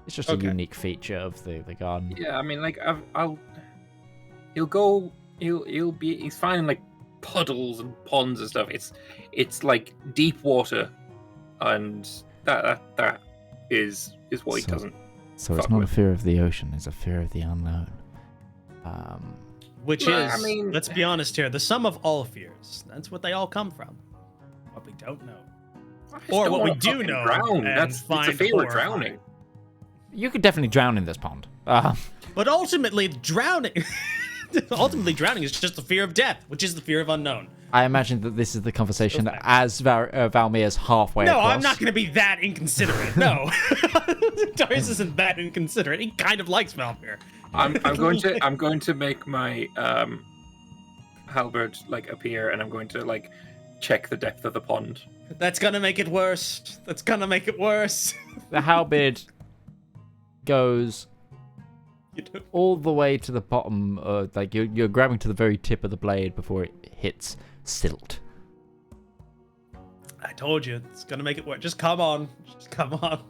It's just Okay. a unique feature of the garden. Yeah, I mean, like he's finding like puddles and ponds and stuff. It's like deep water, and that is what he So- doesn't. So it's Fuck not a with. fear of the ocean. It's a fear of the unknown. Which Well, is, I mean- let's be honest here, the sum of all fears. That's what they all come from. What we don't know. I just Or don't what we wanna do fucking know Drown. and That's it's a find fear of horrifying. drowning. You could definitely drown in this pond. But ultimately, drowning is just the fear of death, which is the fear of unknown. I imagine that this is the conversation Okay. as Valmir's halfway No, across. I'm not going to be that inconsiderate. No. Darius isn't that inconsiderate. He kind of likes Valmir. I'm going to make my halberd like appear, and I'm going to like check the depth of the pond. That's going to make it worse. That's going to make it worse. The halberd goes You know? all the way to the bottom. Like you're grabbing to the very tip of the blade before it hits silt. I told you, it's going to make it worse. Just come on. Just come on.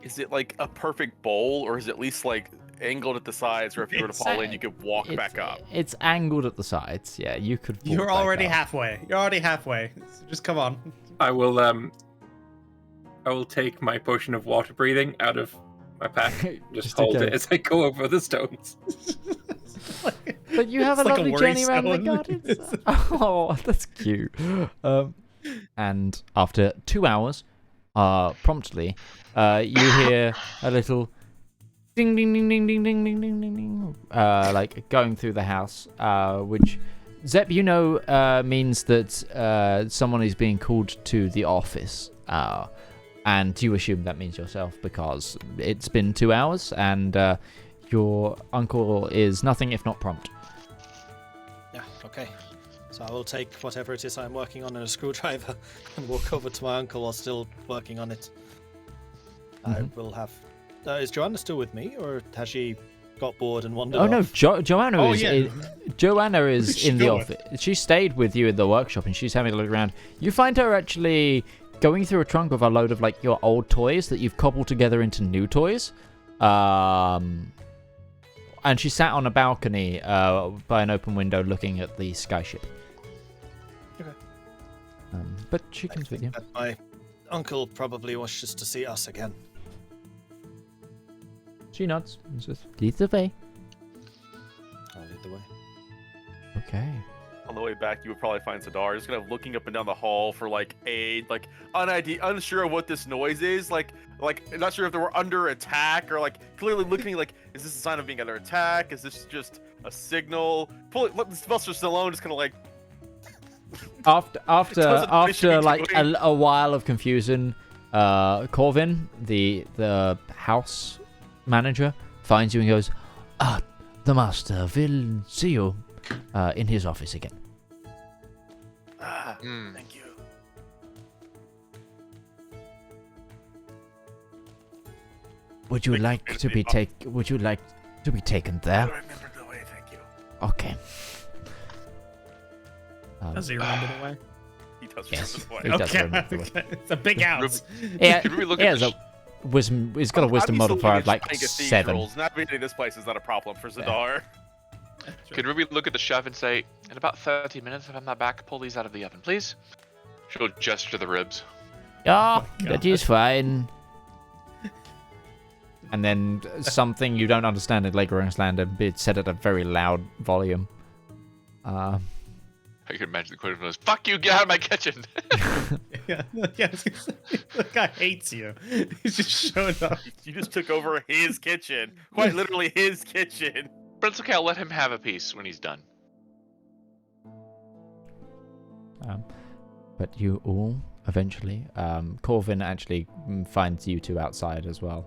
Is it like a perfect bowl, or is it at least like angled at the sides, where if you were to fall in, you could walk back up? It's angled at the sides. Yeah, you could. walk You're back already up. halfway. You're already halfway. So just come on. I will take my potion of water breathing out of my pack. Just to hold go. it as I go over the stones. But you have a It's like a lovely worry journey around the stone. gardens. Oh, that's cute. And after 2 hours, promptly, you hear a little ding ding ding ding ding ding ding ding ding ding, like going through the house, which Zepp, you know, means that someone is being called to the office. And you assume that means yourself because it's been 2 hours and your uncle is nothing if not prompt. Yeah, okay. So I will take whatever it is I'm working on in a screwdriver and walk over to my uncle while still working on it. I will have... is Johanna still with me, or has she got bored and wandered Oh no, off? Johanna Oh, is yeah. Johanna is Who's she in the going office. She stayed with you in the workshop and she's having a look around. You find her actually going through a trunk with a load of like your old toys that you've cobbled together into new toys. And she sat on a balcony by an open window looking at the skyship. Okay. But she comes with you. But my uncle probably wishes to see us again. She nods and says, "Lead the way." I'll lead the way. Okay. On the way back, you would probably find Zedaar just kind of looking up and down the hall for like aid, like unsure of what this noise is, like not sure if they were under attack or like clearly looking like, is this a sign of being under attack? Is this just a signal? Let Sylvester Stallone just kind of like. After like a while of confusion, Corvin, the house manager, finds you and goes, the master will see you in his office again. Thank you. Would you like to be taken I there? remember the way, thank you. Okay. Does he remember the way? He does Yes, remember he the way. does remember the way. Okay. It's a big house. Yeah, Could we look he at has the a wisdom. He's got a wisdom I'm used to modifier of looking like at giant 7. cathedrals. Navigating this place is not a problem for Zedaar. Could Ruby look at the chef and say, in about 30 minutes, if I'm not back, pull these out of the oven, please? She'll gesture the ribs. Yeah, that is fine. And then something you don't understand in Legoland's land, and it's said at a very loud volume. I can imagine the quote was, "Fuck you, get out of my kitchen." Yeah, the guy hates you. He's just showing up. You just took over his kitchen, quite literally his kitchen. But it's okay, I'll let him have a piece when he's done. But you all, eventually, Corvin actually finds you two outside as well.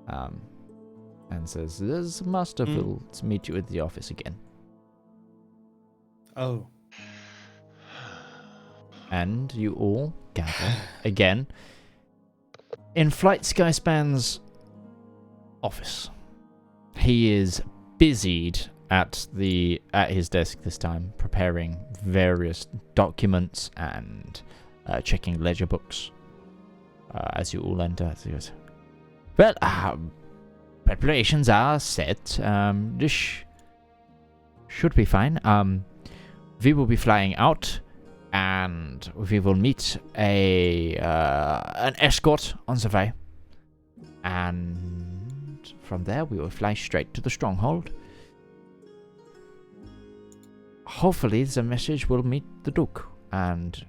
And says, there's Master Phil to meet you at the office again. Oh. And you all gather again in Flight Skyspan's office. He is busied at his desk this time, preparing various documents and checking ledger books. As you all enter, he goes, well, preparations are set. This should be fine. We will be flying out, and we will meet an escort on the way. And from there, we will fly straight to the stronghold. Hopefully, the message will meet the Duke, and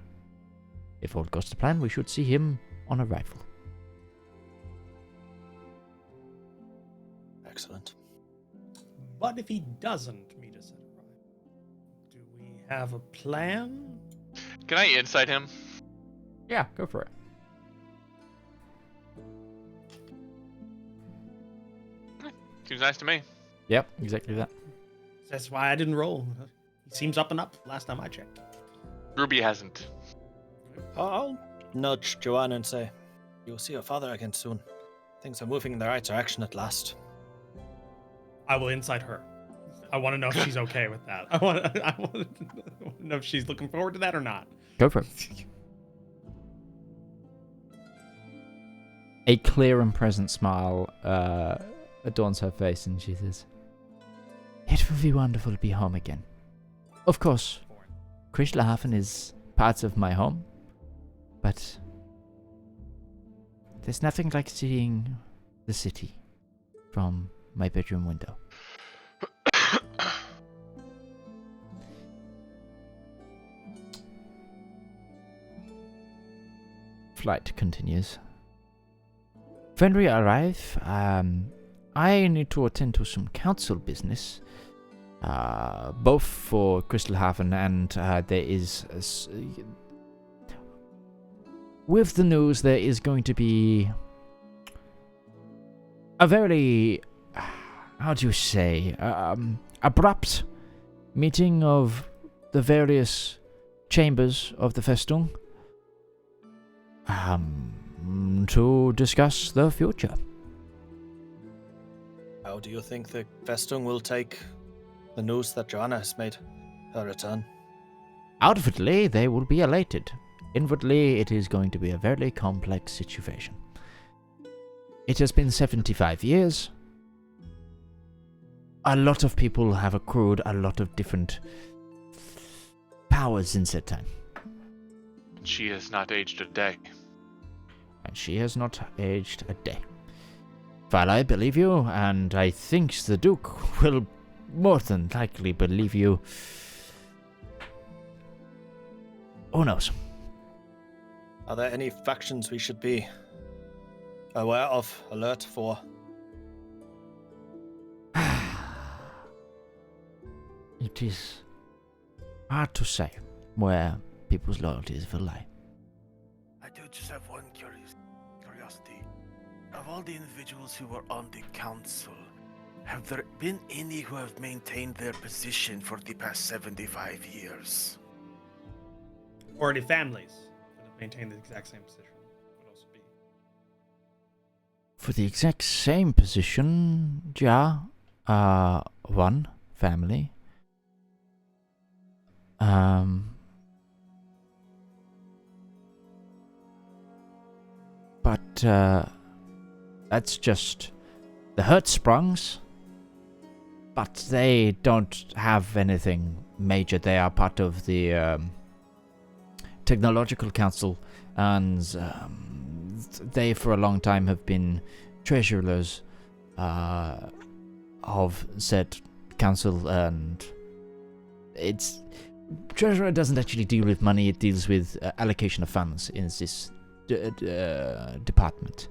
if all goes to plan, we should see him on arrival. Excellent. But if he doesn't meet us at arrival, do we have a plan? Can I insight him? Yeah, go for it. Seems nice to me. Yep, exactly that. That's why I didn't roll. He seems up and up last time I checked. Ruby hasn't. I'll nudge Johanna and say, you'll see your father again soon. Things are moving in the right direction at last. I will insight her. I want to know if she's okay with that. I want to know if she's looking forward to that or not. Go for it. A clear and present smile adorns her face, and she says, it will be wonderful to be home again. Of course, Christlahafen is part of my home, but there's nothing like seeing the city from my bedroom window. Flight continues. When we arrive, I need to attend to some council business, both for Crystalhaven and there is... with the news, there is going to be a very, how do you say, abrupt meeting of the various chambers of the Festung to discuss the future. How do you think the Festung will take the news that Johanna has made her return? Outwardly, they will be elated. Inwardly, it is going to be a very complex situation. It has been 75 years. A lot of people have accrued a lot of different powers in that time. She has not aged a day. And she has not aged a day. While I believe you, and I think the Duke will more than likely believe you, who knows? Are there any factions we should be aware of, alert for? It is hard to say where people's loyalties will lie. I do just have one curiosity. Of all the individuals who were on the council, have there been any who have maintained their position for the past 75 years? Or any families that have maintained the exact same position would also be. For the exact same position, yeah, one family. But that's just the Hertzsprungs. But they don't have anything major. They are part of the Technological Council, and they for a long time have been treasurers of said council, and it's treasurer doesn't actually deal with money, it deals with allocation of funds in this department.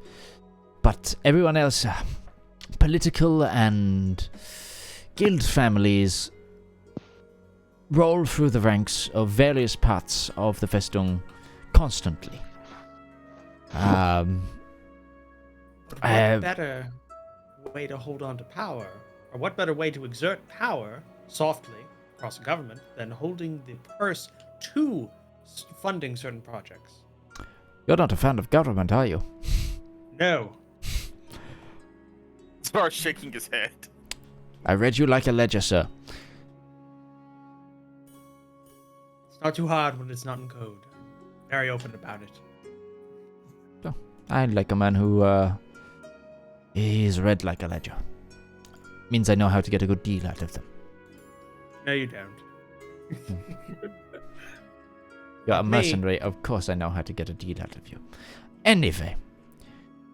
But everyone else, political and guild families, roll through the ranks of various parts of the Festung constantly. But what better way to hold on to power, or what better way to exert power softly across the government than holding the purse to funding certain projects? You're not a fan of government, are you? No. Starts shaking his head. I read you like a ledger, sir. It's not too hard when it's not in code. Very open about it. Oh, I like a man who, is read like a ledger. Means I know how to get a good deal out of them. No, you don't. You're a mercenary, of course I know how to get a deal out of you. Anyway,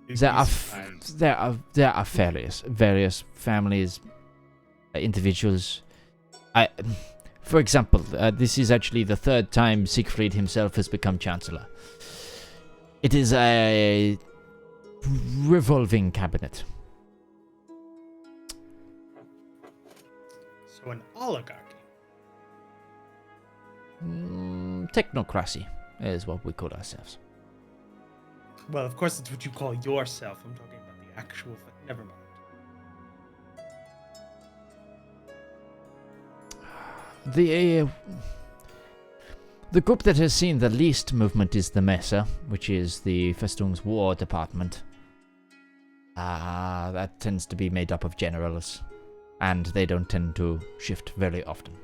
there are various families, individuals. For example, this is actually the third time Siegfried himself has become Chancellor. It is a revolving cabinet. So an oligarchy. Technocracy is what we call ourselves. Well, of course, it's what you call yourself. I'm talking about the actual thing. Never mind. The group that has seen the least movement is the Messe, which is the Wystongjir's war department. That tends to be made up of generals, and they don't tend to shift very often.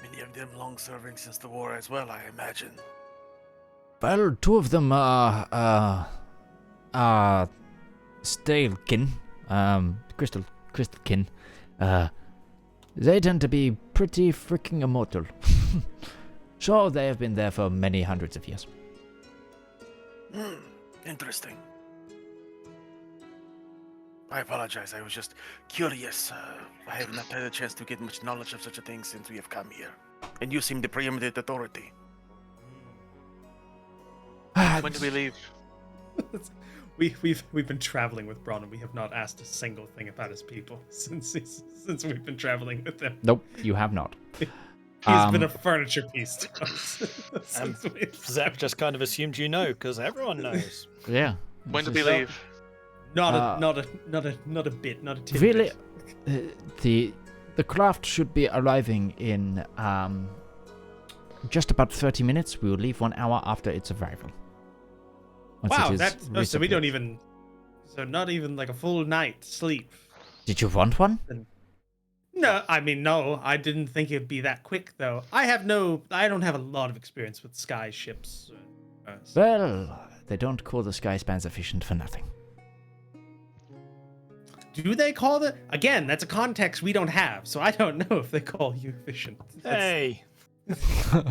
Many of them long serving since the war as well, I imagine. Well, two of them are Stalekin, Crystalkin. They tend to be pretty freaking immortal. So they have been there for many hundreds of years. Interesting. I apologize, I was just curious. I have not had a chance to get much knowledge of such a thing since we have come here. And you seem the preeminent authority. When do we leave? We've been traveling with Braun, and we have not asked a single thing about his people since we've been traveling with him. Nope, you have not. He's been a furniture piece to us. Zepp just kind of assumed you know, because everyone knows. Yeah. When do we leave? Not a bit, not a tidbit. Really, the craft should be arriving in just about 30 minutes. We will leave 1 hour after its arrival. Wow, so we don't even, so not even like a full night's sleep. Did you want one? No, I mean, no, I didn't think it'd be that quick, though. I don't have a lot of experience with sky ships. Well, they don't call the sky spans efficient for nothing. Do they call the... Again, that's a context we don't have, so I don't know if they call you efficient. Hey!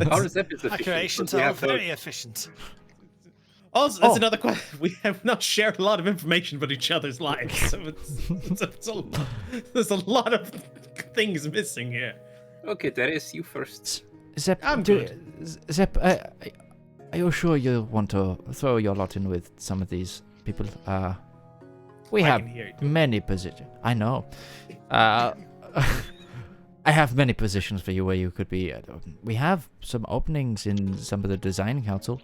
Our Zepp is efficient. Creations are very efficient. Also, that's another question. We have not shared a lot of information about each other's lives, so there's a lot of things missing here. Okay, Darius, you first. Zepp, I'm good. Zepp, are you sure you want to throw your lot in with some of these people? We have many positions. I know. I have many positions for you where you could be. We have some openings in some of the design council.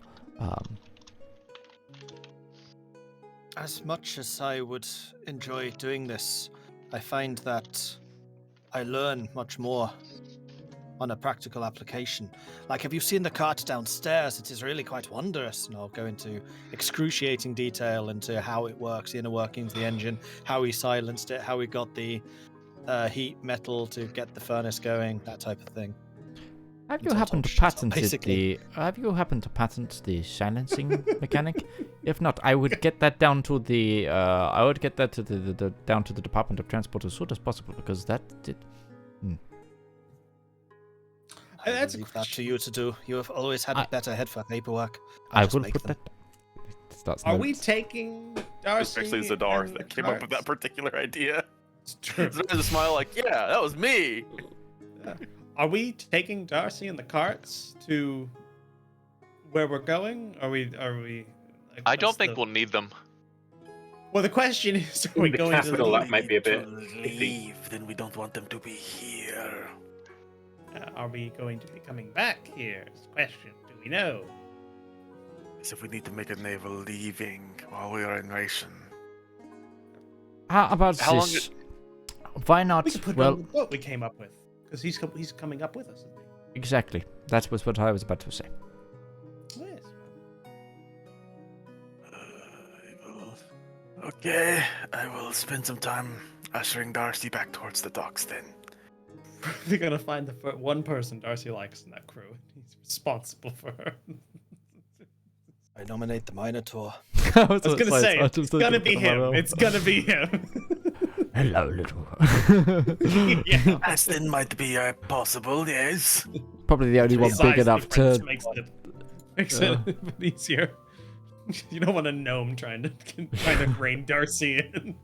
As much as I would enjoy doing this, I find that I learn much more on a practical application. Like, have you seen the cart downstairs? It is really quite wondrous, and I'll go into excruciating detail into how it works, the inner workings of the engine, how we silenced it, how we got the heat metal to get the furnace going, that type of thing. Have you happened to patent the silencing mechanic? If not, I would get that down to the down to the Department of Transport as soon as possible, because that did. That's leave that to you to do. You have always had a better head for paperwork. I will put that. Are we taking Darcy? It's actually Zedaar that came up with that particular idea. It's true. Zedaar has a smile like, yeah, that was me. Are we taking Darcy and the carts to where we're going? Are we? Like, I don't think we'll need them. Well, the question is, are we the going capital, to that might be a bit leave? Then we don't want them to be here. are we going to be coming back here? Is the question. Do we know? As if we need to make a naval leaving while we are in Rechin. How about this? Why not? We could put him on the boat we came up with, because he's coming up with us. Isn't he? Exactly. That was what I was about to say. Yes. Okay, I will spend some time ushering Darcy back towards the docks then. They're gonna find the one person Darcy likes in that crew. He's responsible for her. I nominate the Minotaur. I was gonna say, it's gonna be him. It's gonna be him. Hello, little. Yeah. Aston might be possible, yes. Probably the only one big enough to. Makes it easier. You don't want a gnome trying to rein Darcy in.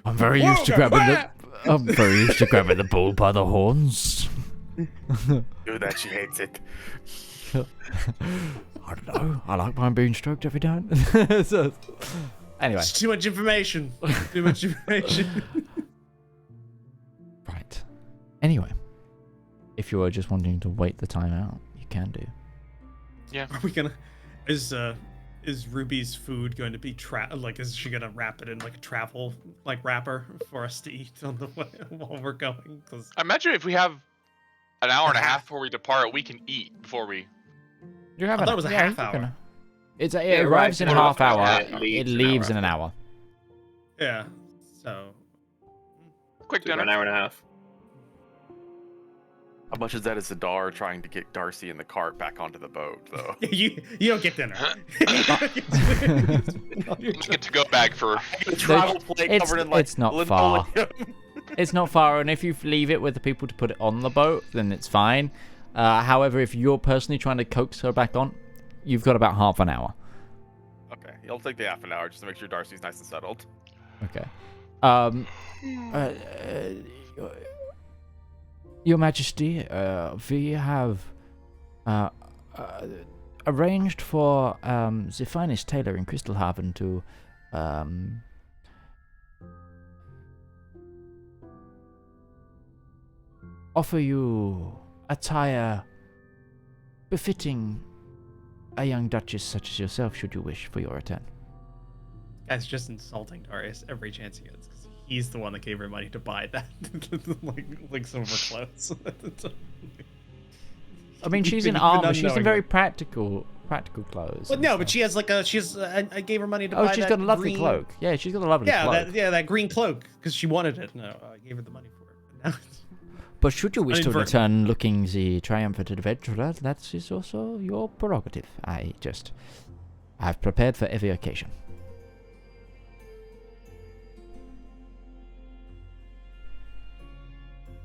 I'm very used to grabbing the bull by the horns. Do that, she hates it. I don't know. I like mine being stroked every day. So, anyway. It's too much information. Too much information. Right. Anyway, if you are just wanting to wait the time out, you can do. Yeah. Are we gonna? Is Ruby's food going to be is she gonna wrap it in like a travel wrapper for us to eat on the way while we're going? Cause I imagine if we have an hour and a half before we depart, we can eat before we. You have I thought it was a half hour. It arrives in a half hour. It leaves in an hour. Yeah. So. Quick dinner. An hour and a half. How much is that as Zedaar trying to get Darcy and the cart back onto the boat, though? You don't get dinner. Get to go bag for. Travel plate covered in it's not far. It's not far, and if you leave it with the people to put it on the boat, then it's fine. However, if you're personally trying to coax her back on, you've got about half an hour. Okay, it'll take the half an hour just to make sure Darcy's nice and settled. Okay. Your Majesty, we have arranged for the finest tailor in Crystalhaven to offer you attire befitting a young duchess such as yourself, should you wish, for your return. Guy's just insulting Darius every chance he gets, because he's the one that gave her money to buy that, like silver clothes. I mean, she's in armor. She's in very practical clothes. Well, no, but she has I gave her money to buy that. Oh, she's got a lovely cloak. Yeah, she's got a lovely cloak. That green cloak, because she wanted it. No, I gave her the money for it. But now but should you wish to return looking the triumphant adventurer, that is also your prerogative. I've prepared for every occasion.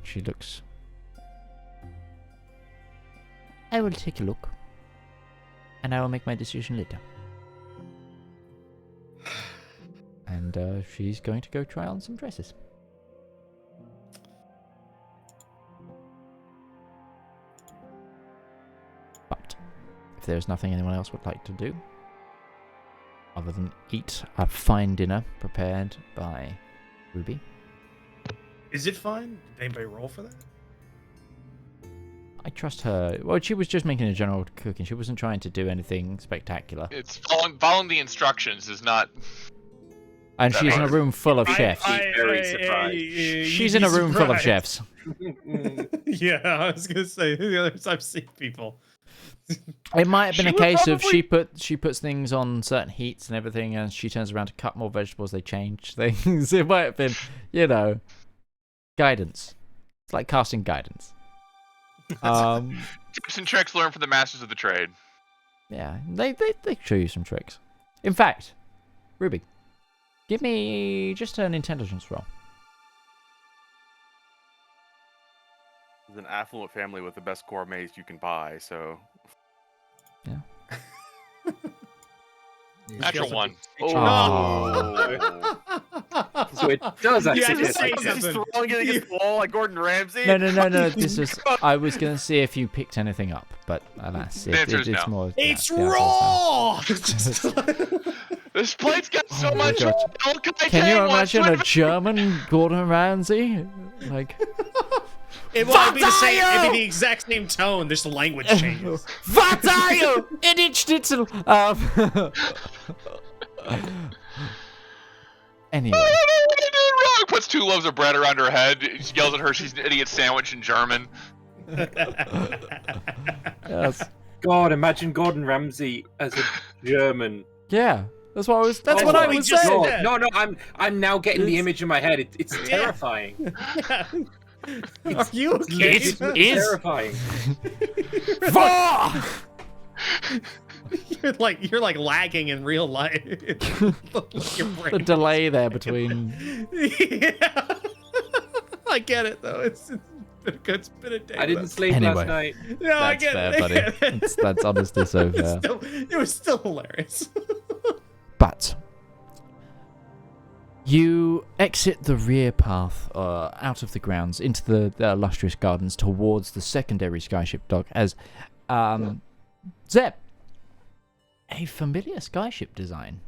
She looks. I will take a look, and I will make my decision later. And she's going to go try on some dresses. But if there's nothing anyone else would like to do, other than eat a fine dinner prepared by Ruby. Is it fine? Did anybody roll for that? I trust her. Well, she was just making a general cooking. She wasn't trying to do anything spectacular. It's following the instructions is not. And she's in a room full of chefs. Very surprised. She's in a room full of chefs. Yeah, I was gonna say the others I've seen people. It might have been a case of she puts things on certain heats and everything, and she turns around to cut more vegetables. They change things. It might have been, guidance. It's like casting guidance. Tips and tricks learned from the masters of the trade. Yeah, they show you some tricks. In fact, Ruby, give me just an intelligence roll. It's an affluent family with the best gourmets you can buy, so. Yeah. Natural one. Oh. So it does actually. say He's something. throwing it against the wall like Gordon Ramsay. No. This was. I was gonna see if you picked anything up, but alas, The answer is it's no. more. It's yeah, raw. This plate's got so much. God. Can you imagine a German Gordon Ramsay? Like, It might be the same. It'd be the exact same tone. Just the language changes. What are you? Schnitzel. Anyway. What are you doing wrong? Puts 2 loaves of bread around her head. She yells at her she's an idiot sandwich in German. Yes. God, imagine Gordon Ramsay as a German. Yeah. That's what I was. That's what I was saying. No, I'm now getting the image in my head. It's terrifying. Are you okay? It's terrifying. You're like lagging in real life. The delay there between. Yeah. I get it though. It's been a day. I didn't sleep last night. No, I get fair, it. buddy. That's honestly so fair. It was still hilarious. But you exit the rear path out of the grounds into the lustrous gardens towards the secondary skyship dock as Zepp, a familiar skyship design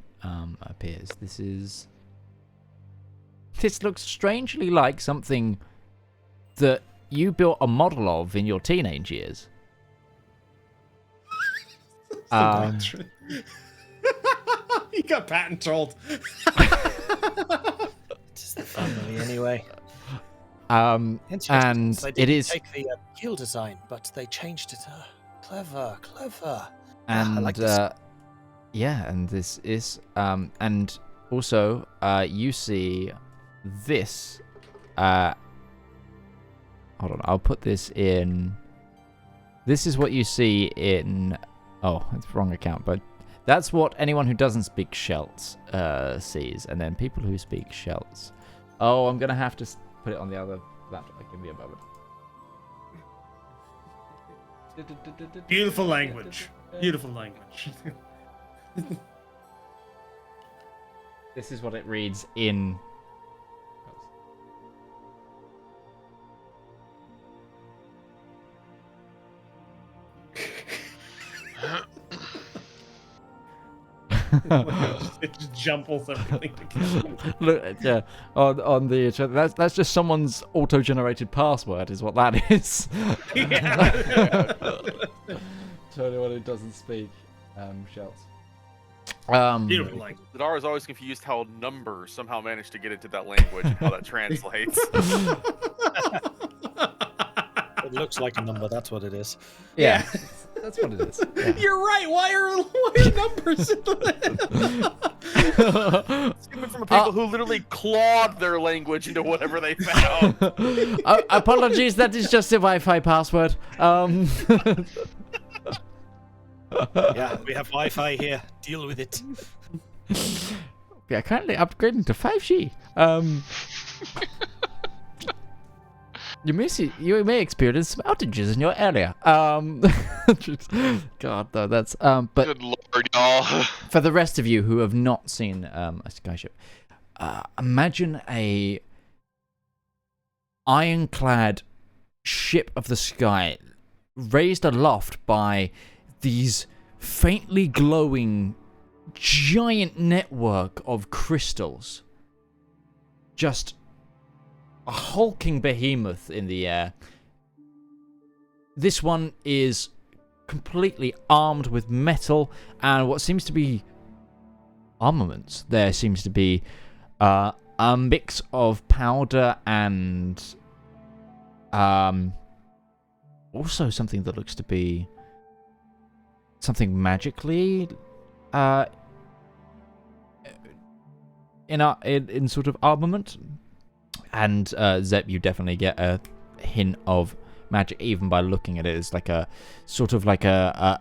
appears. This looks strangely like something that you built a model of in your teenage years. He got patent trolled. It's the family anyway. And they it is take the keel design, but they changed it. Clever. And I like this. yeah, and this is and also you see this. Hold on, I'll put this in. This is what you see in. Oh, it's the wrong account, but that's what anyone who doesn't speak Shelts sees, and then people who speak Shelts. Oh, I'm gonna have to put it on the other laptop. Give me a moment. Beautiful language. Beautiful language. This is what it reads in. It just jumbles everything together. Look, yeah, on the that's just someone's auto-generated password, is what that is. Yeah. To anyone who doesn't speak Shelts. Beautiful language. Zedaar is always confused how numbers somehow managed to get into that language and how that translates. It looks like a number. That's what it is. Yeah. That's what it is. Yeah. You're right. Why are numbers in It's coming from people who literally clawed their language into whatever they found. Apologies, that is just a Wi-Fi password. Yeah, we have Wi-Fi here. Deal with it. We are currently upgrading to 5G. You may experience some outages in your area. God, though, that's but Good lord, y'all. for the rest of you who have not seen a skyship, imagine a ironclad ship of the sky raised aloft by these faintly glowing giant network of crystals. Just a hulking behemoth in the air. This one is completely armed with metal and what seems to be armaments. There seems to be a mix of powder and also something that looks to be something magically in sort of armament. And Zepp, you definitely get a hint of magic even by looking at it. It's like a sort of like a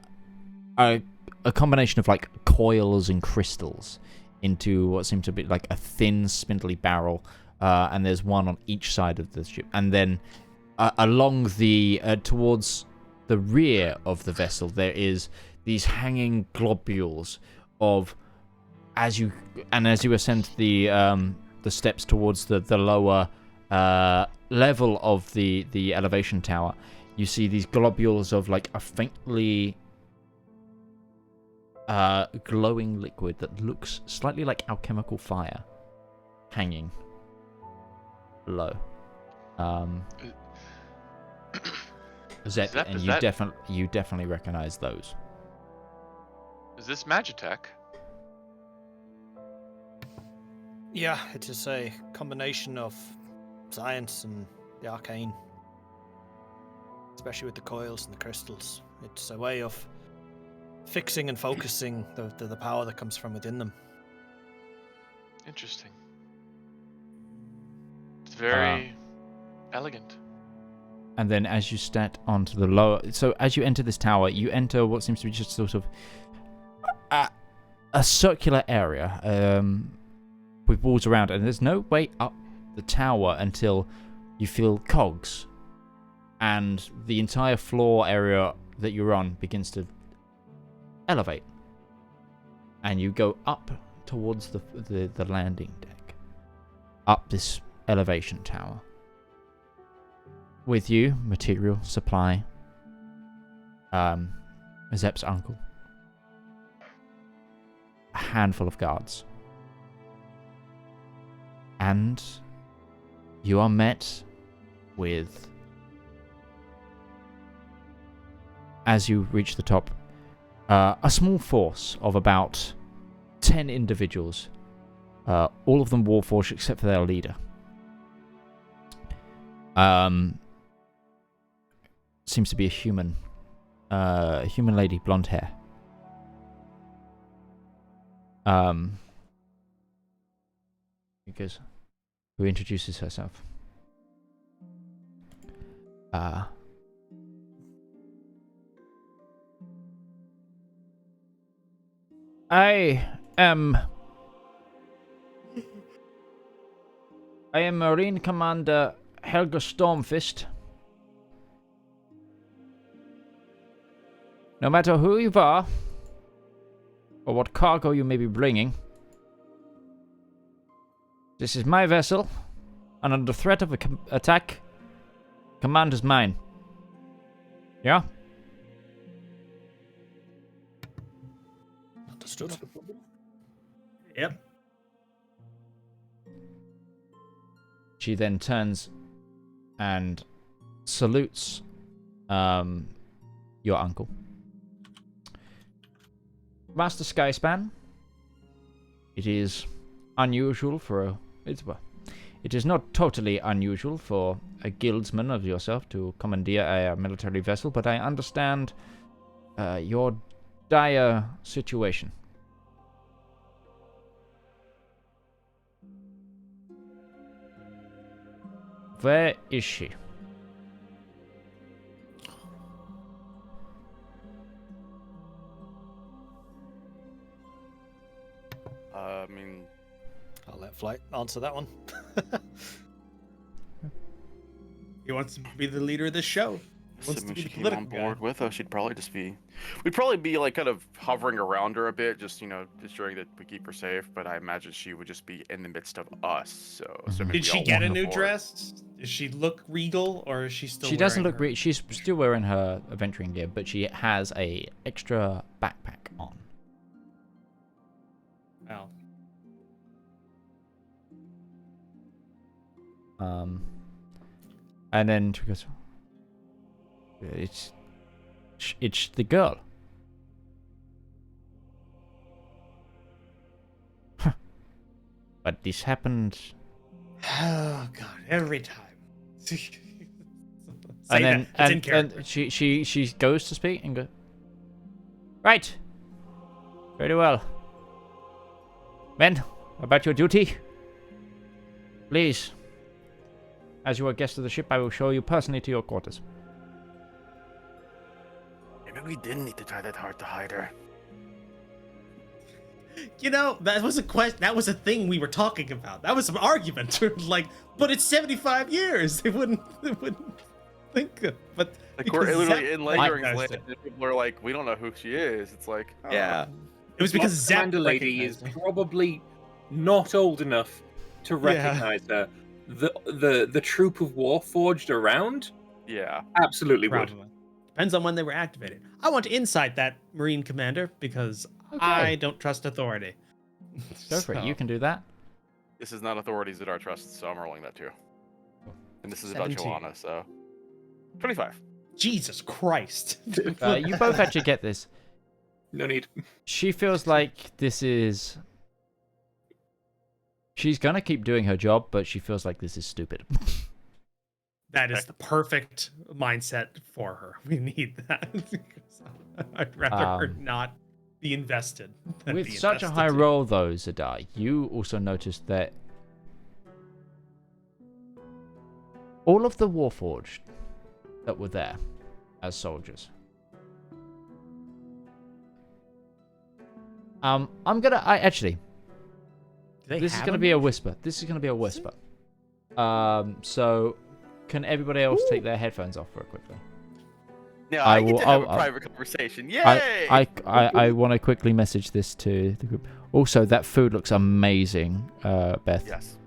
combination of like coils and crystals into what seems to be like a thin, spindly barrel. And there's one on each side of the ship. And then along the towards the rear of the vessel, there is these hanging globules of as you ascend the steps towards the lower level of the elevation tower, you see these globules of like a faintly glowing liquid that looks slightly like alchemical fire hanging low. Zepp, Zepp, and is you definitely recognize those. Is this Magitech? Yeah, it is a combination of science and the arcane. Especially with the coils and the crystals. It's a way of fixing and focusing the power that comes from within them. Interesting. It's very elegant. And then as you step onto the lower... So as you enter this tower, you enter what seems to be just sort of a circular area with walls around. And there's no way up the tower until you feel cogs. And the entire floor area that you're on begins to elevate. And you go up towards the landing deck. Up this elevation tower. With you, material, supply, Zepp's uncle, a handful of guards. And you are met with, as you reach the top, a small force of about 10 individuals, all of them Warforged except for their leader. Seems to be a human lady, blonde hair. Because who introduces herself? I am Marine Commander Helga Stormfist. No matter who you are, or what cargo you may be bringing, this is my vessel, and under threat of attack, command is mine. Yeah? Understood. Yep. She then turns and salutes your uncle. Master Skyspan, it is unusual for it is not totally unusual for a guildsman of yourself to commandeer a military vessel, but I understand your dire situation. Where is she? I mean, I'll let Flight answer that one. He wants to be the leader of the show. assuming she came on board with us, we'd probably be like kind of hovering around her a bit, just ensuring that we keep her safe. But I imagine she would just be in the midst of us. So did she get a new dress? Does she look regal, or is she still? She doesn't look regal. She's still wearing her adventuring gear, but she has a extra backpack on. Oh. And then she goes, it's the girl. But this happened. Oh God! Every time. And she goes to speak and go. Right. Very well. Men, about your duty. Please. As you are guest of the ship, I will show you personally to your quarters. Maybe we didn't need to try that hard to hide her. That was a question. That was a thing we were talking about. That was an argument. Like, but it's 75 years. They wouldn't think of. But like we're literally in Lendering's land, and people are like, we don't know who she is. It's like, oh. Yeah, it was because Zepps lady is probably not old enough to recognize her. The troop of Warforged around? Yeah. Absolutely probably would. Depends on when they were activated. I want to insight that Marine Commander because I don't trust authority. Go for it. You can do that. This is not authorities that are trusted, so I'm rolling that too. And this is 17. about Johanna, so 25. Jesus Christ. You both actually get this. No need. She feels like this is... She's gonna keep doing her job, but she feels like this is stupid. That is the perfect mindset for her. We need that. I'd rather her not be invested. With such a high roll, though, Zedaar, you also noticed that all of the Warforged that were there as soldiers. Actually, this is gonna be a whisper. This is gonna be a whisper. So, can everybody else take their headphones off real quickly? No, I get to have a private conversation. Yay! I want to quickly message this to the group. Also, that food looks amazing, Beth. Yes.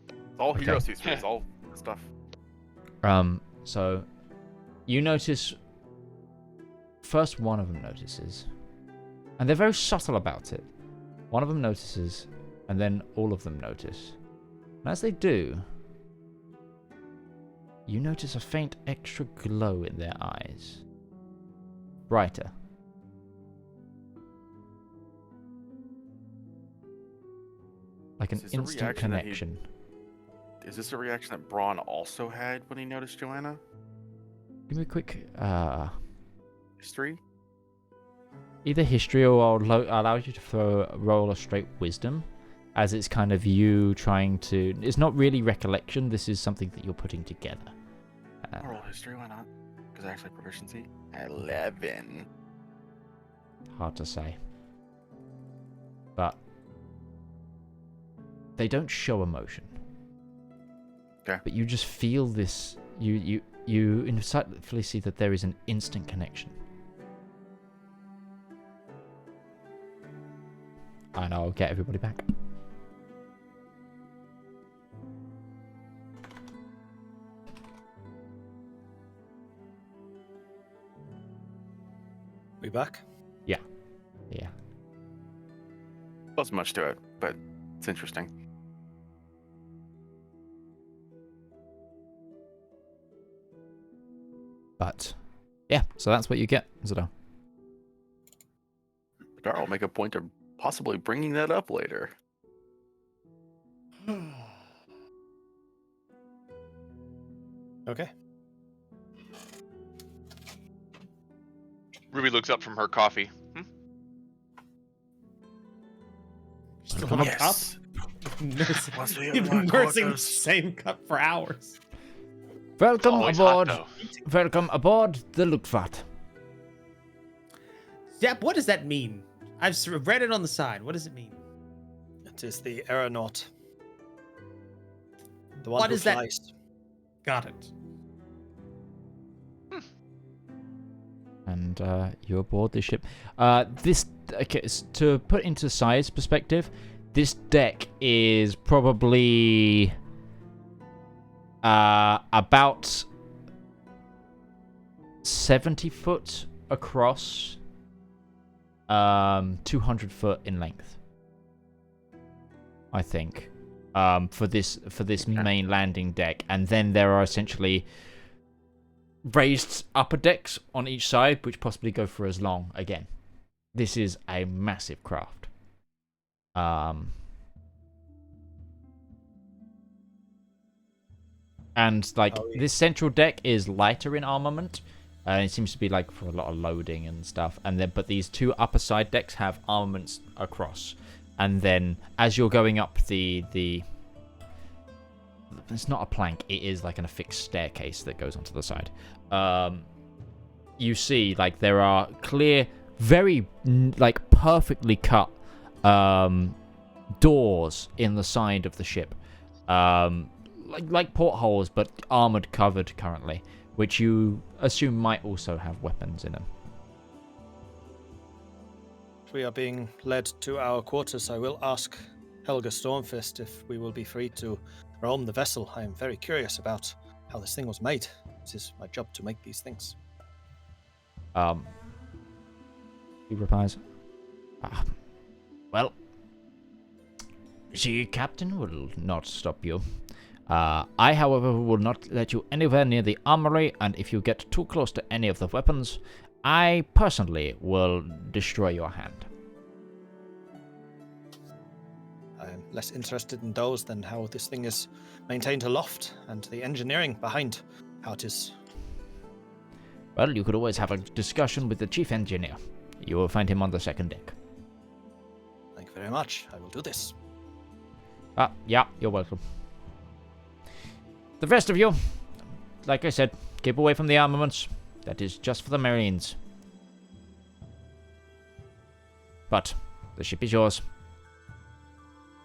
It's all hero suits, it's all stuff. So, you notice... First, one of them notices. And they're very subtle about it. One of them notices, and then all of them notice. And as they do... You notice a faint extra glow in their eyes. Brighter. Like an instant connection. Is this a reaction that Braun also had when he noticed Johanna? Give me a quick... History? Either history or I'll allow you to roll a straight wisdom. As it's kind of you trying to... It's not really recollection, this is something that you're putting together. I'll roll history, why not? Because actually proficiency. 11. Hard to say. But... They don't show emotion. Okay. But you just feel this... You insightfully see that there is an instant connection. And I'll get everybody back. We back? Yeah. Wasn't much to it, but it's interesting. But, yeah, so that's what you get, Zedaar. I'll make a point of possibly bringing that up later. Okay. Ruby looks up from her coffee. Just a little cup? You've been nursing the same cup for hours. Welcome Always aboard. hot, Welcome aboard the Luftfahrt. Zepp, what does that mean? I've read it on the side. What does it mean? It is the aeronaut. The one What who is that? flies. Got it. And you're aboard this ship. To put into size perspective, this deck is probably about 70 foot across, 200 foot in length, I think, for this main landing deck. And then there are essentially raised upper decks on each side, which possibly go for as long again. This is a massive craft. And this central deck is lighter in armament. It seems to be like for a lot of loading and stuff. And then, but these two upper side decks have armaments across. And then as you're going up the it's not a plank, it is like an affixed staircase that goes onto the side. You see like there are clear, very like perfectly cut doors in the side of the ship. Like portholes, but armored covered currently, which you assume might also have weapons in them. We are being led to our quarters. I will ask Helga Stormfist if we will be free to roam the vessel. I am very curious about how this thing was made. It is my job to make these things. He replies, well, the captain will not stop you. I, however, will not let you anywhere near the armory, and if you get too close to any of the weapons, I personally will destroy your hand. I'm less interested in those than how this thing is maintained aloft and the engineering behind how it is. Well, you could always have a discussion with the chief engineer. You will find him on the second deck. Thank you very much. I will do this. Yeah, you're welcome. The rest of you, like I said, keep away from the armaments. That is just for the Marines. But the ship is yours.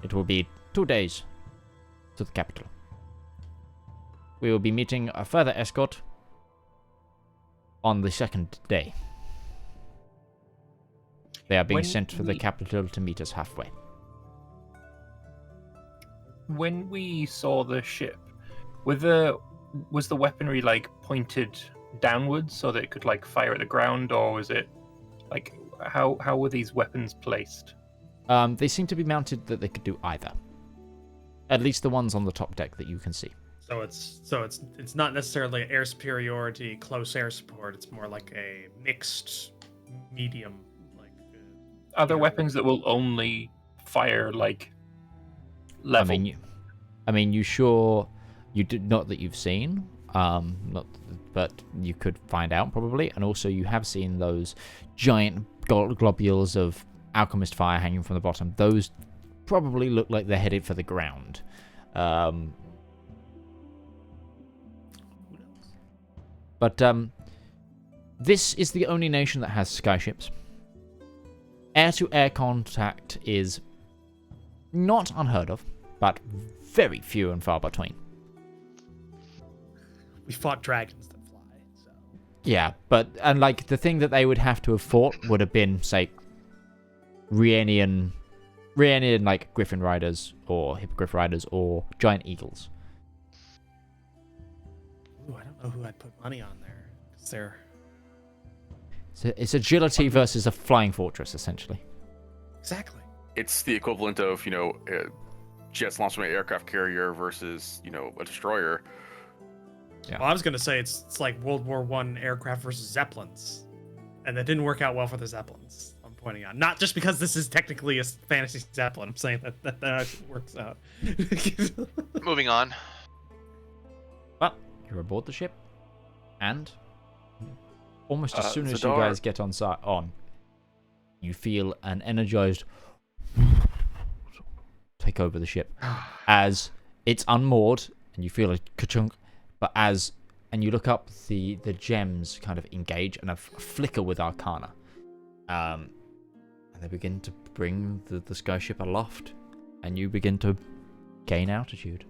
It will be 2 days to the capital. We will be meeting a further escort on the second day. They are being sent for the capital to meet us halfway. When we saw the ship, was the weaponry like pointed downwards so that it could like fire at the ground, or was it like how were these weapons placed? They seem to be mounted that they could do either. At least the ones on the top deck that you can see. So it's not necessarily air superiority, close air support. It's more like a mixed medium. Like are there weapons that will only fire like level? I mean, you did not that you've seen. But you could find out probably, and also you have seen those giant globules of alchemist fire hanging from the bottom. Those probably look like they're headed for the ground. But this is the only nation that has skyships. Air-to-air contact is not unheard of, but very few and far between. We fought dragons that fly, so... Yeah, and like, the thing that they would have to have fought would have been, say, Rhiannian, like, griffin riders, or hippogriff riders, or giant eagles. Ooh, I don't know who I'd put money on there. Because they're... It's agility versus a flying fortress, essentially. Exactly. It's the equivalent of, jets launched from an aircraft carrier versus, a destroyer. Yeah. Well, I was going to say it's like World War I aircraft versus Zeppelins. And that didn't work out well for the Zeppelins, I'm pointing out. Not just because this is technically a fantasy Zeppelin. I'm saying that actually works out. Moving on. Well, you're aboard the ship, and almost as soon as you Zedaar. guys get on, you feel an energized take over the ship as it's unmoored, and you feel a ka-chunk. But and you look up, the gems kind of engage and flicker with arcana. And they begin to bring the skyship aloft, and you begin to gain altitude.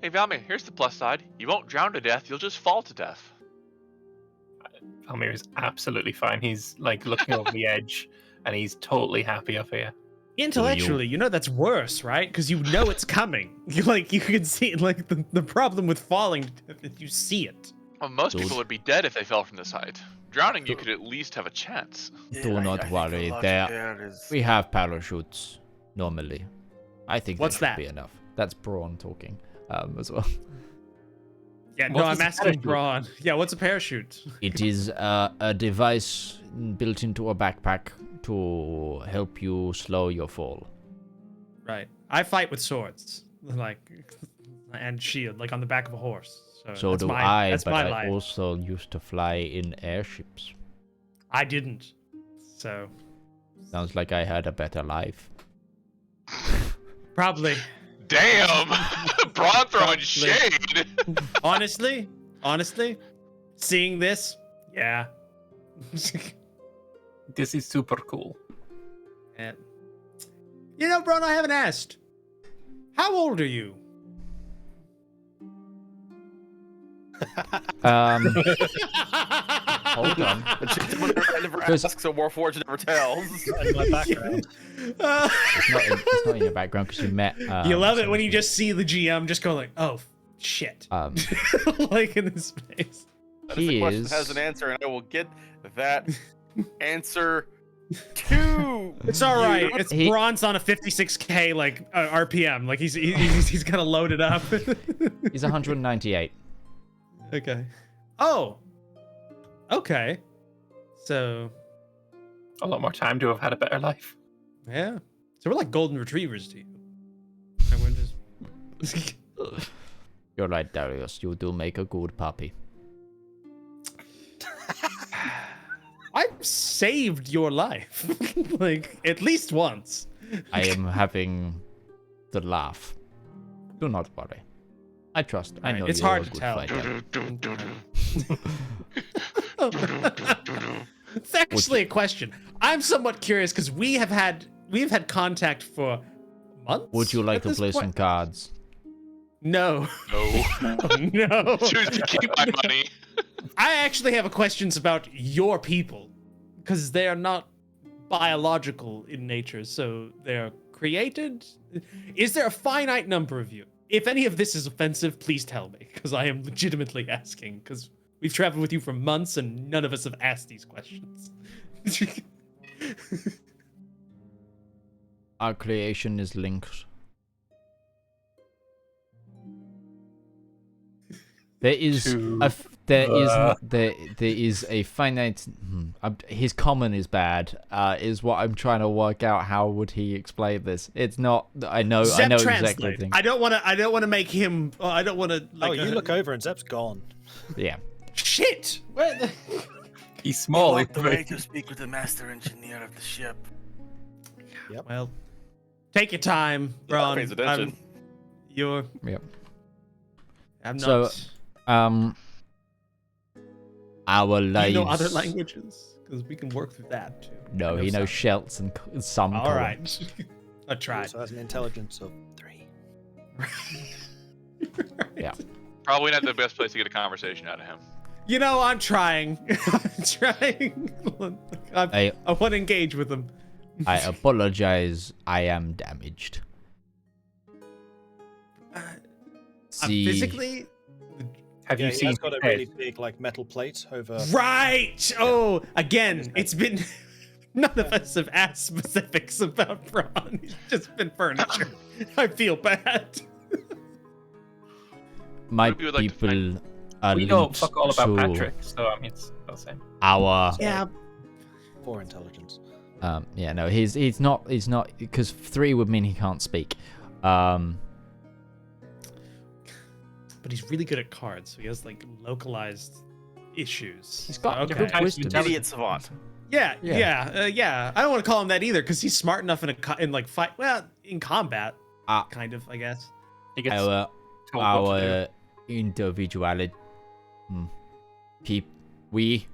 Hey, Valmir, here's the plus side. You won't drown to death, you'll just fall to death. Valmir is absolutely fine. He's like looking over the edge, and he's totally happy up here. Intellectually, that's worse, right? Because it's coming. You can see it. Like the problem with falling, you see it. Well, most people would be dead if they fell from the side. Drowning, you could at least have a chance. Do not worry. We have parachutes normally. I think What's that that? should be enough. That's Braun talking as well. Yeah, no, I'm asking Braun. Yeah, what's a parachute? It is a device built into a backpack to help you slow your fall. Right. I fight with swords, and shield, like on the back of a horse. So do I, but I also used to fly in airships. I didn't. So. Sounds like I had a better life. Probably. Damn! Braun throwing shade! Honestly, seeing this, yeah. This is super cool. Yeah. Braun, I haven't asked. How old are you? Hold on. I never ask, so Warforged never tells. In my background. It's not in your background because you met. You love it when you just see the GM just go like, "Oh shit!" Like in this space. That is a question that has an answer, and I will get that answer to It's all right. It's Braun's on a 56k like RPM. Like he's gonna load it up. He's 198. Okay. Oh. Okay. So. A lot more time to have had a better life. Yeah. So we're like golden retrievers to you. And we're just. You're right, Darius. You do make a good puppy. I've saved your life, like at least once. I am having the laugh. Do not worry. I trust. I know it's you're hard a to good tell. fighter. It's actually a question. I'm somewhat curious because we've had contact for months. Would you like at to this play point. some cards? No. No. No. Choose to keep my money. I actually have questions about your people because they are not biological in nature, so they're created. Is there a finite number of you? If any of this is offensive, please tell me, because I am legitimately asking, because we've traveled with you for months and none of us have asked these questions. Our creation is linked. There is there is a finite. His common is bad. Is what I'm trying to work out. How would he explain this? It's not. I know exactly. I don't want to make him. I don't want to. Like, you look over and Zepp's gone. Yeah. Shit. Where the... He's small. You walked away to speak with the master engineer of the ship. Yep. Well, take your time, Ron. Pays attention. You're. Yep. I'm not. So, our lives. Do you know other languages? Because we can work through that too. No, he knows Shelts and some. All right. I He tried. also has an intelligence of 3. Yeah. Probably not the best place to get a conversation out of him. You know, I'm trying. I'm trying. I want to engage with him. I apologize. I am damaged. Physically. Have you He seen has got a his really head? big like metal plate over. Right. Oh, again, it's been. None of us have asked specifics about Braun. He's just been furniture. I feel bad. My What if you would like to people are We know linked fuck all about to Patrick, so I mean, it's the same. our. Yeah. 4 intelligence. Yeah. No. He's not because 3 would mean he can't speak. But he's really good at cards, so he has like localized issues. He's got okay. good wisdom. Idiot savant. Yeah. Yeah. I don't want to call him that either, because he's smart enough in like fight. Well, in combat, kind of, I guess. He gets Our told what to do. individuality. We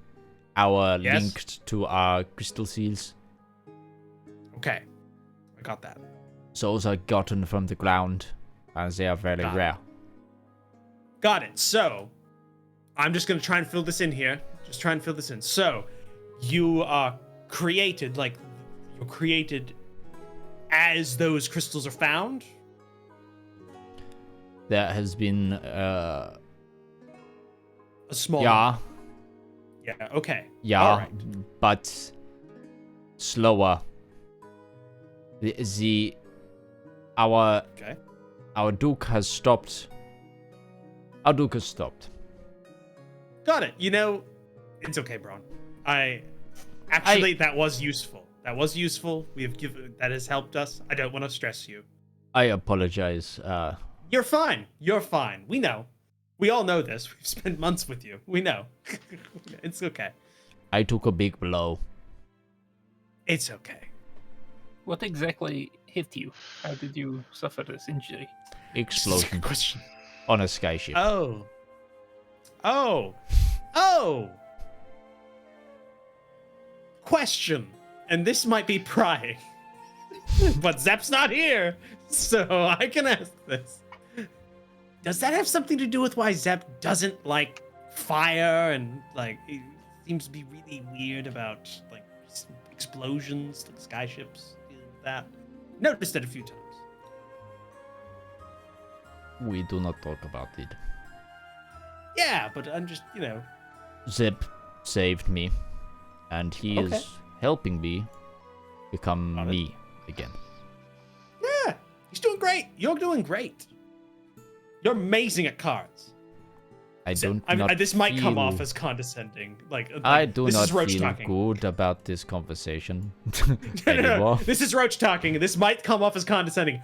are Yes? linked to our crystal seals. Okay, I got that. Souls are gotten from the ground, as they are very Got it. rare. Got it. So, I'm just gonna try and fill this in here. Just try and fill this in. So, you are created, like, you're created as those crystals are found? There has been A small... yeah, okay. yeah, All right. but slower. Okay. Our Duke has stopped. Our Duke has stopped. Got it. You know, it's okay, Braun. That was useful. That was useful. That has helped us. I don't want to stress you. I apologize. You're fine. You're fine. We know. We all know this. We've spent months with you. We know. It's okay. I took a big blow. It's okay. What exactly hit you? How did you suffer this injury? Explosion Question. on a skyship. Oh. Question. And this might be prying. But Zepp's not here, so I can ask this. Does that have something to do with why Zepp doesn't like fire and like he seems to be really weird about like explosions, like skyships, that? Noticed it a few times. We do not talk about it. Yeah, but I'm just, Zepp saved me, and he Okay. is helping me become me again. Yeah, he's doing great. You're doing great. You're amazing at cards. This might come off as condescending. I do this not is Roach feel talking. good about this conversation No. anymore. This is Roach talking. This might come off as condescending.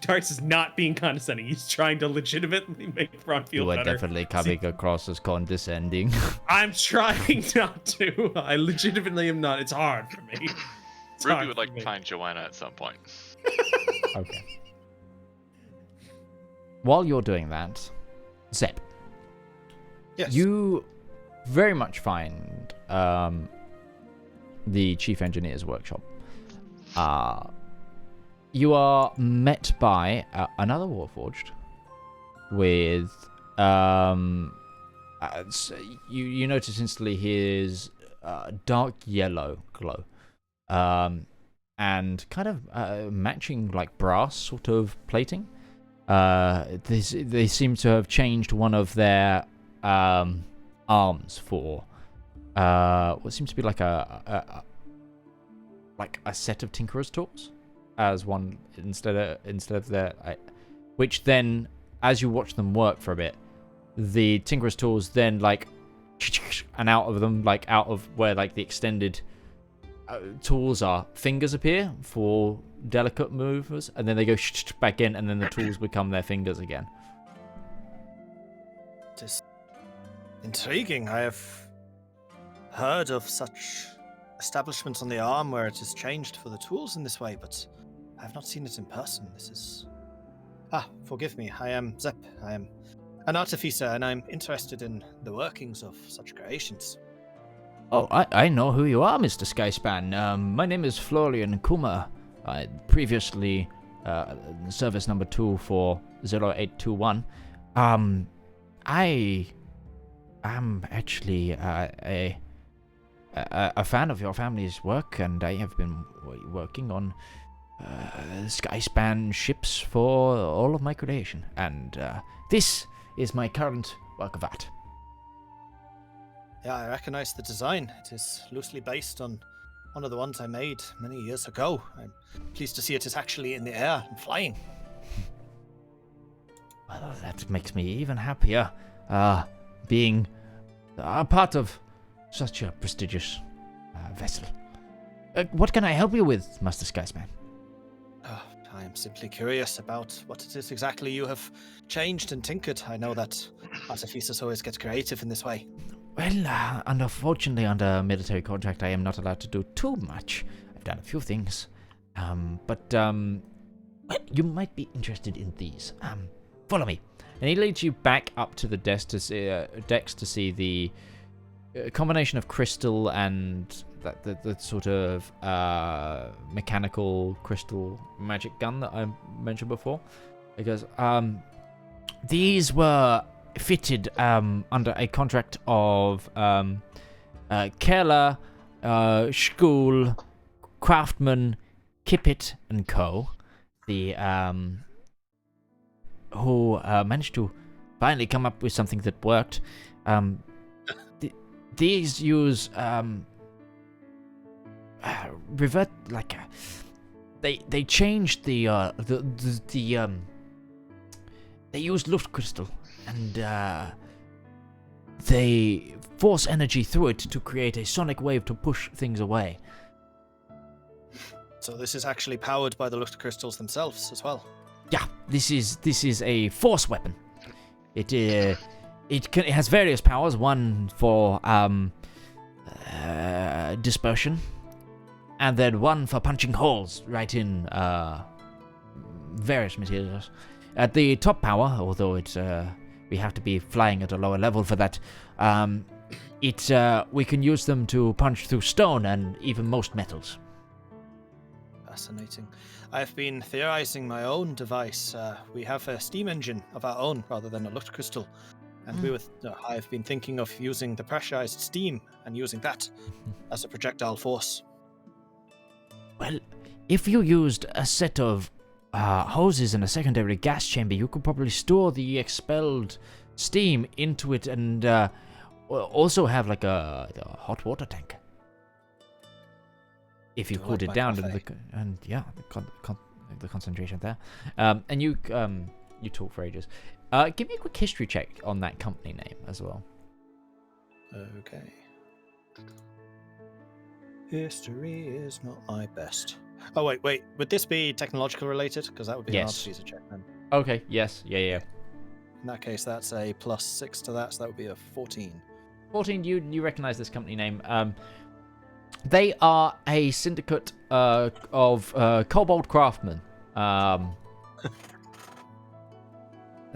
Darts is not being condescending. He's trying to legitimately make Ron feel You are better. definitely coming across as condescending. I'm trying not to. I legitimately am not. It's hard for me. Ruby would like to find Johanna at some point. Okay. While you're doing that, Zepp, Yes. you very much find the chief engineer's workshop. You are met by another Warforged with you notice instantly his dark yellow glow, and kind of matching like brass sort of plating. They seem to have changed one of their arms for what seems to be like a set of tinkerer's tools as one instead of their, which then as you watch them work for a bit, the tinkerer's tools then like and out of them, like out of where like the extended tools are, fingers appear for delicate movers, and then they go back in, and then the tools become their fingers again. It is intriguing. I have heard of such establishments on the arm where it is changed for the tools in this way, but I have not seen it in person. This is... forgive me. I am Zepp. I am an artificer, and I'm interested in the workings of such creations. Oh, I know who you are, Mr. Skyspan. My name is Florian Kuma. Previously service number 2 for 0821. I am actually a fan of your family's work, and I have been working on Skyspan ships for all of my creation, and this is my current work of art. Yeah, I recognize the design. It is loosely based on one of the ones I made many years ago. I'm pleased to see it is actually in the air and flying. Well, that makes me even happier, being a part of such a prestigious vessel. What can I help you with, Master Skyspan? I am simply curious about what it is exactly you have changed and tinkered. I know that artificers always get creative in this way. Well, unfortunately, under military contract, I am not allowed to do too much. I've done a few things, but well, you might be interested in these. Follow me. And he leads you back up to the desk to see the combination of crystal and the sort of mechanical crystal magic gun that I mentioned before. Because these were fitted under a contract of Keller, School, Craftsman, Kippet and Co. The who managed to finally come up with something that worked. These use revert like they changed the they used Luftkrystal and they force energy through it to create a sonic wave to push things away. So this is actually powered by the Luftkrystals themselves as well. Yeah, this is a force weapon. It has various powers. One for dispersion, and then one for punching holes right in various materials. At the top power, although it's we have to be flying at a lower level for that, we can use them to punch through stone and even most metals. Fascinating. I've been theorizing my own device. We have a steam engine of our own rather than a Luftkrystal. And I've been thinking of using the pressurized steam and using that as a projectile force. Well, if you used a set of hoses and a secondary gas chamber, you could probably store the expelled steam into it and also have like a hot water tank. if you Do I cooled like it my down to coffee? the concentration there, and you talk for ages. Give me a quick history check on that company name as well. Okay. History is not my best. Oh, wait. Would this be technological related? Because that would be an Yes. artificer check then. Okay. Yes. Yeah. In that case, that's a +6 to that, so that would be a 14. 14. You recognize this company name? They are a syndicate of kobold craftsmen.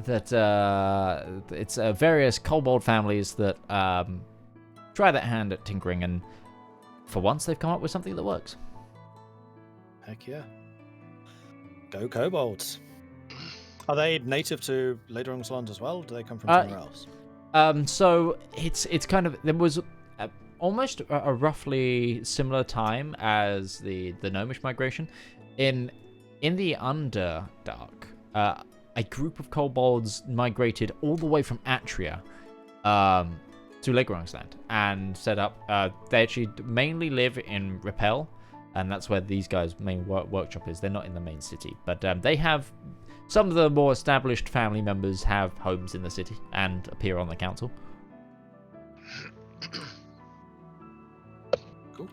It's various kobold families that try their hand at tinkering, and for once they've come up with something that works. Heck yeah. Go kobolds. Are they native to Lederungsland as well? Do they come from somewhere else? So it's kind of, there was almost a roughly similar time as the gnomish migration. In the Underdark, a group of kobolds migrated all the way from Atria to Lederungsland and set up. They actually mainly live in Repel, and that's where these guys' main workshop is. They're not in the main city, but they have. Some of the more established family members have homes in the city and appear on the council. Cool.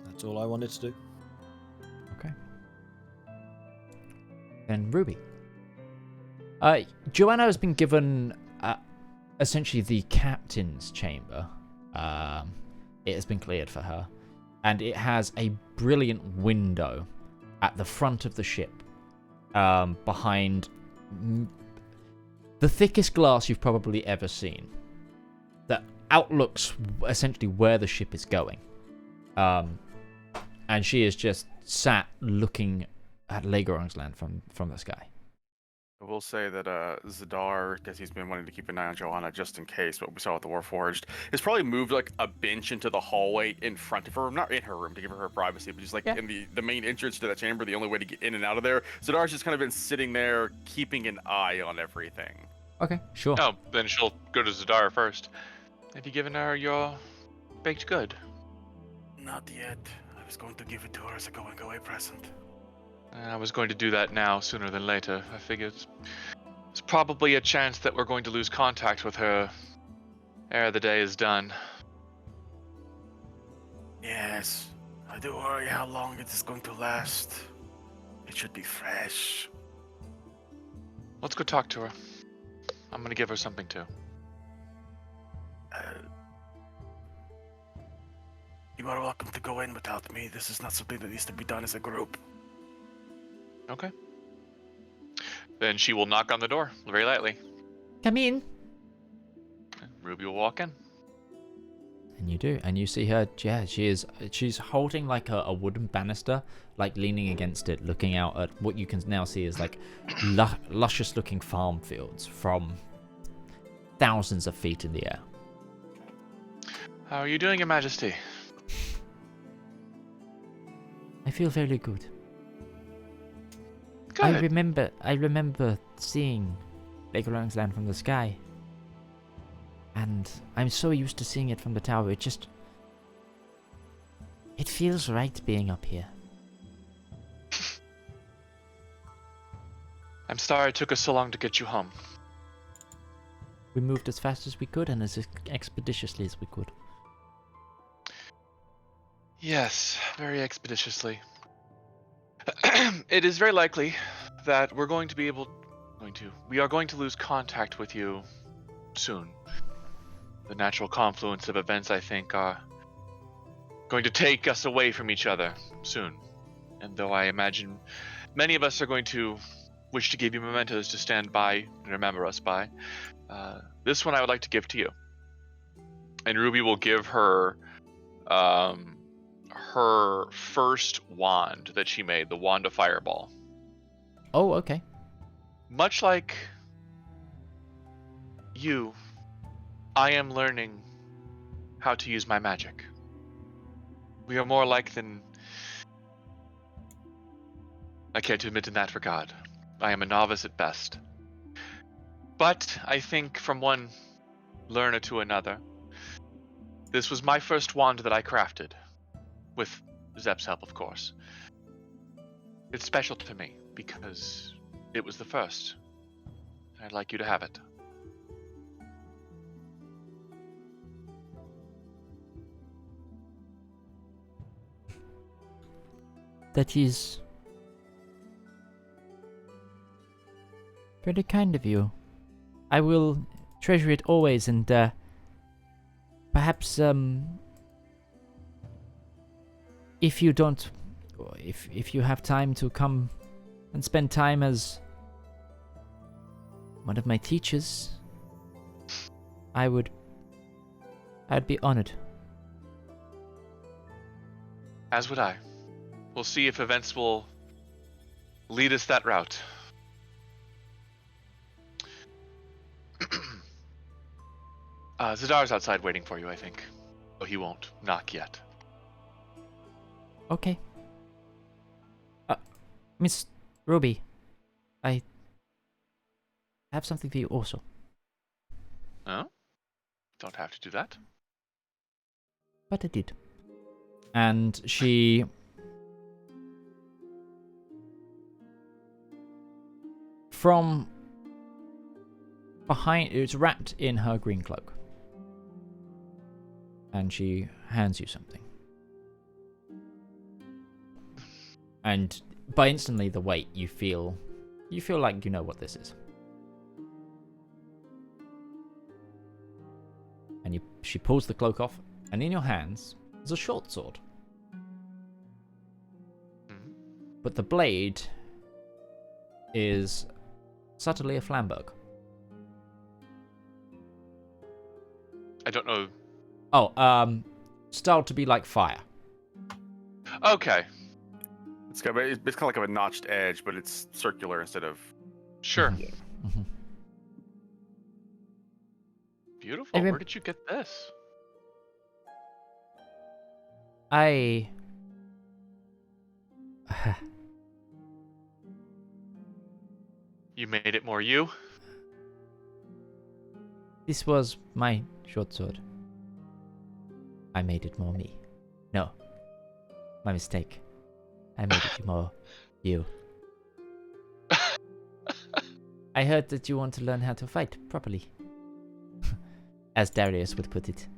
That's all I wanted to do. Okay. Then Ruby. Johanna has been given essentially the captain's chamber. It has been cleared for her, and it has a brilliant window at the front of the ship, behind the thickest glass you've probably ever seen, that outlooks essentially where the ship is going. And she is just sat looking at Lederungsland from the sky. I will say that Zedaar, because he's been wanting to keep an eye on Johanna just in case what we saw at the Warforged, has probably moved like a bench into the hallway in front of her room, not in her room to give her privacy, but just like in the main entrance to that chamber, the only way to get in and out of there. Zedaar's just kind of been sitting there, keeping an eye on everything. Okay, sure. Oh, then she'll go to Zedaar first. Have you given her your baked good? Not yet. I was going to give it to her as a going away present. I was going to do that now, sooner than later. I figured it's probably a chance that we're going to lose contact with her ere the day is done. Yes. I do worry how long it is going to last. It should be fresh. Let's go talk to her. I'm going to give her something too. You are welcome to go in without me. This is not something that needs to be done as a group. Okay. Then she will knock on the door very lightly. Come in. Ruby will walk in. And you do, and you see her. Yeah, she's holding like a wooden banister, like leaning against it, looking out at what you can now see is like luscious-looking farm fields from thousands of feet in the air. How are you doing, Your Majesty? I feel very good. Good. I remember seeing Lederungsland from the sky. And I'm so used to seeing it from the tower, it feels right being up here. I'm sorry it took us so long to get you home. We moved as fast as we could and as expeditiously as we could. Yes, very expeditiously. It is very likely that we are going to lose contact with you soon. The natural confluence of events, I think, are going to take us away from each other soon. And though I imagine many of us are going to wish to give you mementos to stand by and remember us by, this one I would like to give to you. And Ruby will give her her first wand that she made, the Wand of Fireball. Oh, okay. Much like you, I am learning how to use my magic. We are more alike than I care to admit in that regard. I am a novice at best. But I think from one learner to another, this was my first wand that I crafted, with Zepps' help, of course. It's special to me because it was the first. I'd like you to have it. That is very kind of you. I will treasure it always, and perhaps if you don't, if you have time to come and spend time as one of my teachers, I'd be honored. As would I. We'll see if events will lead us that route. Zedaar's outside waiting for you, I think. Oh, he won't knock yet. Okay. Miss Ruby, I have something for you also. Oh? Don't have to do that. But I did. And she... From behind... It's wrapped in her green cloak. And she hands you something. And by instantly the weight, you feel like you know what this is. And she pulls the cloak off, and in your hands is a short sword. Mm-hmm. But the blade is subtly a flamberg. I don't know. Oh, styled to be like fire. Okay. It's kind of like a notched edge, but it's circular instead of. Sure. Mm-hmm. Beautiful. Where did you get this? You made it more you? This was my short sword. I made it more me. No. My mistake. I made it more you. I heard that you want to learn how to fight properly. As Darius would put it.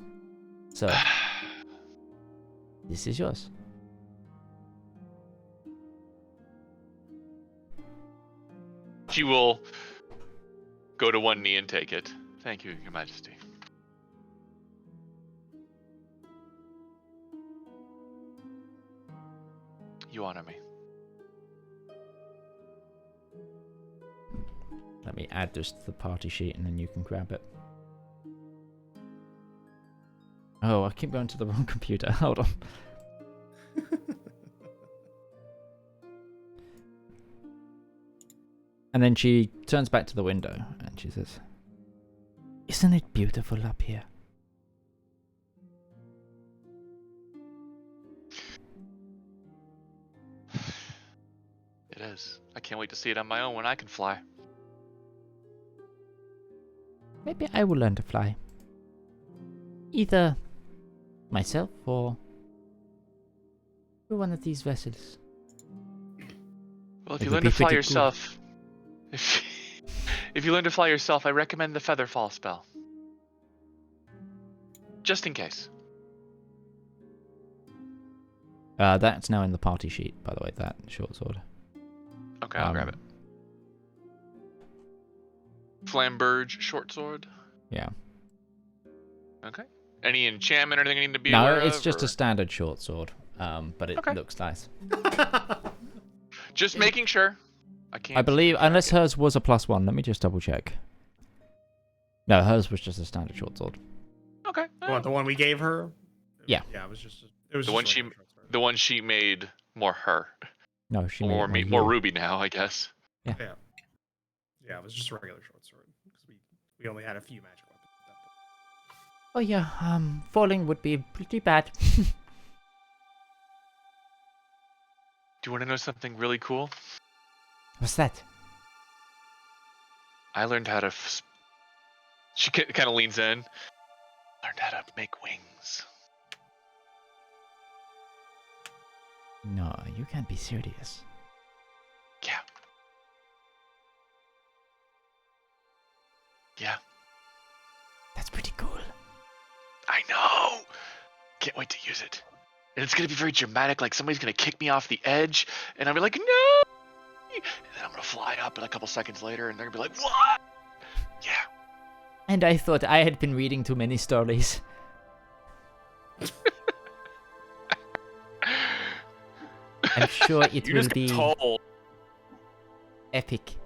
So, this is yours. She will go to one knee and take it. Thank you, Your Majesty. You honor me. Let me add this to the party sheet and then you can grab it. Oh, I keep going to the wrong computer. Hold on. And then she turns back to the window and she says, "Isn't it beautiful up here?" It is. I can't wait to see it on my own when I can fly. Maybe I will learn to fly. Either myself or one of these vessels. Well, if It you would learn be to fly pretty yourself, if you learn to fly yourself, I recommend the feather fall spell. Just in case. That's now in the party sheet, by the way, that short sword. Okay, I'll grab it. Flamberge short sword. Yeah. Okay. Any enchantment or anything I need to be No, aware it's of, just or? a standard short sword, but it Okay. looks nice. Just making sure. I believe, unless hers was a +1. Let me just double check. No, hers was just a standard short sword. Okay. What, the one we gave her? Yeah. Yeah, it was just. It was The just one she, regular short sword. the one she made more her, No, she or made it more you. Ruby now, I guess. Yeah, it was just a regular short sword because we only had a few magic weapons at that point. Oh yeah, falling would be pretty bad. Do you want to know something really cool? What's that? I learned how to She kind of leans in. Learned how to make wings. No, you can't be serious. Yeah. Yeah. That's pretty cool. I know. Can't wait to use it. And it's gonna be very dramatic, like somebody's gonna kick me off the edge, and I'll be like, no! And then I'm gonna fly up, and a couple seconds later, and they're gonna be like, what? Yeah. And I thought I had been reading too many stories. I'm sure it You will just be get told. epic.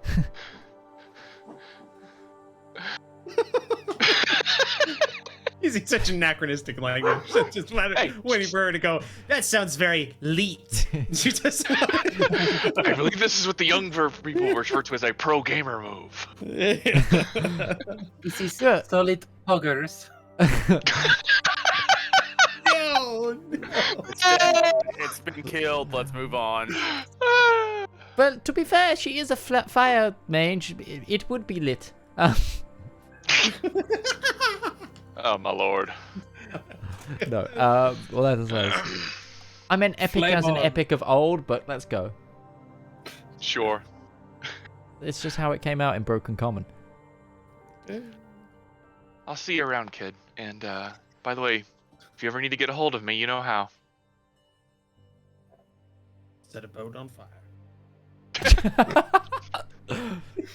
Using such anachronistic language. Just waiting for her to go, that sounds very leet. She just I believe this is what the young people refer to as a pro gamer move. This is solid poggers. No. It's been killed. Let's move on. Well, to be fair, she is a fire mage. It would be lit. Oh my lord. No, well, that is nice. I meant epic Flame as an on. epic of old, but let's go. Sure. It's just how it came out in Broken Common. I'll see you around, kid. And by the way, if you ever need to get a hold of me, you know how. Set a boat on fire.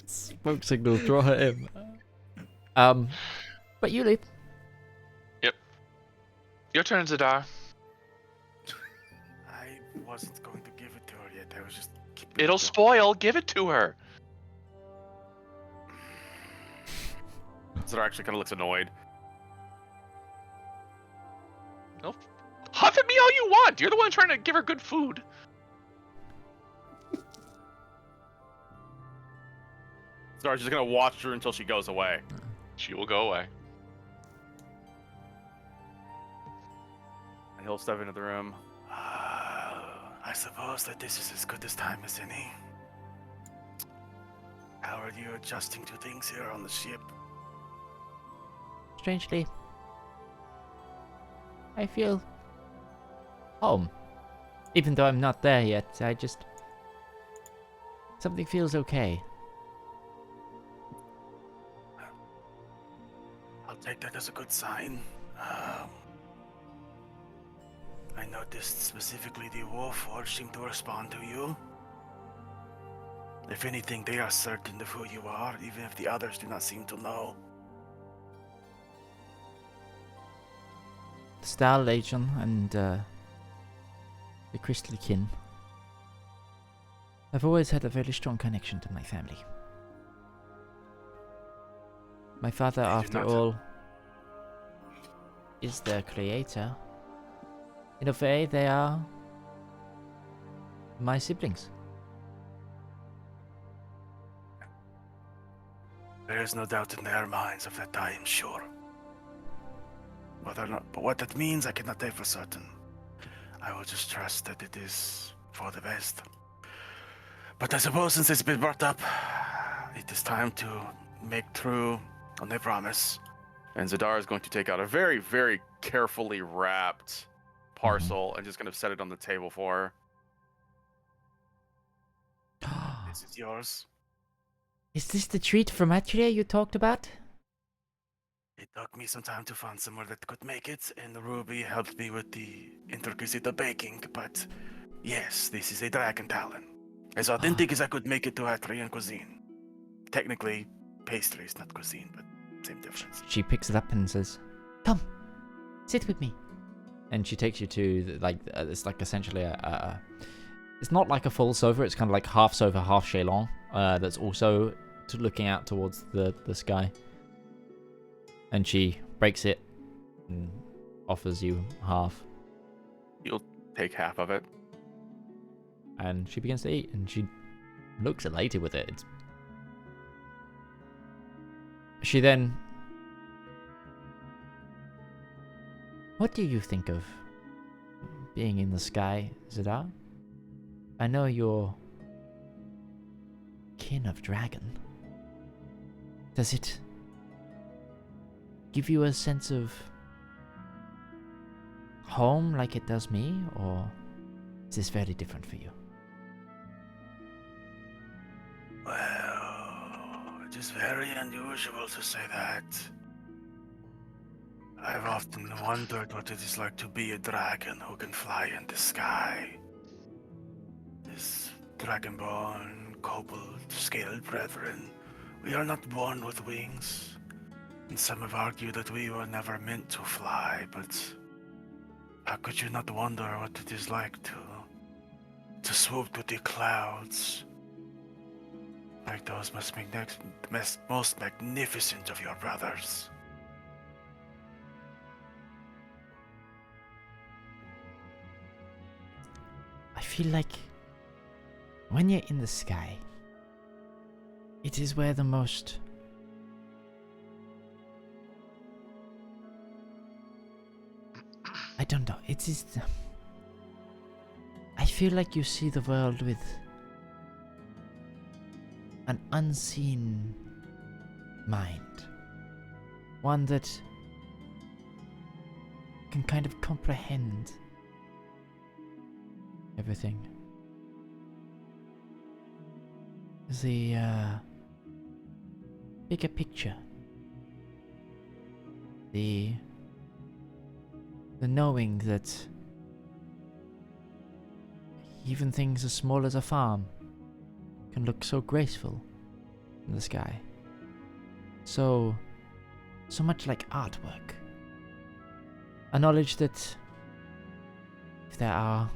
Smoke signals, draw her in. But you leave. Yep. Your turn, Zedaar. I wasn't going to give it to her yet. I was just keeping It'll it spoil. Give it to her. Zedaar actually kind of looks annoyed. No. Huff at me all you want. You're the one trying to give her good food. Zedaar's just gonna watch her until she goes away. She will go away. And he'll step into the room. I suppose that this is as good as time as any. How are you adjusting to things here on the ship? Strangely, I feel home. Even though I'm not there yet, I just... something feels okay. I'll take that as a good sign. I noticed specifically the Warforged seem to respond to you. If anything, they are certain of who you are, even if the others do not seem to know. The Star Legion and the Crystal Kin. I've always had a very strong connection to my family. My father, They do after not. all, is their creator. In a way, they are my siblings. There is no doubt in their minds of that, I am sure. Whether or not, but what that means, I cannot tell for certain. I will just trust that it is for the best. But I suppose since it's been brought up, it is time to make true on their promise. And Zedaar is going to take out a very, very carefully wrapped parcel and just kind of set it on the table for her. This is yours. Is this the treat from Atria you talked about? It took me some time to find somewhere that could make it, and Ruby helped me with the intricacy of the baking, but yes, this is a dragon talon. As authentic as I could make it to Atrian cuisine. Technically, pastry is not cuisine, but same difference. She picks it up and says, "Come, sit with me." And she takes you to it's like essentially a it's not like a full sofa. It's kind of like half sofa, half chaise-longue. That's also looking out towards the sky. And she breaks it and offers you half. You'll take half of it. And she begins to eat, and she looks elated with it. She then... What do you think of being in the sky, Zedaar? I know you're kin of dragon. Does it give you a sense of home like it does me, or is this very different for you? Well, it is very unusual to say that. I've often wondered what it is like to be a dragon who can fly in the sky. This dragonborn, kobold, scaled brethren, we are not born with wings. And some have argued that we were never meant to fly, but how could you not wonder what it is like to swoop to the clouds? Like those most magnificent of your brothers. I feel like when you're in the sky, it is where the most I don't know, it is I feel like you see the world with an unseen mind. One that can kind of comprehend everything. The bigger picture. The knowing that even things as small as a farm can look so graceful in the sky. So much like artwork. A knowledge that if there are,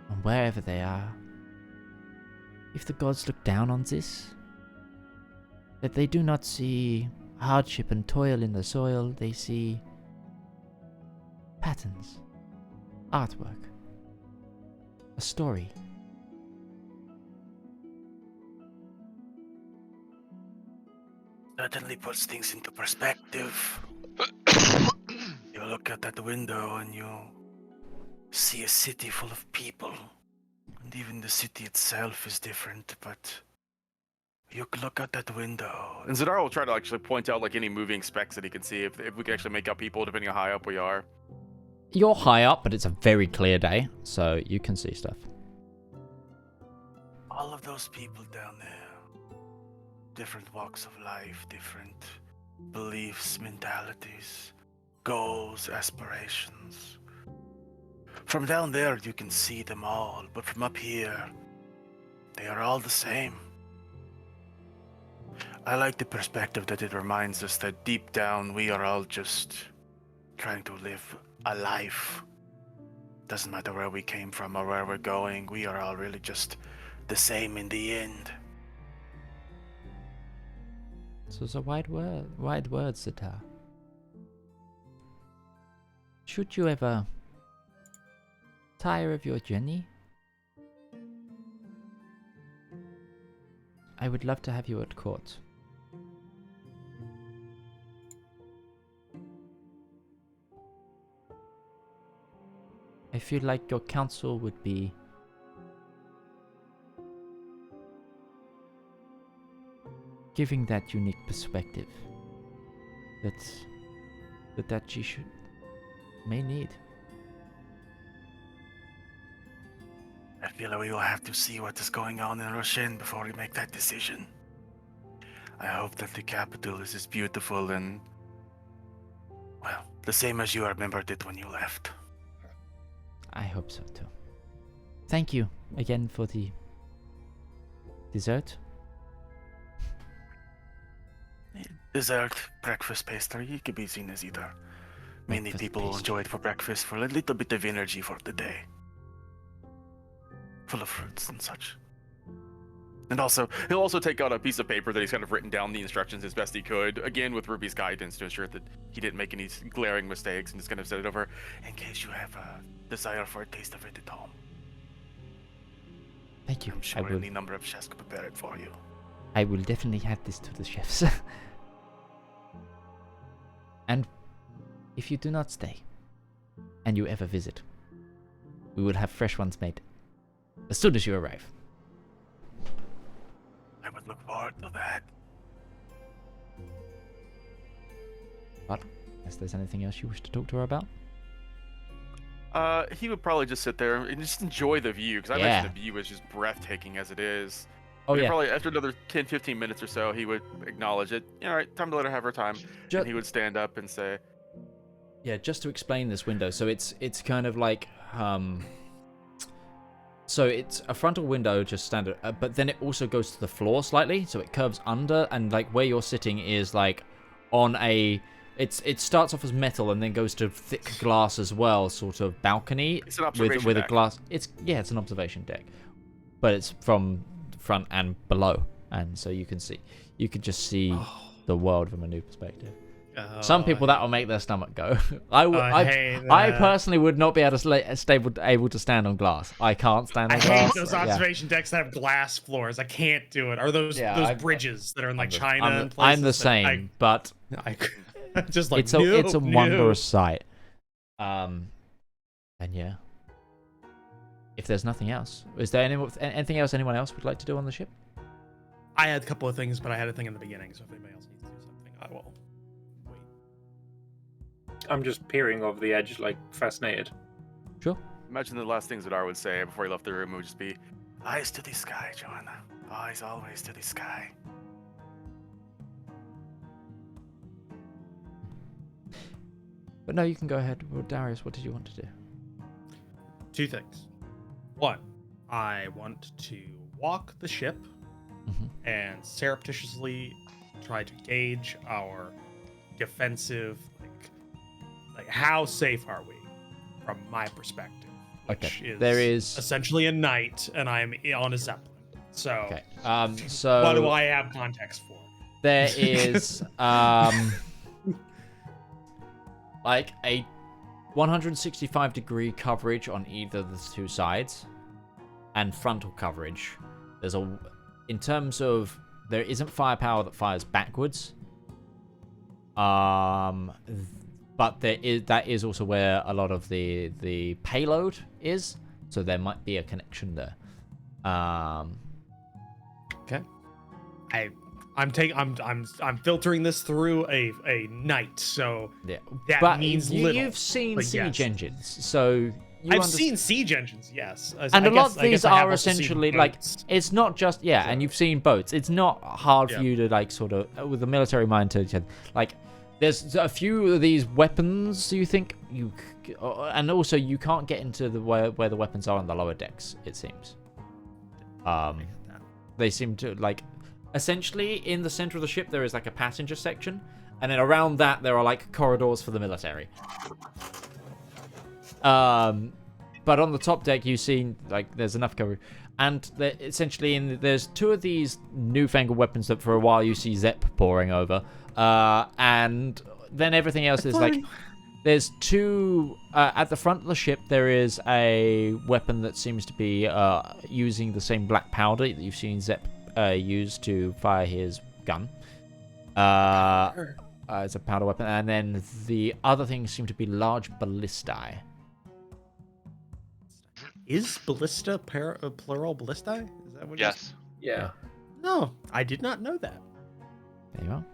and wherever they are, if the gods look down on this, that they do not see hardship and toil in the soil, they see patterns, artwork, a story. Certainly puts things into perspective. You look out that window and you see a city full of people. And even the city itself is different, but you look out that window. And Zedaar will try to actually point out like any moving specks that he can see if we can actually make out people depending on how high up we are. You're high up, but it's a very clear day, so you can see stuff. All of those people down there. Different walks of life, different beliefs, mentalities, goals, aspirations. From down there, you can see them all, but from up here, they are all the same. I like the perspective that it reminds us that deep down, we are all just trying to live a life. Doesn't matter where we came from or where we're going, we are all really just the same in the end. So it's a wide word, Zedaar. Should you ever tire of your journey, I would love to have you at court. I feel like your counsel would be giving that unique perspective that she may need. I feel like we will have to see what is going on in Rechin before we make that decision. I hope that the capital is as beautiful and, well, the same as you remembered it when you left. I hope so too. Thank you again for the dessert. Dessert, breakfast pastry, it could be seen as either. Many people enjoy it for breakfast for a little bit of energy for the day. Full of fruits and such. And also, he'll also take out a piece of paper that he's kind of written down the instructions as best he could, again with Ruby's guidance to ensure that he didn't make any glaring mistakes, and just kind of set it over in case you have a desire for a taste of it at home. Thank you. I'm sure any number of chefs could prepare it for you. I will definitely add this to the chefs. And if you do not stay, and you ever visit, we will have fresh ones made as soon as you arrive. I would look forward to that. Well, Unless there's anything else you wish to talk to her about. He would probably just sit there and just enjoy the view, because I imagine the view is just breathtaking as it is. Oh, yeah. Probably after another 10-15 minutes or so, he would acknowledge it. All right, time to let her have her time. And he would stand up and say, yeah, just to explain this window. So it's kind of like, so it's a frontal window, just standard, but then it also goes to the floor slightly, so it curves under, and like where you're sitting is like on a, it starts off as metal and then goes to thick glass as well, sort of balcony. It's an observation with deck. a glass. It's an observation deck, but it's from front and below, and so you can just see the world from a new perspective. Some people that will make their stomach go. I personally would not be able to stand on glass. I can't stand on glass. I hate those observation decks that have glass floors. I can't do it. Or those bridges that are in like China and places. I'm the same, but just like it's a wondrous sight. And yeah. If there's nothing else, is there anything else anyone else would like to do on the ship? I had a couple of things, but I had a thing in the beginning, so if anybody else needs to do something, I will wait. I'm just peering over the edge, like, fascinated. Sure. Imagine the last things Zedaar would say before he left the room would just be, eyes to the sky, Johanna. Eyes always to the sky. But no, you can go ahead. Well, Darius, what did you want to do? 2 things. 1, I want to walk the ship and surreptitiously try to gauge our defensive, like how safe are we from my perspective, which is essentially a knight and I'm on a zeppelin. So, so what do I have context for? There is like a 165-degree coverage on either of the 2 sides, and frontal coverage. In terms of, there isn't firepower that fires backwards. But that is also where a lot of the payload is, so there might be a connection there. Okay. I'm filtering this through a knight, so that means little. You've seen siege engines, so I've seen siege engines, yes. And a lot of these are essentially like, it's not just and you've seen boats. It's not hard for you to like sort of with a military mind to like. There's a few of these weapons you think you, and also you can't get into the where the weapons are on the lower decks. It seems. They seem to like. Essentially, in the center of the ship, there is like a passenger section, and then around that, there are like corridors for the military. But on the top deck, you've seen like there's enough cover, and essentially there's 2 of these newfangled weapons that for a while you see Zepp pouring over, and then everything else is like there's 2 at the front of the ship. There is a weapon that seems to be using the same black powder that you've seen Zepp used to fire his gun. It's a powder weapon, and then the other things seem to be large ballistae. Is ballista plural ballistae? Is that what? Yes. Yeah. No, I did not know that. There you are.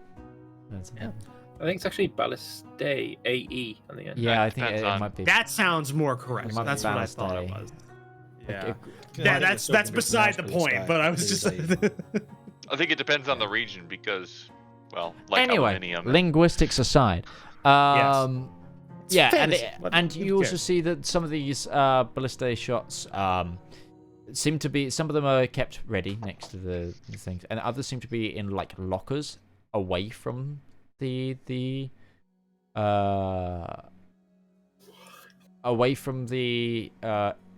I think it's actually ballistae, AE on the end. Yeah, I think it might be. That sounds more correct. That's what I thought it was. Yeah, that's beside the point. But I was just. I think it depends on the region because, well, like anyway, aluminium. Linguistics aside, yes. and you also see that some of these ballistae shots seem to be, some of them are kept ready next to the things, and others seem to be in like lockers away from the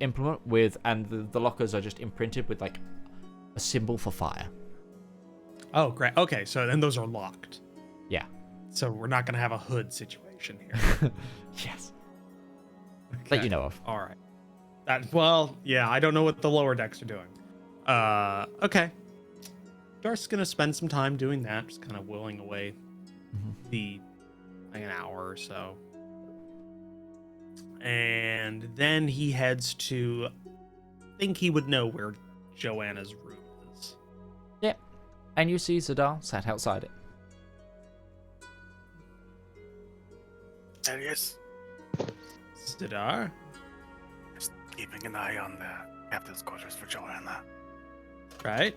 implement with, and the lockers are just imprinted with like a symbol for fire. Oh, great. Okay, so then those are locked. Yeah. So we're not going to have a hood situation here. Yes. Okay. That you know of. All right. I don't know what the lower decks are doing. Okay. Darth's going to spend some time doing that, just kind of willing away an hour or so. And then he heads to, I think he would know where Johanna's room is. Yep. And you see Zedaar sat outside it. Darius, Zedaar? just keeping an eye on the captain's quarters for Johanna. Right.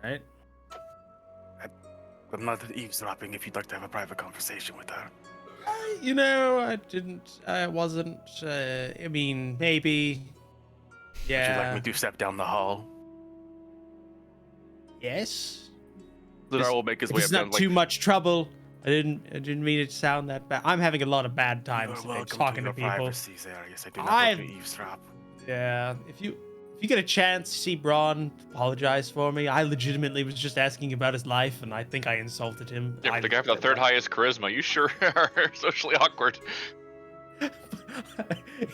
Right. I'm not eavesdropping if you'd like to have a private conversation with her. You know, I wasn't, I mean, maybe. Yeah. Would you like me to step down the hall? Yes. Zedaar will make his way It's up not down, like, too much trouble. I didn't mean it to sound that bad. I'm having a lot of bad times You're today welcome talking to to your people. privacy, Darius. I do not look to eavesdrop. Yeah, if you get a chance to see Braun, apologize for me. I legitimately was just asking about his life, and I think I insulted him. Yeah, but the guy with the third highest charisma, you sure are socially awkward.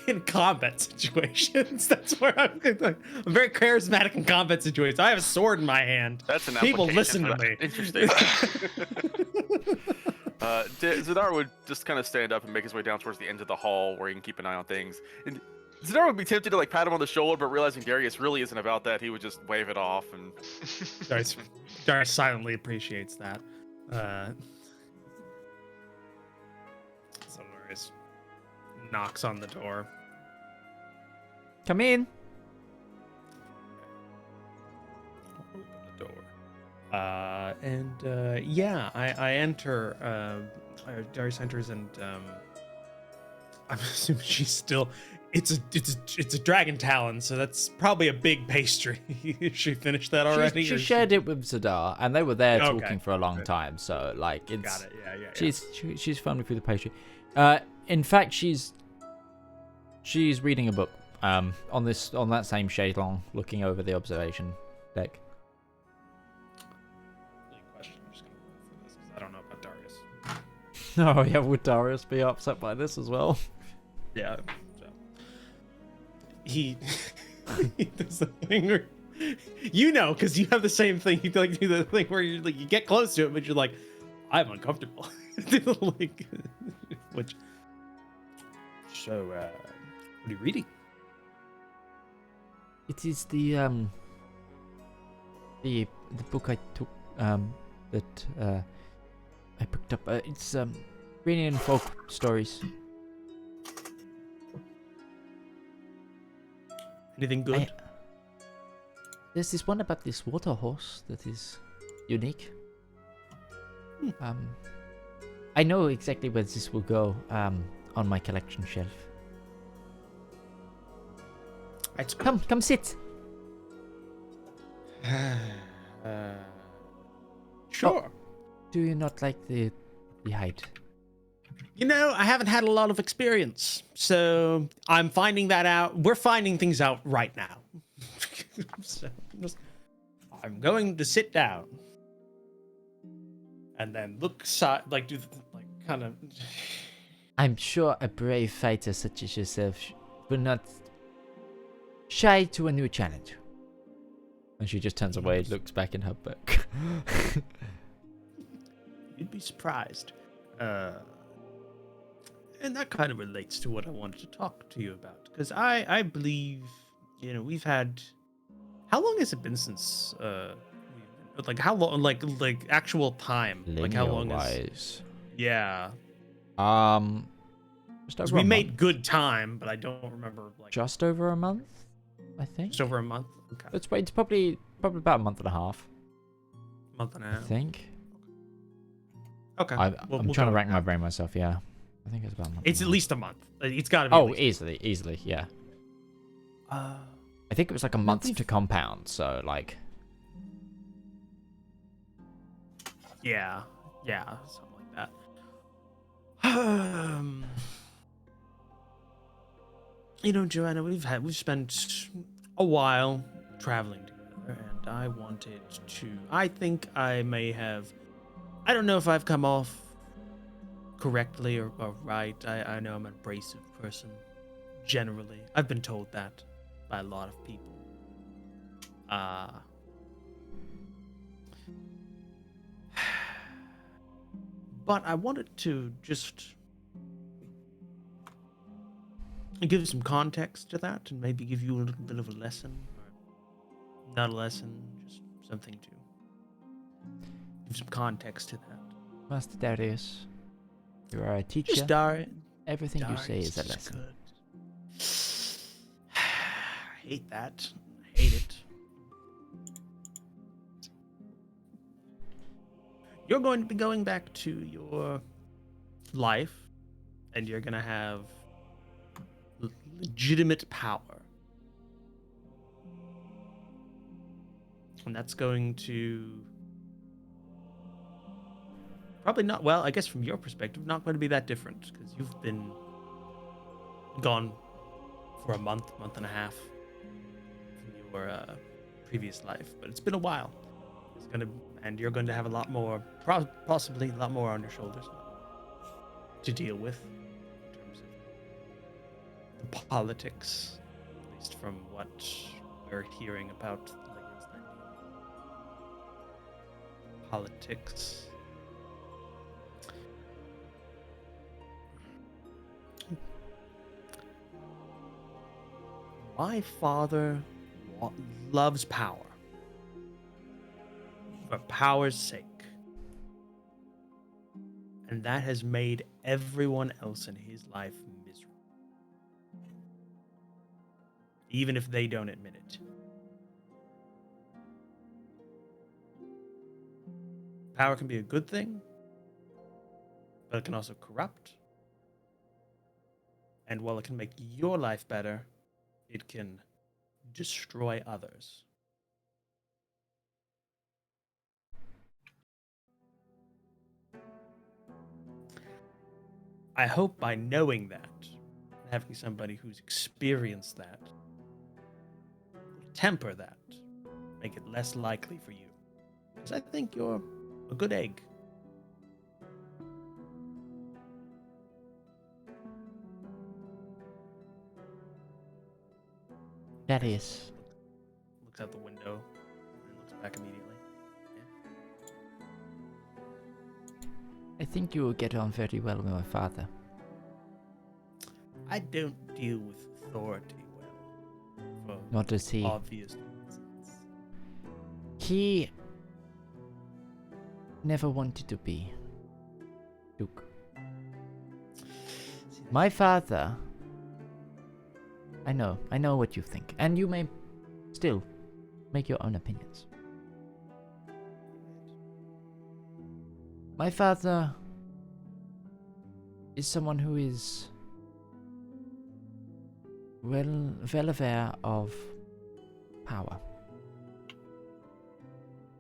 In combat situations, that's where I'm very charismatic in combat situations. I have a sword in my hand. That's an People application listen for to that. me. Interesting. Zedaar would just kind of stand up and make his way down towards the end of the hall where he can keep an eye on things. And Zedaar would be tempted to like pat him on the shoulder, but realizing Darius really isn't about that, he would just wave it off. And Darius silently appreciates that. Darius knocks on the door. Come in. Open the door. Yeah, I enter. Darius enters, and I'm assuming she's still. It's a dragon talon, so that's probably a big pastry. She finished that already. She shared it with Zedaar, and they were there Okay. talking for a long time. So like, it's Got it. Yeah. she's fumbling through the pastry. In fact, she's reading a book. On that same shade long, looking over the observation deck. Question. I'm just gonna roll for this because I don't know about Darius. Oh yeah, would Darius be upset by this as well? Yeah. So. He does the thing where because you have the same thing. You like do the thing where you get close to it, but you're like, I'm uncomfortable. Like, which. So, what are you reading? It is the book I took that I picked up. It's Iranian folk stories. Anything good? There's this one about this water horse that is unique. I know exactly where this will go on my collection shelf. Come sit. Sure. Do you not like the height? I haven't had a lot of experience, so I'm finding that out. We're finding things out right now. So I'm going to sit down and then look kind of. I'm sure a brave fighter such as yourself will not shy to a new challenge. And she just turns away, looks back in her book. You'd be surprised. And that kind of relates to what I wanted to talk to you about. Because I believe, we've had... How long has it been since... like, how long... Like actual time? Like, how long is... Yeah. Just over We a made month. good time, but I don't remember, like... Just over a month, I think. Just over a month? Okay. It's probably about a month and a half, Month and a I half. think. Okay. I'm We'll trying to go rack with my that. brain myself, yeah. I think it's about a month. It's and at a half. least a month. It's got to be. Oh, at least. easily, yeah. Uh, I think it was like a month to compound, so like... yeah, something like that. Johanna, we've spent a while traveling together, and I think I may have, I don't know if I've come off correctly or right. I know I'm an abrasive person, generally. I've been told that by a lot of people. But I wanted to just give some context to that and maybe give you a little bit of a lesson. Or not a lesson, just something to give some context to that. Master Darius. You are a teacher. Just Dar. Everything you say is a just lesson. good. I hate that. I hate it. You're going to be going back to your life, and you're going to have legitimate power. And that's going to probably not, well, I guess from your perspective, not going to be that different, because you've been gone for a month and a half from your previous life, but it's been a while. It's gonna, and you're going to have a lot more, possibly a lot more on your shoulders to deal with in terms of the politics, at least from what we're hearing about politics. My father loves power. For power's sake. And that has made everyone else in his life miserable. Even if they don't admit it. Power can be a good thing, but it can also corrupt. And while it can make your life better, it can destroy others. I hope by knowing that, having somebody who's experienced that, will temper that, make it less likely for you. Because I think you're a good egg. That is. Looks out the window and looks back immediately. I think you will get on very well with my father. I don't deal with authority well. Nor does he. Obvious reasons. He never wanted to be Duke. My father... I know what you think. And you may still make your own opinions. My father is someone who is well aware of power.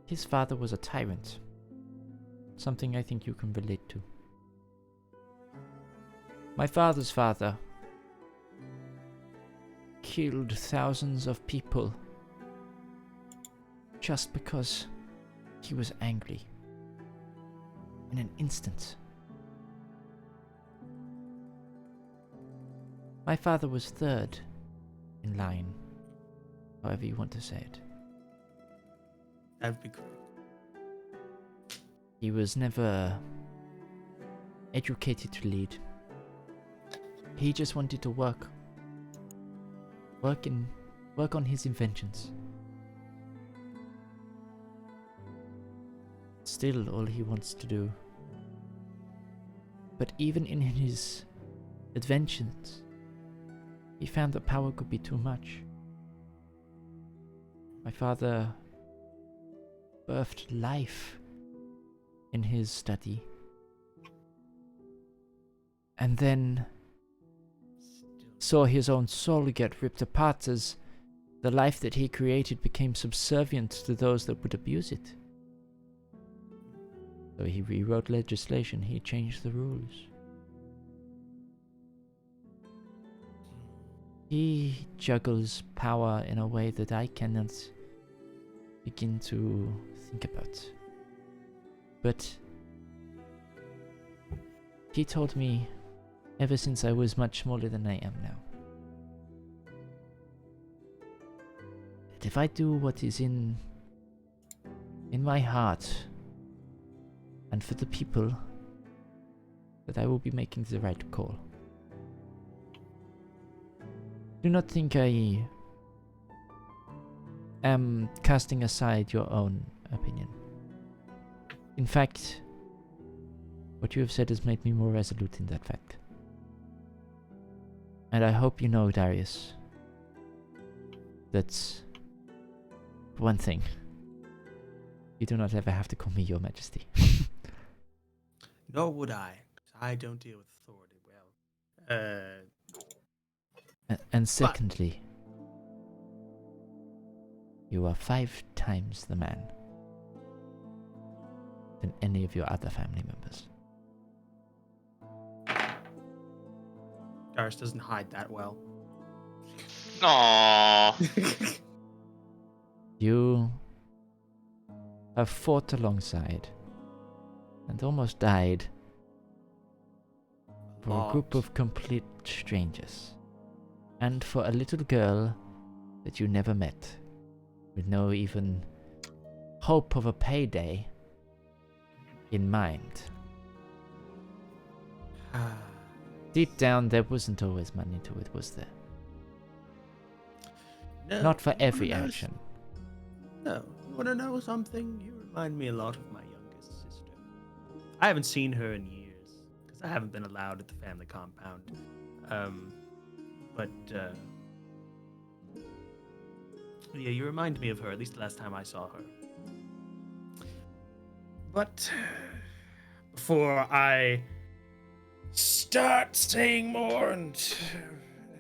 His father was a tyrant. Something I think you can relate to. My father's father killed thousands of people just because he was angry. In an instant. My father was third in line, however you want to say it. That would be great. He was never educated to lead. He just wanted to work on his inventions. Still all he wants to do. But even in his inventions, he found that power could be too much. My father birthed life in his study. And then saw his own soul get ripped apart as the life that he created became subservient to those that would abuse it. So he rewrote legislation, he changed the rules. He juggles power in a way that I cannot begin to think about. But he told me ever since I was much smaller than I am now, that if I do what is in my heart and for the people, that I will be making the right call. Do not think I am casting aside your own opinion. In fact, What you have said has made me more resolute in that fact. And I hope you know, Darius, that one thing, you do not ever have to call me Your Majesty. Nor would I. I don't deal with authority well. And secondly, you are 5 times the man than any of your other family members. Darius doesn't hide that well. Aww. You have fought alongside and almost died for a group of complete strangers. And for a little girl that you never met, with no even hope of a payday in mind. Deep down, there wasn't always money to it, was there? No, Not for every you wanna know action. No. You want to know something? You remind me a lot of my youngest sister. I haven't seen her in years, because I haven't been allowed at the family compound. Yeah, you remind me of her, at least the last time I saw her. But before I start saying more and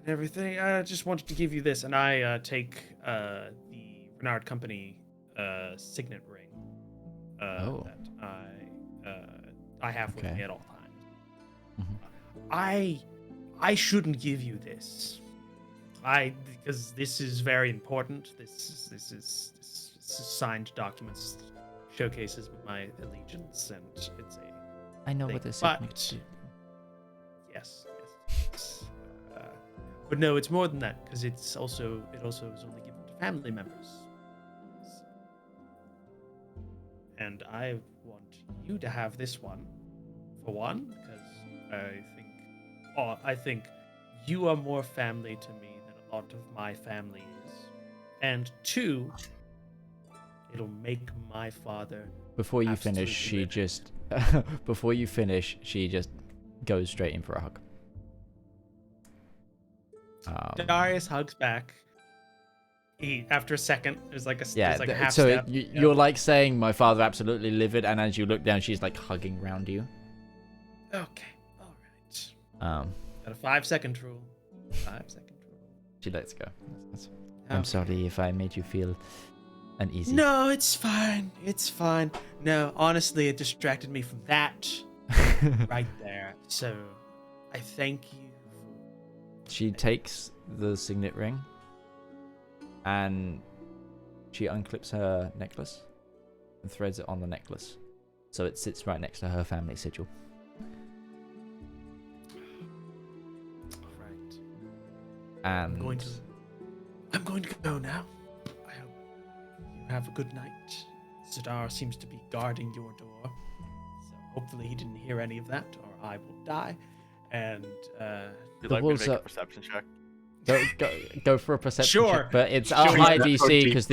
everything, I just wanted to give you this, and I take the Renard Company signet ring that I have with me at all times. Mm-hmm. I shouldn't give you this. Because this is very important. This is signed documents, showcases my allegiance, and it's a. I know thing. what this is. Yes. But no, it's more than that, because it also is only given to family members. And I want you to have this one, for one, because I think you are more family to me than a lot of my family is. And 2, it'll make my father. Before you finish, she just goes straight in for a hug. Darius hugs back. After a second, there's like a half so step. You're like saying my father absolutely livid, and as you look down, she's like hugging around you. Okay, all right. Got a 5-second rule. 5-second rule. She lets go. I'm sorry if I made you feel uneasy. No, it's fine. It's fine. No, honestly, it distracted me from that right there. So, I thank you. She takes the signet ring and she unclips her necklace and threads it on the necklace. So it sits right next to her family sigil. Right. And I'm going to go now. I hope you have a good night. Zedaar seems to be guarding your door. So hopefully he didn't hear any of that, or I will die. And You'd like me to make a perception check? Go for a perception Sure. check, but it's a high DC because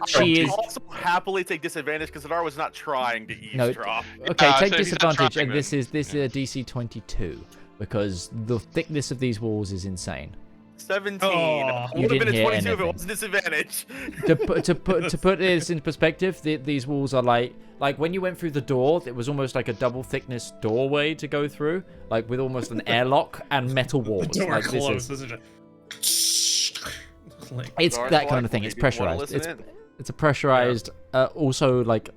she is also happily take disadvantage because Zedaar was not trying to eavesdrop. Okay, take so he's not disadvantage, dropping and this is a DC 22 because the thickness of these walls is insane. 17. Oh, It you would have been didn't a hear 22 if it anything. was disadvantage. to put this in perspective, these walls are like when you went through the door, it was almost like a double thickness doorway to go through, like with almost an airlock and metal walls. the door Like, closed, this isn't it? it's Zedaar's that kind like, of thing. "Maybe It's you wanna pressurized. listen in." It's a pressurized. Also, like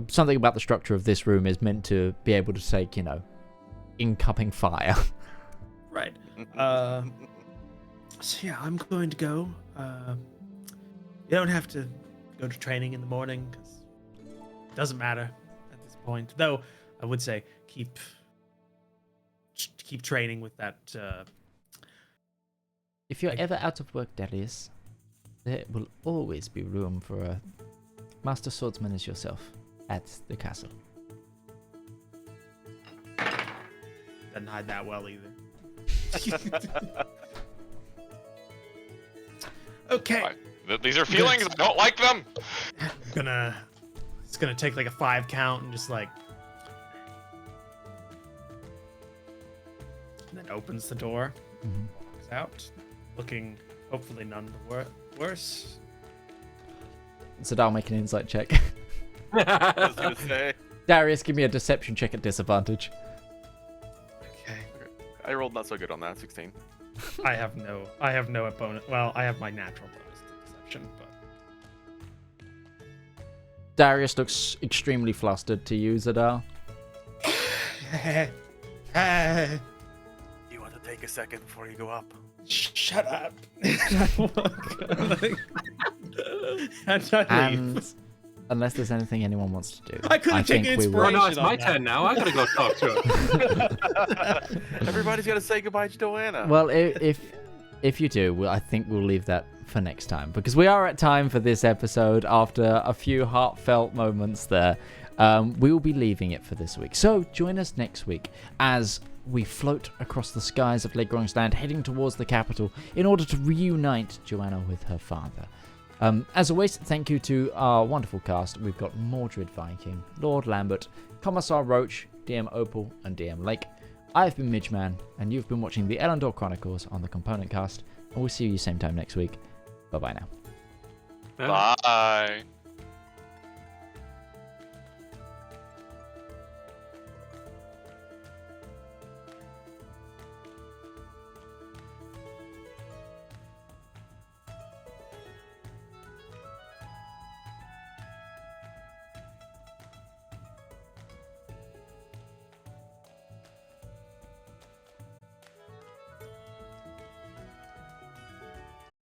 something about the structure of this room is meant to be able to take, incoming fire. Right. So yeah, I'm going to go. You don't have to go to training in the morning because it doesn't matter at this point. Though I would say keep training with that. If you're ever out of work, Darius, there will always be room for a master swordsman as yourself at the castle. Doesn't hide that well either. Okay. Right. These are feelings. I don't like them. It's gonna take like a 5 count and just like and opens the door. Walks out, looking hopefully none the worse. Zedaar, make an insight check. I was gonna say. Darius, give me a deception check at disadvantage. Okay. I rolled not so good on that, 16. I have no opponent. Well, I have my natural bonus to deception, but Darius looks extremely flustered to you, Zedaar. You want to take a second before you go up? Shut up. And unless there's anything anyone wants to do, I couldn't take think we will. Oh no, it's my turn now. I gotta go talk to him. Everybody's got to say goodbye to Johanna. Well, if you do, I think we'll leave that for next time, because we are at time for this episode. After a few heartfelt moments there, we will be leaving it for this week. So join us next week as we float across the skies of Legrand's land, heading towards the capital in order to reunite Johanna with her father. As always, thank you to our wonderful cast. We've got Mordred Viking, Lord Lambert, Commissar Roach, DM Opal, and DM Lake. I've been Midgeman, and you've been watching the Elendor Chronicles on the Component Cast, and we'll see you same time next week. Bye-bye now. Bye.